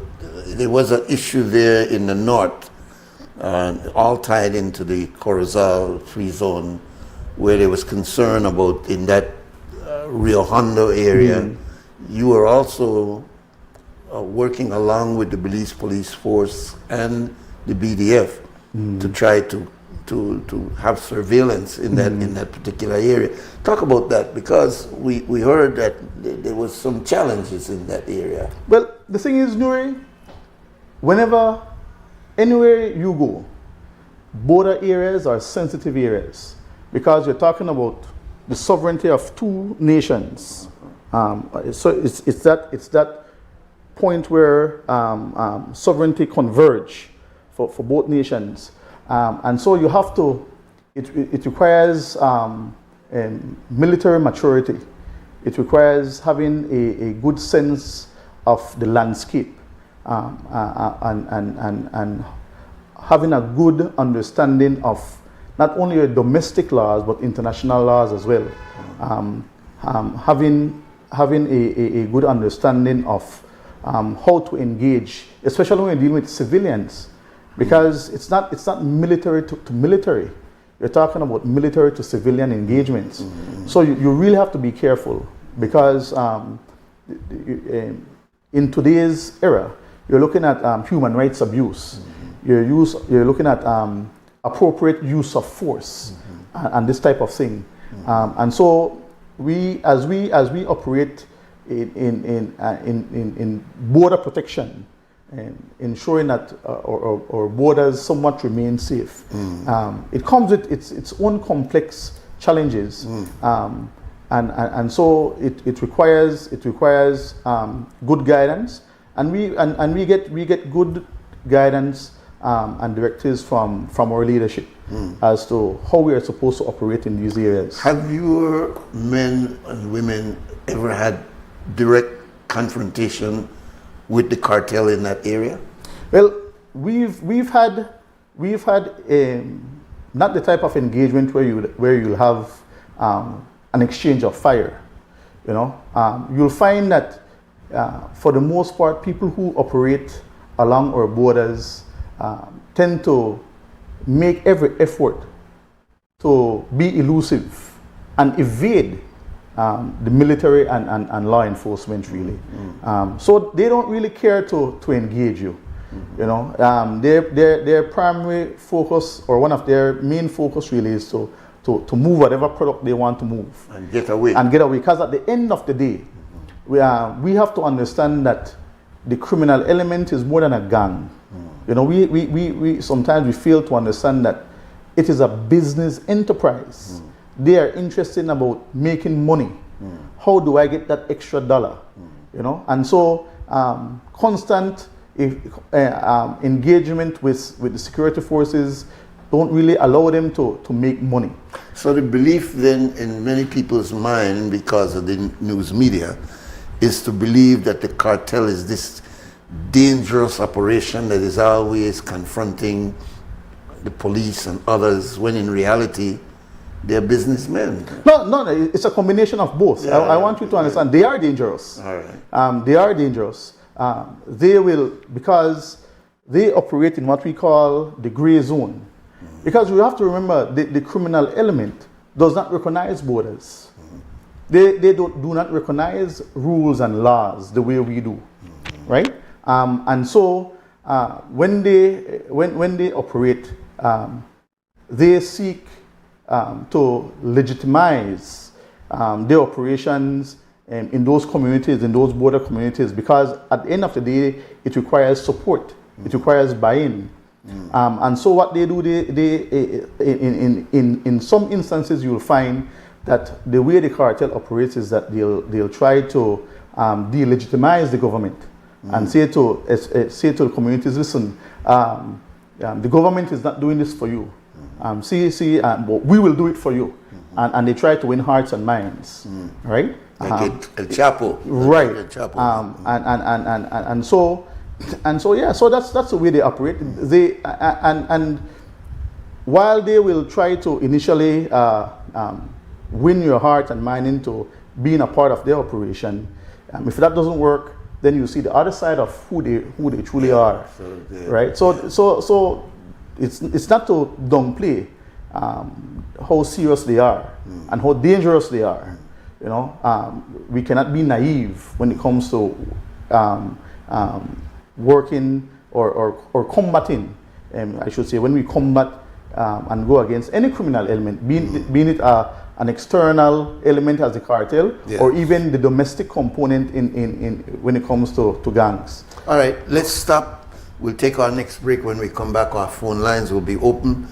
there was an issue there in the north all tied into the Corozal Free Zone, where there was concern about in that Rio Hondo area. You were also working along with the Belize Police Force and the BDF to try to have surveillance in that particular area. Talk about that, because we heard that there was some challenges in that area. Well, the thing is, Nuri, anywhere you go, border areas are sensitive areas, because you're talking about the sovereignty of two nations. So it's that point where sovereignty converge for both nations. And so you have to, it requires military maturity. It requires having a good sense of the landscape and having a good understanding of not only your domestic laws but international laws as well. Having a good understanding of how to engage, especially when you're dealing with civilians, because it's not military to military. You're talking about military to civilian engagements. So you really have to be careful, because in today's era, you're looking at human rights abuse. You're looking at appropriate use of force and this type of thing. And so as we operate in border protection and ensuring that our borders somewhat remain safe, it comes with its own complex challenges, and so it requires good guidance, and we get good guidance and directives from our leadership as to how we are supposed to operate in these areas. Have your men and women ever had direct confrontation with the cartel in that area? Well, we've had not the type of engagement where you'll have an exchange of fire. You'll find that for the most part, people who operate along our borders tend to make every effort to be elusive and evade the military and law enforcement, really. So they don't really care to engage you. Their primary focus, or one of their main focus, really is to move whatever product they want to move and get away. Because at the end of the day, we have to understand that the criminal element is more than a gang. We sometimes we fail to understand that it is a business enterprise. They are interested about making money. How do I get that extra dollar? And so constant engagement with the security forces don't really allow them to make money. So the belief then in many people's mind, because of the news media, is to believe that the cartel is this dangerous operation that is always confronting the police and others, when in reality they're businessmen. No, it's a combination of both. Yeah, I want you to understand they are dangerous. All right. They are dangerous. They will, because they operate in what we call the gray zone. Because you have to remember, the criminal element does not recognize borders. They do not recognize rules and laws the way we do, right? And so when they operate, they seek to legitimize their operations in those communities, in those border communities, because at the end of the day, it requires support, it requires buy-in. And so what they do, in some instances, you'll find that the way the cartel operates is that they'll try to delegitimize the government and say to the communities, listen, the government is not doing this for you. But we will do it for you. And they try to win hearts and minds, right? Like El Chapo. Right. El Chapo. So that's the way they operate. And while they will try to initially win your heart and mind into being a part of their operation, if that doesn't work, then you see the other side of who they truly are, right? So it's not to downplay how serious they are and how dangerous they are. You know, we cannot be naive when it comes to working or combating. I should say, when we combat and go against any criminal element, being it an external element as the cartel, or even the domestic component in when it comes to gangs. All right, let's stop. We'll take our next break. When we come back, our phone lines will be open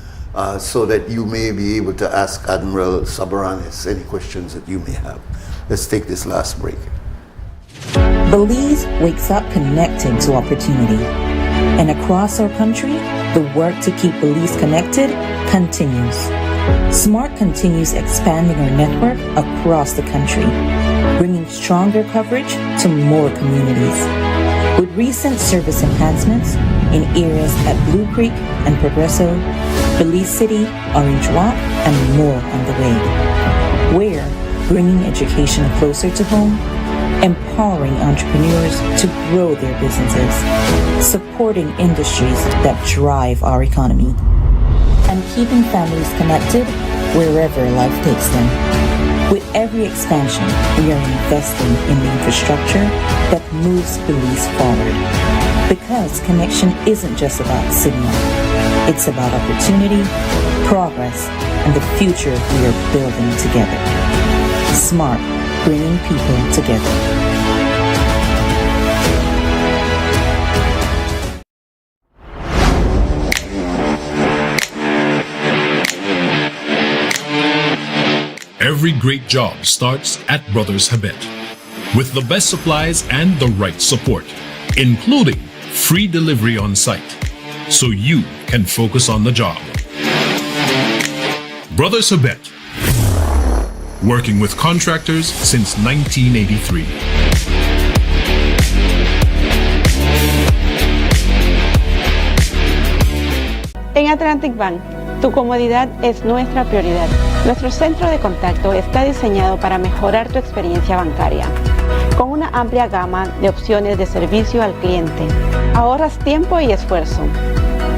so that you may be able to ask Admiral Sabaranis any questions that you may have. Let's take this last break. Belize wakes up connected to opportunity. And across our country, the work to keep Belize connected continues. SMART continues expanding our network across the country, bringing stronger coverage to more communities. With recent service enhancements in areas at Blue Creek and Progresso, Belize City, Orange Walk, and more on the way. We're bringing education closer to home, empowering entrepreneurs to grow their businesses, supporting industries that drive our economy, and keeping families connected wherever life takes them. With every expansion, we are investing in the infrastructure that moves Belize forward. Because connection isn't just about signal, it's about opportunity, progress, and the future we are building together. SMART, bringing people together. Every great job starts at Brothers Habet with the best supplies and the right support, including free delivery on site, so you can focus on the job. Brothers Habet, working with contractors since 1983. En Atlantic Bank, tu comodidad es nuestra prioridad. Nuestro centro de contacto está diseñado para mejorar tu experiencia bancaria, con una amplia gama de opciones de servicio al cliente. Ahorras tiempo y esfuerzo.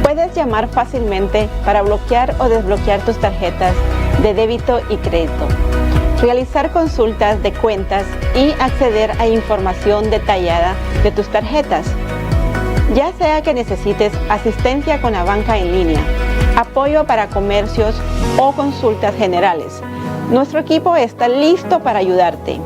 Puedes llamar fácilmente para bloquear o desbloquear tus tarjetas de débito y crédito, realizar consultas de cuentas y acceder a información detallada de tus tarjetas. Ya sea que necesites asistencia con la banca en línea, apoyo para comercios o consultas generales, nuestro equipo está listo para ayudarte.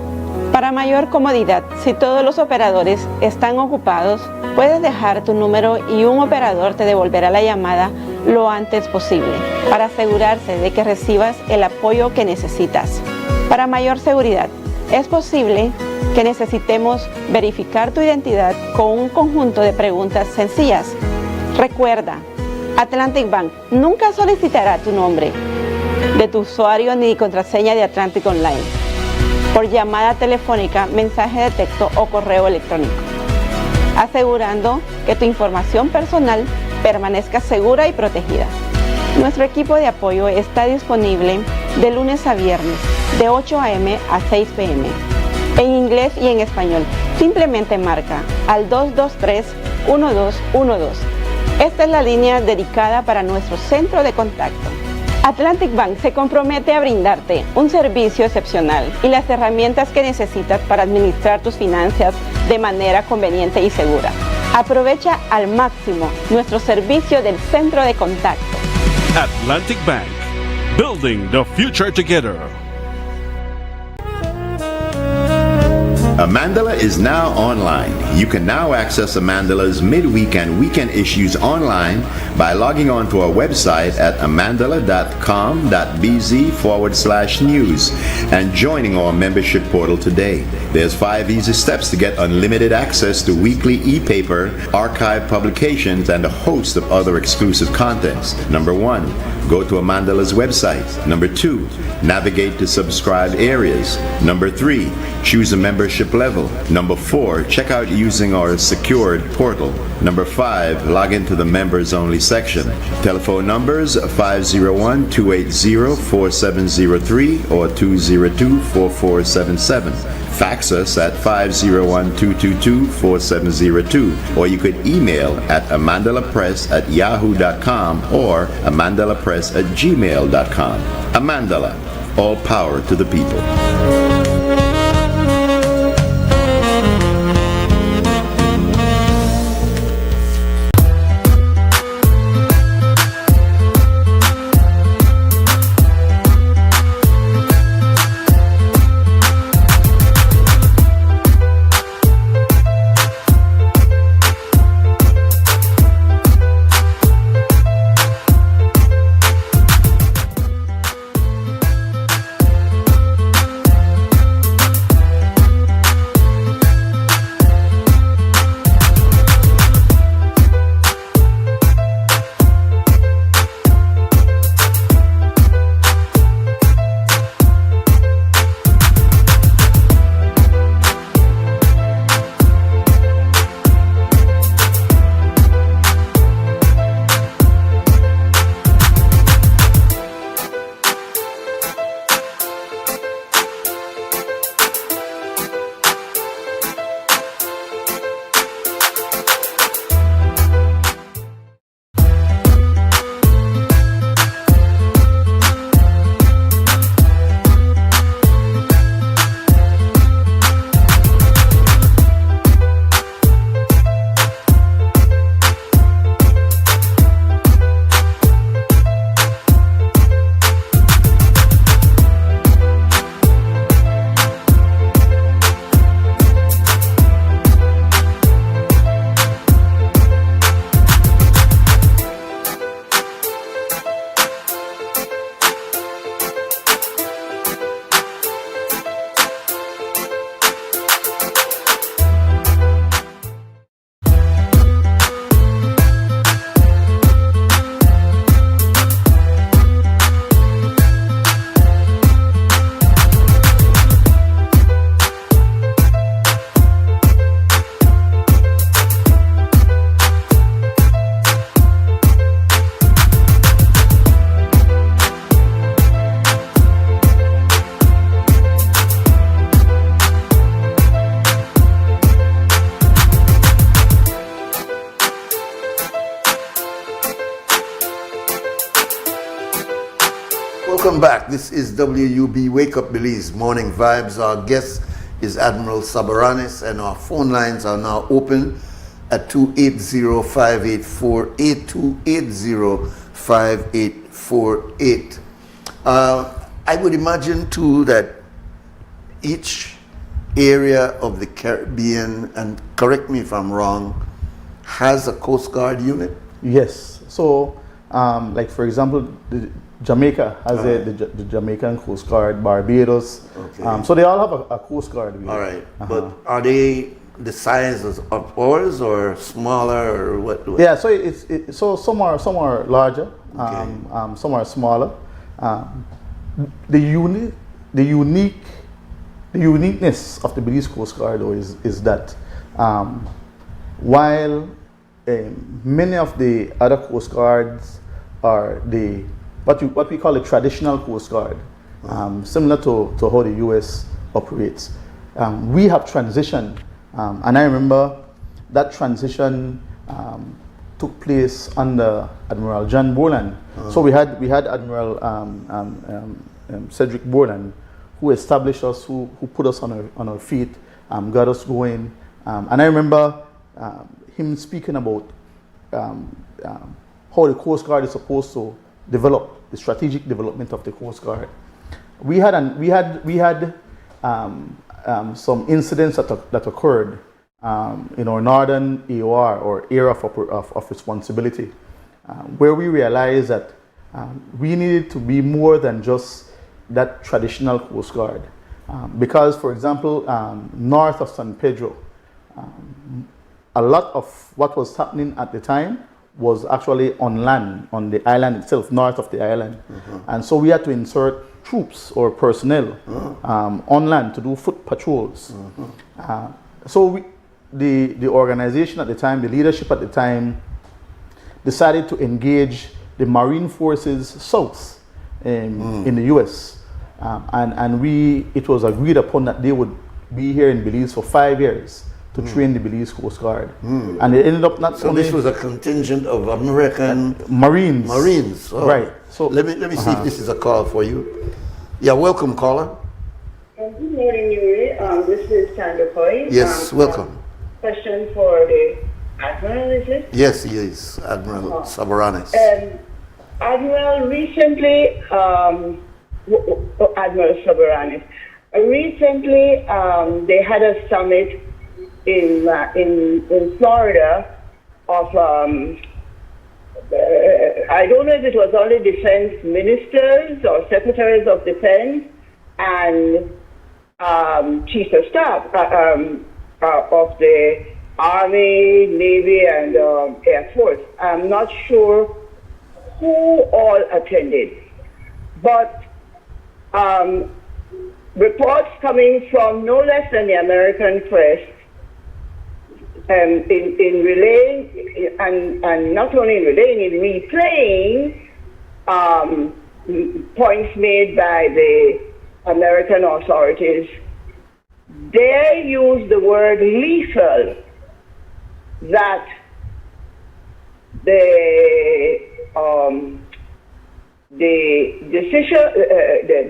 Para mayor comodidad, si todos los operadores están ocupados, puedes dejar tu número y un operador te devolverá la llamada lo antes posible para asegurarse de que recibas el apoyo que necesitas. Para mayor seguridad, es posible que necesitemos verificar tu identidad con un conjunto de preguntas sencillas. Recuerda, Atlantic Bank nunca solicitará tu nombre de tu usuario ni contraseña de Atlantic Online por llamada telefónica, mensaje de texto o correo electrónico, asegurando que tu información personal permanezca segura y protegida. Nuestro equipo de apoyo está disponible de lunes a viernes, de 8 a.m. a 6 p.m. en inglés y en español. Simplemente marca al 223-1212. Esta es la línea dedicada para nuestro centro de contacto. Atlantic Bank se compromete a brindarte un servicio excepcional y las herramientas que necesitas para administrar tus finanzas de manera conveniente y segura. Aprovecha al máximo nuestro servicio del centro de contacto. Atlantic Bank, building the future together. Amandala is now online. You can now access Amandala's midweek and weekend issues online by logging on to our website at amandala.com.bz/news and joining our membership portal today. There's 5 easy steps to get unlimited access to weekly e-paper, archive publications, and a host of other exclusive contents. Number 1, go to Amandala's website. Number 2, navigate to subscribed areas. Number 3, choose a membership membership level. Number 4, check out using our secured portal. Number 5, log into the members only section. Telephone numbers 501-280-4703 or 202-4477. Fax us at 501-222-4702, or you could email at amandalapress@yahoo.com or amandalapress@gmail.com. Amandala, all power to the people. Welcome back. This is WUB Wake Up Belize Morning Vibes. Our guest is Admiral Sabaranis, and our phone lines are now open at 280-5848, 280-5848. I would imagine too that each area of the Caribbean, and correct me if I'm wrong, has a Coast Guard unit? Yes. So, like for example, Jamaica has the Jamaican Coast Guard, Barbados. Okay. So they all have a Coast Guard. All right. But are they the size of ours or smaller or what? Yeah. So so some are larger, some are smaller. The uniqueness of the Belize Coast Guard though is that while many of the other Coast Guards are what we call the traditional Coast Guard, similar to how the U.S. operates. We have transitioned, and I remember that transition took place under Admiral John Boland. So we had Admiral Cedric Boland, who established us, who put us on our feet, got us going. And I remember him speaking about how the Coast Guard is supposed to develop, the strategic development of the Coast Guard. We had some incidents that occurred in our northern AOR, or area of responsibility, where we realized that we needed to be more than just that traditional Coast Guard. Because, for example, north of San Pedro, a lot of what was happening at the time was actually on land, on the island itself, north of the island. And so we had to insert troops or personnel on land to do foot patrols. So the organization at the time, the leadership at the time, decided to engage the Marine Forces South in the U.S. And it was agreed upon that they would be here in Belize for 5 years to train the Belize Coast Guard. And it ended up not so only... this was a contingent of American... Marines. Marines. Oh. Right. So let me see if this is a call for you. Yeah, welcome, caller. Good morning, Nuri. This is Sandra Coy. Yes, welcome. Question for the Admiral, is it? Yes, he is, Admiral Sabaranis. Admiral, recently, Admiral Sabaranis, recently they had a summit in Florida of, I don't know if it was only defense ministers or secretaries of defense and chiefs of staff of the Army, Navy, and Air Force. I'm not sure who all attended, but reports coming from no less than the American press in relaying, and not only in relaying, in replaying points made by the American authorities. They use the word lethal, that the decision,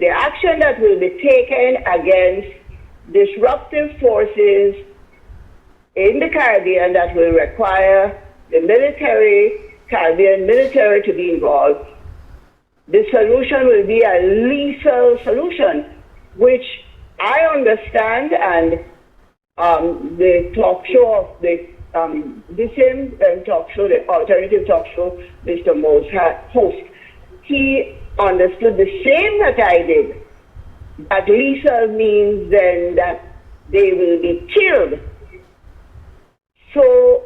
the action that will be taken against disruptive forces in the Caribbean that will require the Caribbean military to be involved, the solution will be a lethal solution, which I understand, and the talk show of the same talk show, the alternative talk show, Mr. Mo's host, he understood the same that I did. That lethal means then that they will be killed. So,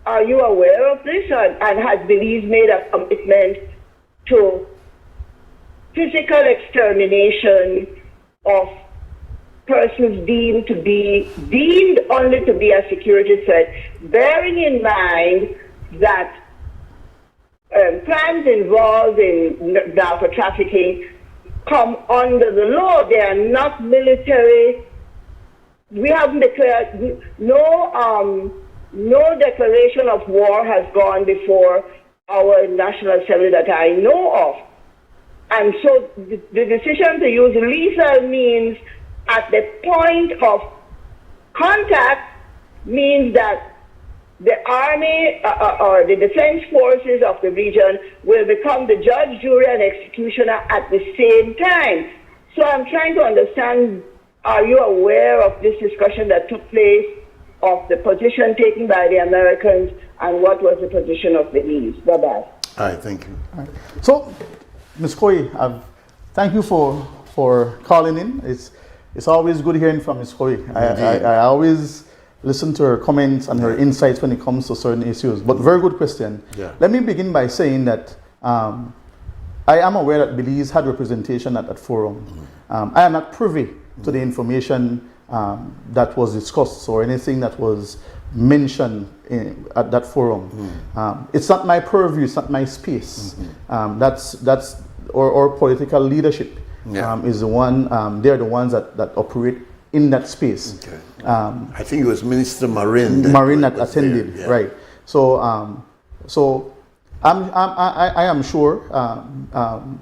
are you aware of this? And has Belize made a commitment to physical extermination of persons deemed only to be a security threat, bearing in mind that crimes involved in narco trafficking come under the law. They are not military. We haven't declared, no declaration of war has gone before our National Assembly that I know of. And so the decision to use lethal means at the point of contact means that the Army or the defense forces of the region will become the judge, jury, and executioner at the same time. So I'm trying to understand, are you aware of this discussion that took place, of the position taken by the Americans, and what was the position of Belize? Bye-bye. All right, thank you. All right. So, Ms. Koyi, thank you for calling in. It's always good hearing from Ms. Koyi. I always listen to her comments and her insights when it comes to certain issues. But very good question. Yeah. Let me begin by saying that I am aware that Belize had representation at that forum. I am not privy to the information that was discussed or anything that was mentioned at that forum. It's not my purview, it's not my space. That's or political leadership is the one, they're the ones that operate in that space. Okay. I think it was Minister Marin that attended, there, yeah. Right? So, I am sure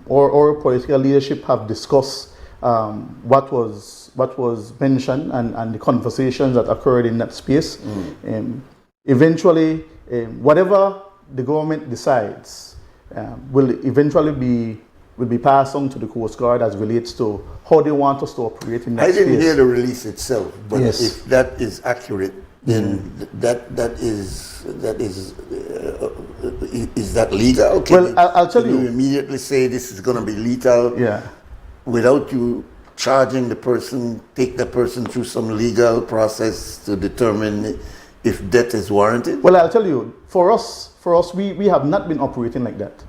or political leadership have discussed what was mentioned and the conversations that occurred in that space. Eventually, whatever the government decides will eventually be passed on to the Coast Guard as relates to how they want us to operate in that space. I didn't hear the release itself, but yes. If that is accurate, then is that legal? I'll tell you. You immediately say this is going to be lethal, without you charging the person, take the person through some legal process to determine if death is warranted? Well, I'll tell you, for us for us, we have not been operating like that.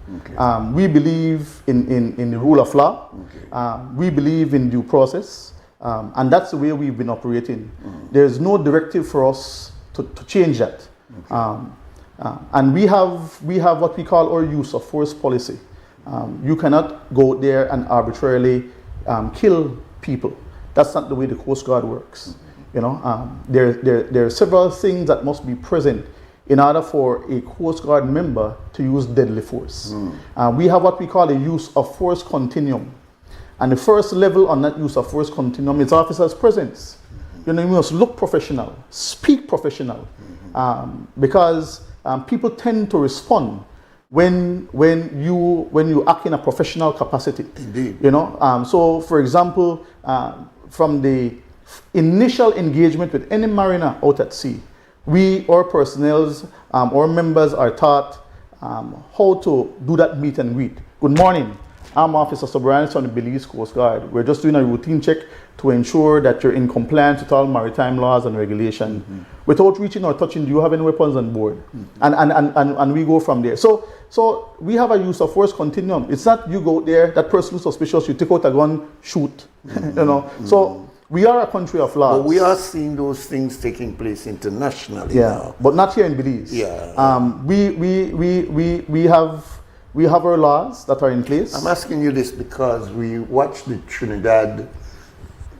We believe in the rule of law. We believe in due process. And that's the way we've been operating. There's no directive for us to change that. And we have what we call our use of force policy. You cannot go there and arbitrarily kill people. That's not the way the Coast Guard works. You know, there are several things that must be present in order for a Coast Guard member to use deadly force. We have what we call a use of force continuum. And the first level on that use of force continuum is officer's presence. You know, you must look professional, speak professional, because people tend to respond when you act in a professional capacity. Indeed. You know, so for example, from the initial engagement with any mariner out at sea, our personnel, our members are taught how to do that meet and greet. Good morning. I'm Officer Sobranis on the Belize Coast Guard. We're just doing a routine check to ensure that you're in compliance with all maritime laws and regulations. Without reaching or touching, do you have any weapons on board? And we go from there. So we have a use of force continuum. It's not you go there, that person looks suspicious, you take out a gun, shoot. You know. So we are a country of laws. But we are seeing those things taking place internationally now. But not here in Belize. We have our laws that are in place. I'm asking you this because we watched the Trinidad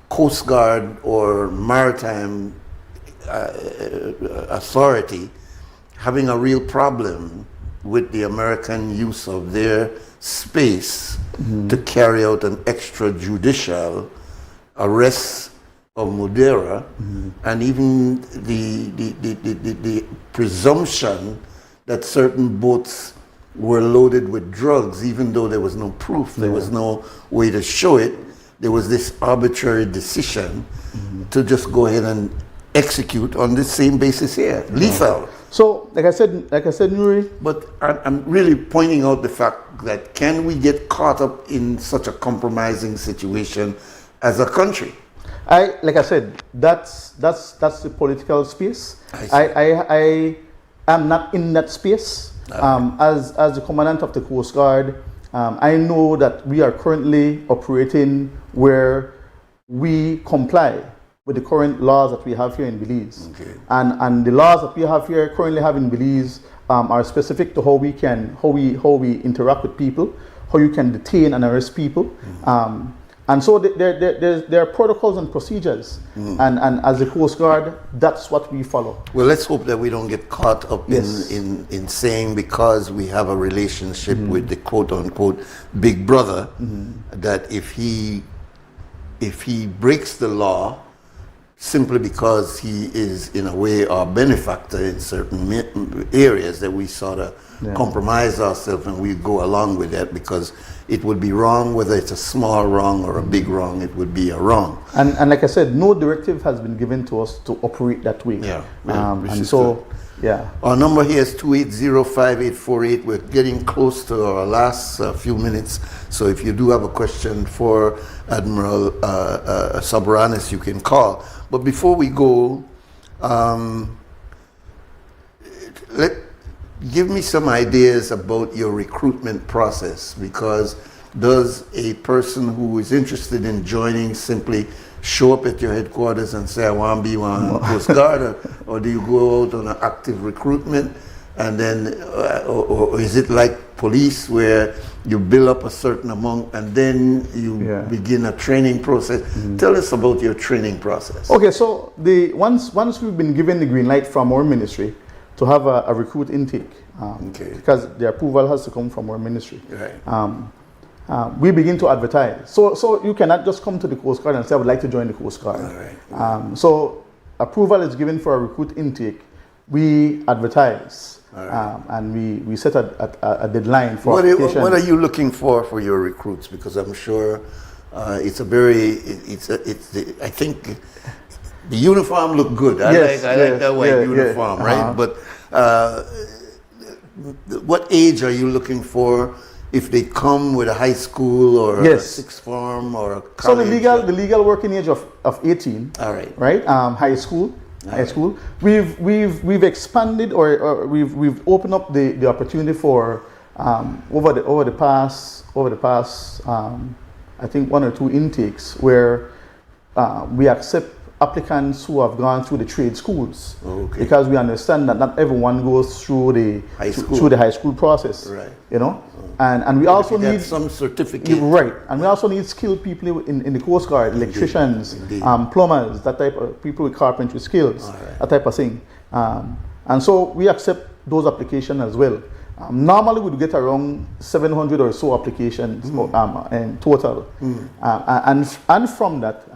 Coast Guard or Maritime Authority having a real problem with the American use of their space to carry out an extrajudicial arrest of Madeira, and even the presumption that certain boats were loaded with drugs, even though there was no proof, there was no way to show it. There was this arbitrary decision to just go ahead and execute on the same basis here, lethal. So, like I said, Nuri. But I'm really pointing out the fact that can we get caught up in such a compromising situation as a country? Like I said, that's the political space. I am not in that space. As the commandant of the Coast Guard, I know that we are currently operating where we comply with the current laws that we have here in Belize. And the laws that we currently have in Belize are specific to how we interact with people, how you can detain and arrest people. And so there are protocols and procedures, and as the Coast Guard, that's what we follow. Well, let's hope that we don't get caught up in saying because we have a relationship with the quote-unquote big brother, that if he breaks the law simply because he is in a way our benefactor in certain areas, that we sort of compromise ourselves and we go along with that because it would be wrong, whether it's a small wrong or a big wrong, it would be a wrong. And like I said, no directive has been given to us to operate that way. Our number here is 280-5848. We're getting close to our last few minutes. So if you do have a question for Admiral Sobranis, you can call. But before we go, give me some ideas about your recruitment process, because does a person who is interested in joining simply show up at your headquarters and say, I want to be one Coast Guard, or do you go out on an active recruitment? And then, or is it like police where you build up a certain amount and then you begin a training process? Tell us about your training process. Okay, so once we've been given the green light from our ministry to have a recruit intake, because the approval has to come from our ministry. We begin to advertise. So you cannot just come to the Coast Guard and say, I would like to join the Coast Guard. So approval is given for a recruit intake. We advertise, and we set a deadline for application. What are you looking for your recruits? Because I'm sure it's a very, I think the uniform look good. I like that white uniform, right? But what age are you looking for? If they come with a high school or a sixth form or a college? So the legal working age of 18. All right. Right? High school. high school. We've expanded or we've opened up the opportunity for over the past I think 1 or 2 intakes where we accept applicants who have gone through the trade schools, because we understand that not everyone goes through the high school process, Right. you know, and we also need some certificate, right, and we also need skilled people in the Coast Guard, electricians, plumbers, that type of people with carpentry skills, that type of thing, and so we accept those applications as well. Normally we'd get around 700 or so applications in total, and from that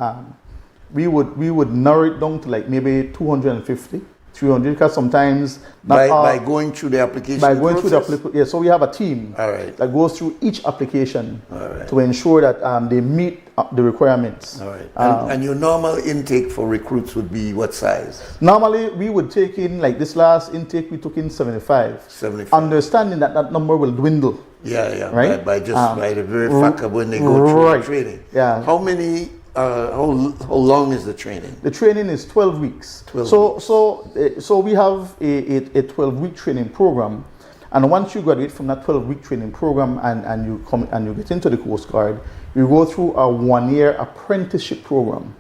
we would narrow it down to like maybe 250, 300, because sometimes by going through the application process? So we have a team that goes through each application to ensure that they meet the requirements. And your normal intake for recruits would be what size? Normally we would take in, like this last intake we took in 75, understanding that that number will dwindle. Right? By the very fact of when they go through the training. How many how long is the training? The training is 12 weeks. 12 so we have a 12-week training program, and once you graduate from that 12-week training program and you come and you get into the Coast Guard, you go through a 1-year apprenticeship program.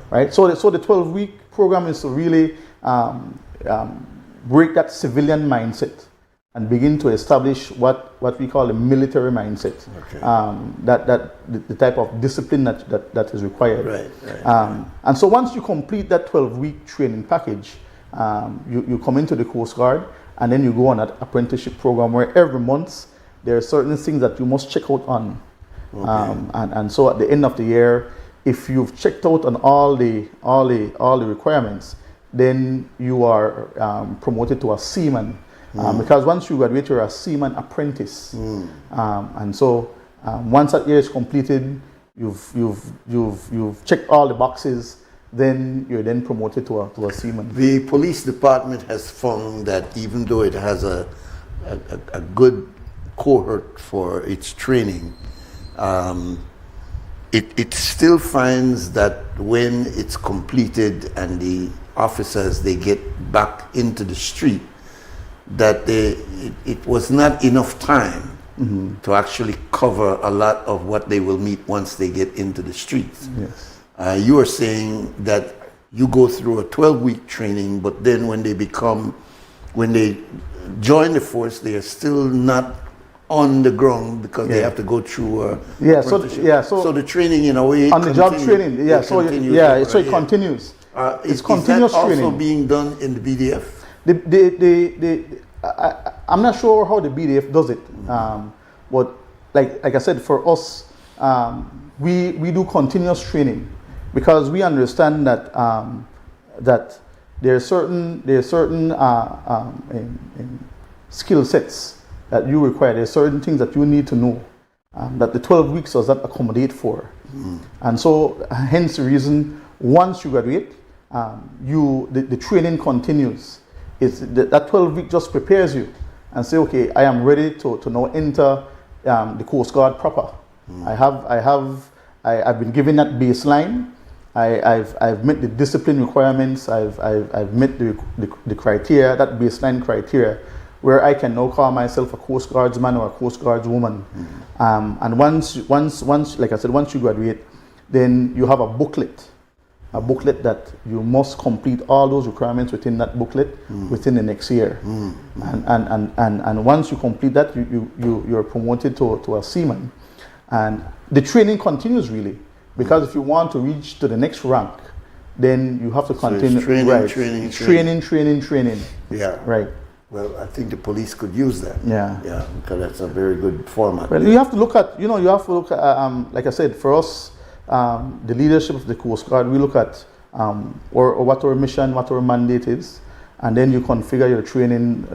Right? So the 12-week program is to really break that civilian mindset and begin to establish what we call a military mindset, the type of discipline that is required. And so once you complete that 12-week training package, you come into the Coast Guard, and then you go on that apprenticeship program where every month there are certain things that you must check out on. And so at the end of the year, if you've checked out on all the requirements, then you are promoted to a seaman. Because once you graduate, you're a seaman apprentice, and so once that year is completed, you've checked all the boxes. Then you're then promoted to a seaman. The police department has found that even though it has a good cohort for its training, it still finds that when it's completed and the officers they get back into the street, that it was not enough time to actually cover a lot of what they will meet once they get into the streets. You are saying that you go through a 12-week training, but then when they join the force, they are still not on the ground because they have to go through so the training in a way on the job training so it continues. It's continuous is that also training being done in the BDF? I'm not sure how the BDF does it, but like I said, for us, we do continuous training because we understand that that there are certain skill sets that you require. There are certain things that you need to know that the 12 weeks does not accommodate for, and so hence the reason once you graduate, the training continues. That 12 week just prepares you and say, okay, I am ready to now enter the Coast Guard proper. I've been given that baseline. I've met the discipline requirements. I've met the criteria, that baseline criteria, where I can now call myself a Coast Guardsman or a Coast Guardswoman. And once, like I said, once you graduate, then you have a booklet that you must complete all those requirements within that booklet within the next year. And once you complete that, you're promoted to a seaman. And the training continues really, because if you want to reach to the next rank, then you have to continue. Training. Yeah. Right. Well, I think the police could use that. Yeah, because that's a very good format. Well, you have to look at, like I said, for us, the leadership of the Coast Guard, we look at or what our mission, what our mandate is, and then you configure your training,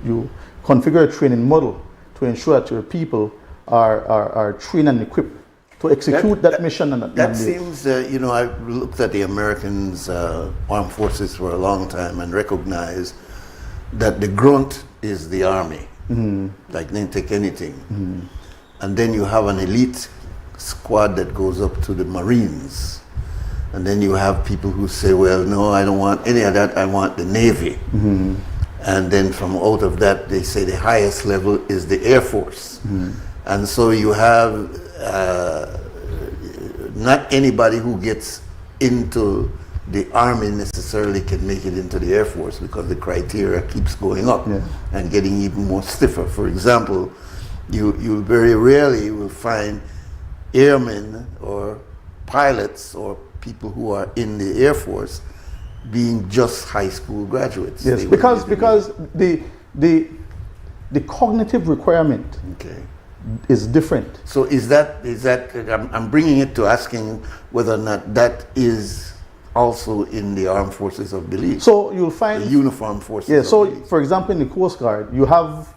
you configure a training model to ensure that your people are trained and equipped to execute that mission and that That mandate. seems, I've looked at the Americans' armed forces for a long time and recognized that the grunt is the army. Like, they take anything. And then you have an elite squad that goes up to the Marines. And then you have people who say, well, no, I don't want any of that, I want the Navy. And then from out of that, they say the highest level is the Air Force. And so you have not anybody who gets into the Army necessarily can make it into the Air Force, because the criteria keeps going up and getting even more stiffer. For example, you very rarely will find airmen or pilots or people who are in the Air Force being just high school graduates. Yes, because the cognitive requirement is different. So is that I'm bringing it to asking whether or not that is also in the armed forces of Belize. So you'll find the uniformed forces. Yeah. Of So Belize. for example, in the Coast Guard, we have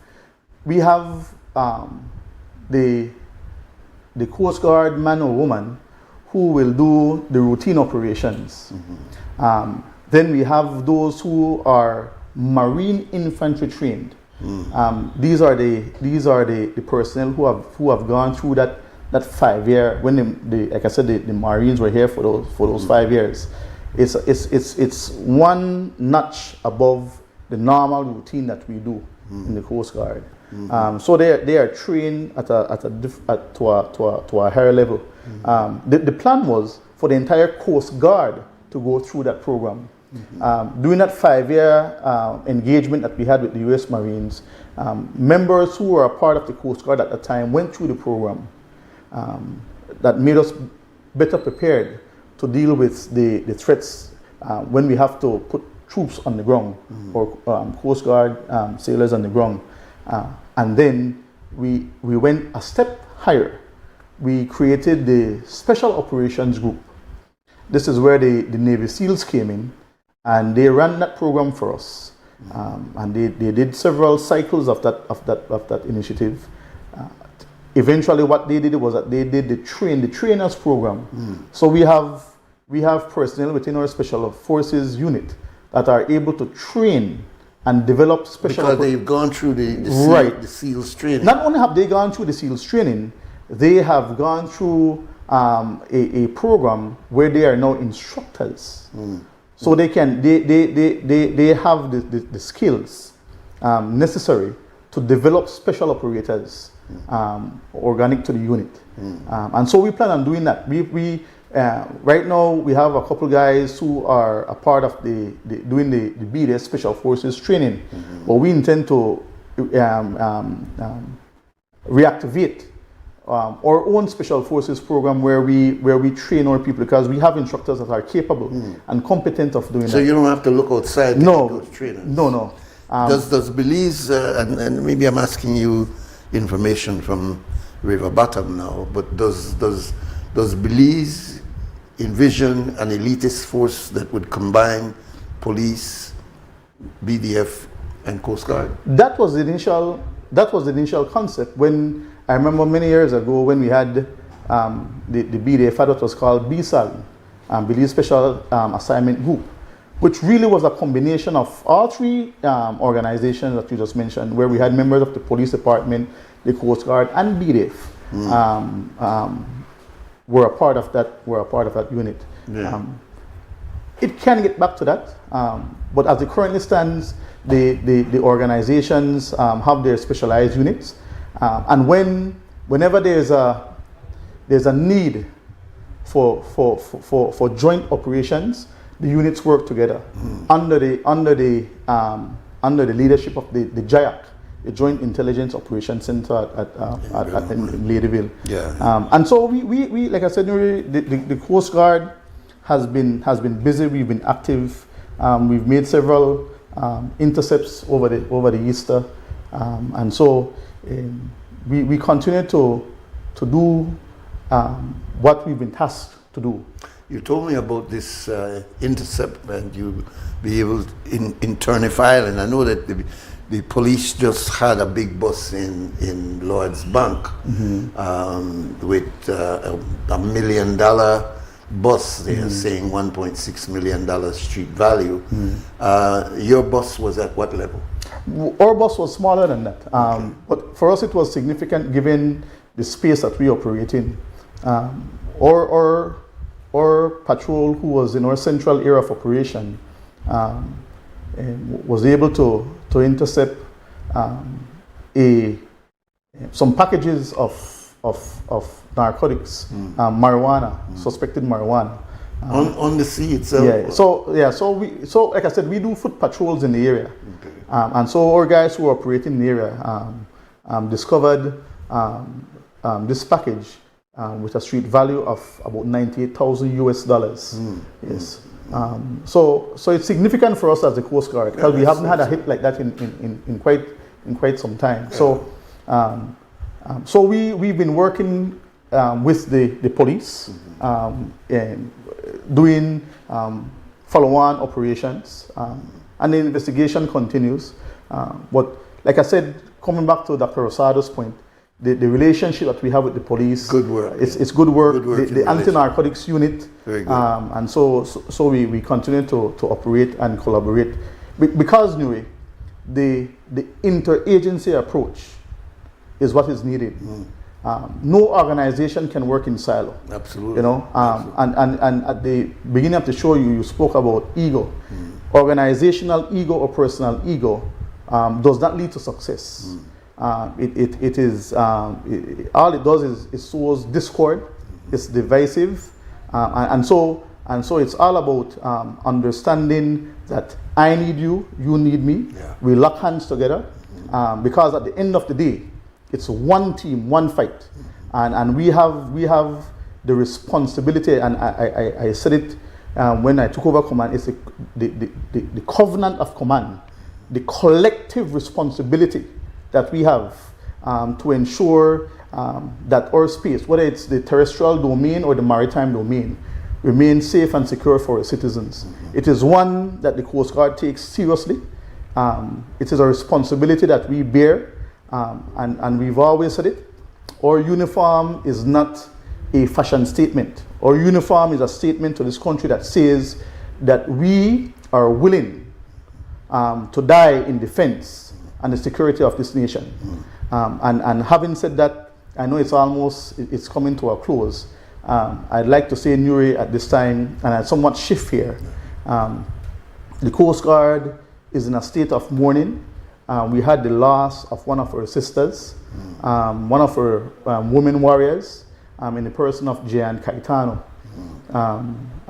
the Coast Guard man or woman who will do the routine operations. Then we have those who are Marine infantry trained. These are the personnel who have gone through that 5 year, when like I said, the Marines were here for those 5 years. It's one notch above the normal routine that we do in the Coast Guard. So they are trained to a higher level. The plan was for the entire Coast Guard to go through that program. During that 5 year engagement that we had with the U.S. Marines, members who were a part of the Coast Guard at the time went through the program that made us better prepared to deal with the threats when we have to put troops on the ground, or Coast Guard sailors on the ground. And then we went a step higher. We created the Special Operations Group. This is where the Navy SEALs came in, and they ran that program for us. And they did several cycles of that initiative. Eventually, what they did was that they did the trainers program. So we have personnel within our Special Forces unit that are able to train and develop special. Because they've gone through the SEALs training. Not only have they gone through the SEALs training, they have gone through a program where they are now instructors. So they have the skills necessary to develop special operators organic to the unit. And so we plan on doing that. Right now we have a couple guys who are a part of doing the BDS Special Forces training, but we intend to reactivate our own Special Forces program where we train our people, because we have instructors that are capable and competent of doing that. So you don't have to look outside to get those trainers. No. Does Belize, and maybe I'm asking you information from River Bottom now, but does Belize envision an elitist force that would combine police, BDF, and Coast Guard? That was the initial concept. When I remember many years ago when we had the BDF had what was called BSAL, Belize Special Assignment Group, which really was a combination of all three organizations that you just mentioned, where we had members of the police department, the Coast Guard, and BDF. Were a part of that unit. Yeah. It can get back to that, but as it currently stands, the organizations have their specialized units, and whenever there's a need for joint operations, the units work together under the leadership of the JIAC, the Joint Intelligence Operations Center at Ladyville. Yeah. And so we like I said, Nuri, the Coast Guard has been busy. We've been active. We've made several intercepts over the Easter, and so we continue to do what we've been tasked to do. You told me about this intercept, and you'll be able to internify, and I know that the police just had a big bus in Lloyd's Bank with a $1 million bus. They are saying $1.6 million street value. Your bus was at what level? Our bus was smaller than that, but for us it was significant given the space that we operate in. our patrol, who was in our central area of operation, and was able to intercept some packages of narcotics, marijuana, suspected marijuana. On the sea itself? So like I said, we do foot patrols in the area. And so our guys who are operating in the area discovered this package with a street value of about $98,000 US. Yes. So it's significant for us as the Coast Guard, because we haven't had a hit like that in quite some time. So we've been working with the police and doing follow-on operations, and the investigation continues. But like I said, coming back to Dr. Rosado's point, the relationship that we have with the police, good work. It's good work. The anti-narcotics unit, very good. And so we continue to operate and collaborate, because Nuri, the interagency approach is what is needed. No organization can work in silo. Absolutely. You know, and at the beginning of the show, you spoke about ego. Organizational ego or personal ego does not lead to success. All it does is it sows discord. It's divisive, and so it's all about understanding that I need you, you need me. We lock hands together, because at the end of the day, it's one team, one fight, and we have the responsibility. And I said it when I took over command. It's the covenant of command, the collective responsibility that we have to ensure that our space, whether it's the terrestrial domain or the maritime domain, remains safe and secure for our citizens. It is one that the Coast Guard takes seriously. It is a responsibility that we bear. And we've always said it, our uniform is not a fashion statement. Our uniform is a statement to this country that says that we are willing to die in defense and the security of this nation. And having said that, I know it's coming to a close. I'd like to say, Nuri, at this time, and I somewhat shift here, the Coast Guard is in a state of mourning. We had the loss of one of our sisters, one of our women warriors, in the person of Jean Caetano.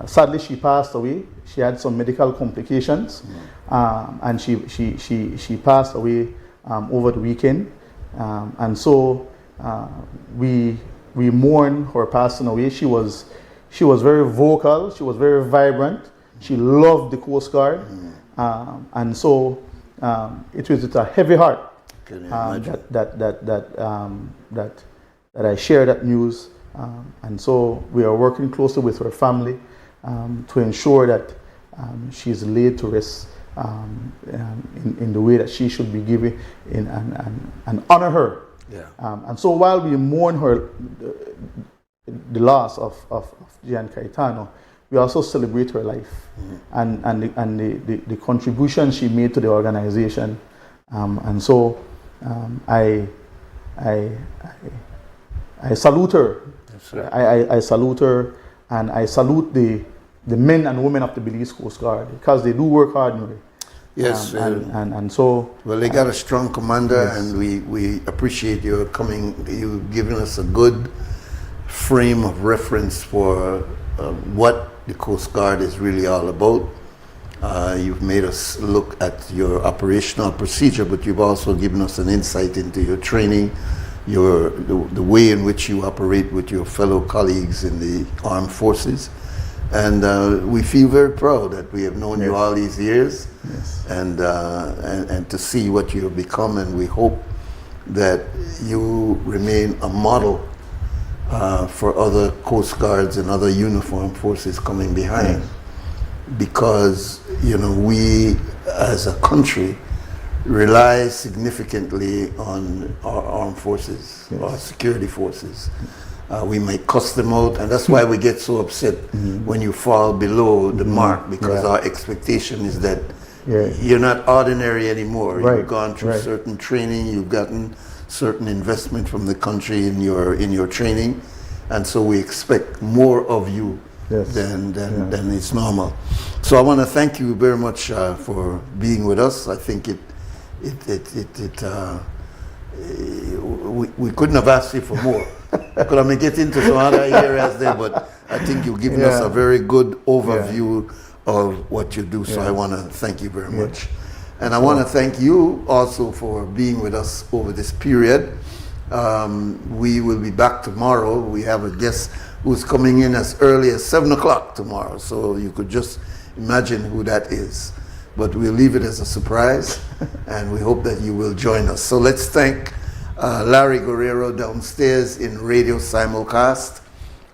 Sadly, she passed away. She had some medical complications, and she passed away over the weekend. And so we mourn her passing away. She was very vocal. She was very vibrant. She loved the Coast Guard, and so. It was with a heavy heart that I share that news, and so we are working closely with her family to ensure that she is laid to rest in the way that she should be given, and honor her. And so while we mourn her, the loss of Jean Caetano, we also celebrate her life and the contribution she made to the organization, and so I salute her. I salute her, and I salute the men and women of the Belize Coast Guard, because they do work hard. Yes, and so well, they got a strong commander, yes. And we appreciate your coming. You've given us a good frame of reference for what the Coast Guard is really all about. You've made us look at your operational procedure, but you've also given us an insight into your training, the way in which you operate with your fellow colleagues in the armed forces. And we feel very proud that we have known you all these years, and to see what you have become, and we hope that you remain a model for other Coast Guards and other uniformed forces coming behind, because we as a country rely significantly on our armed forces, our security forces. We might cuss them out, and that's why we get so upset when you fall below the mark, because our expectation is that you're not ordinary anymore. You've gone through certain training, you've gotten certain investment from the country in your training, and so we expect more of you than is normal. So I want to thank you very much for being with us. I think we couldn't have asked you for more. Could I get into some other areas there, but I think you've given us a very good overview of what you do. So I want to thank you very much. And I want to thank you also for being with us over this period. We will be back tomorrow. We have a guest who's coming in as early as 7 o'clock tomorrow. So you could just imagine who that is. But we'll leave it as a surprise, and we hope that you will join us. So let's thank Larry Guerrero downstairs in radio simulcast.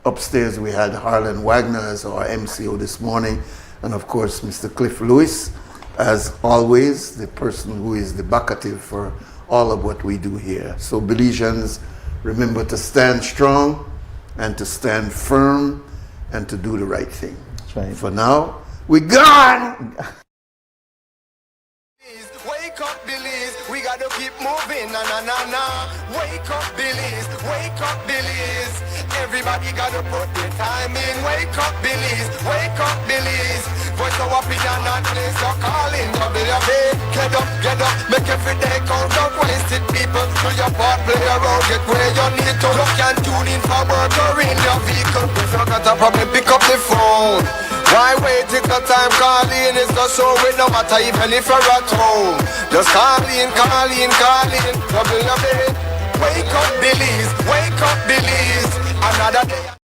Upstairs we had Harlan Wagner as our MCO this morning, and of course Mr. Cliff Lewis, as always, the person who is the backative for all of what we do here. So Belizeans, remember to stand strong and to stand firm and to do the right thing. That's right. For now, we gone! Wake up, Billies, we gotta keep moving, na na na na. Wake up, Billies, wake up, Billies. Everybody gotta put their time in. Wake up, Billies, wake up, Billies. Voice our opinion and place your calling. WB, get up, make every day count up. Wasted people, do your part, play around, get where you need to. Look and tune in for work or in your vehicle. If you got a problem, pick up the phone. Why wait till the time calling is not so it no matter even if you're at home. Just call in. WB. Wake up, Billies, another day.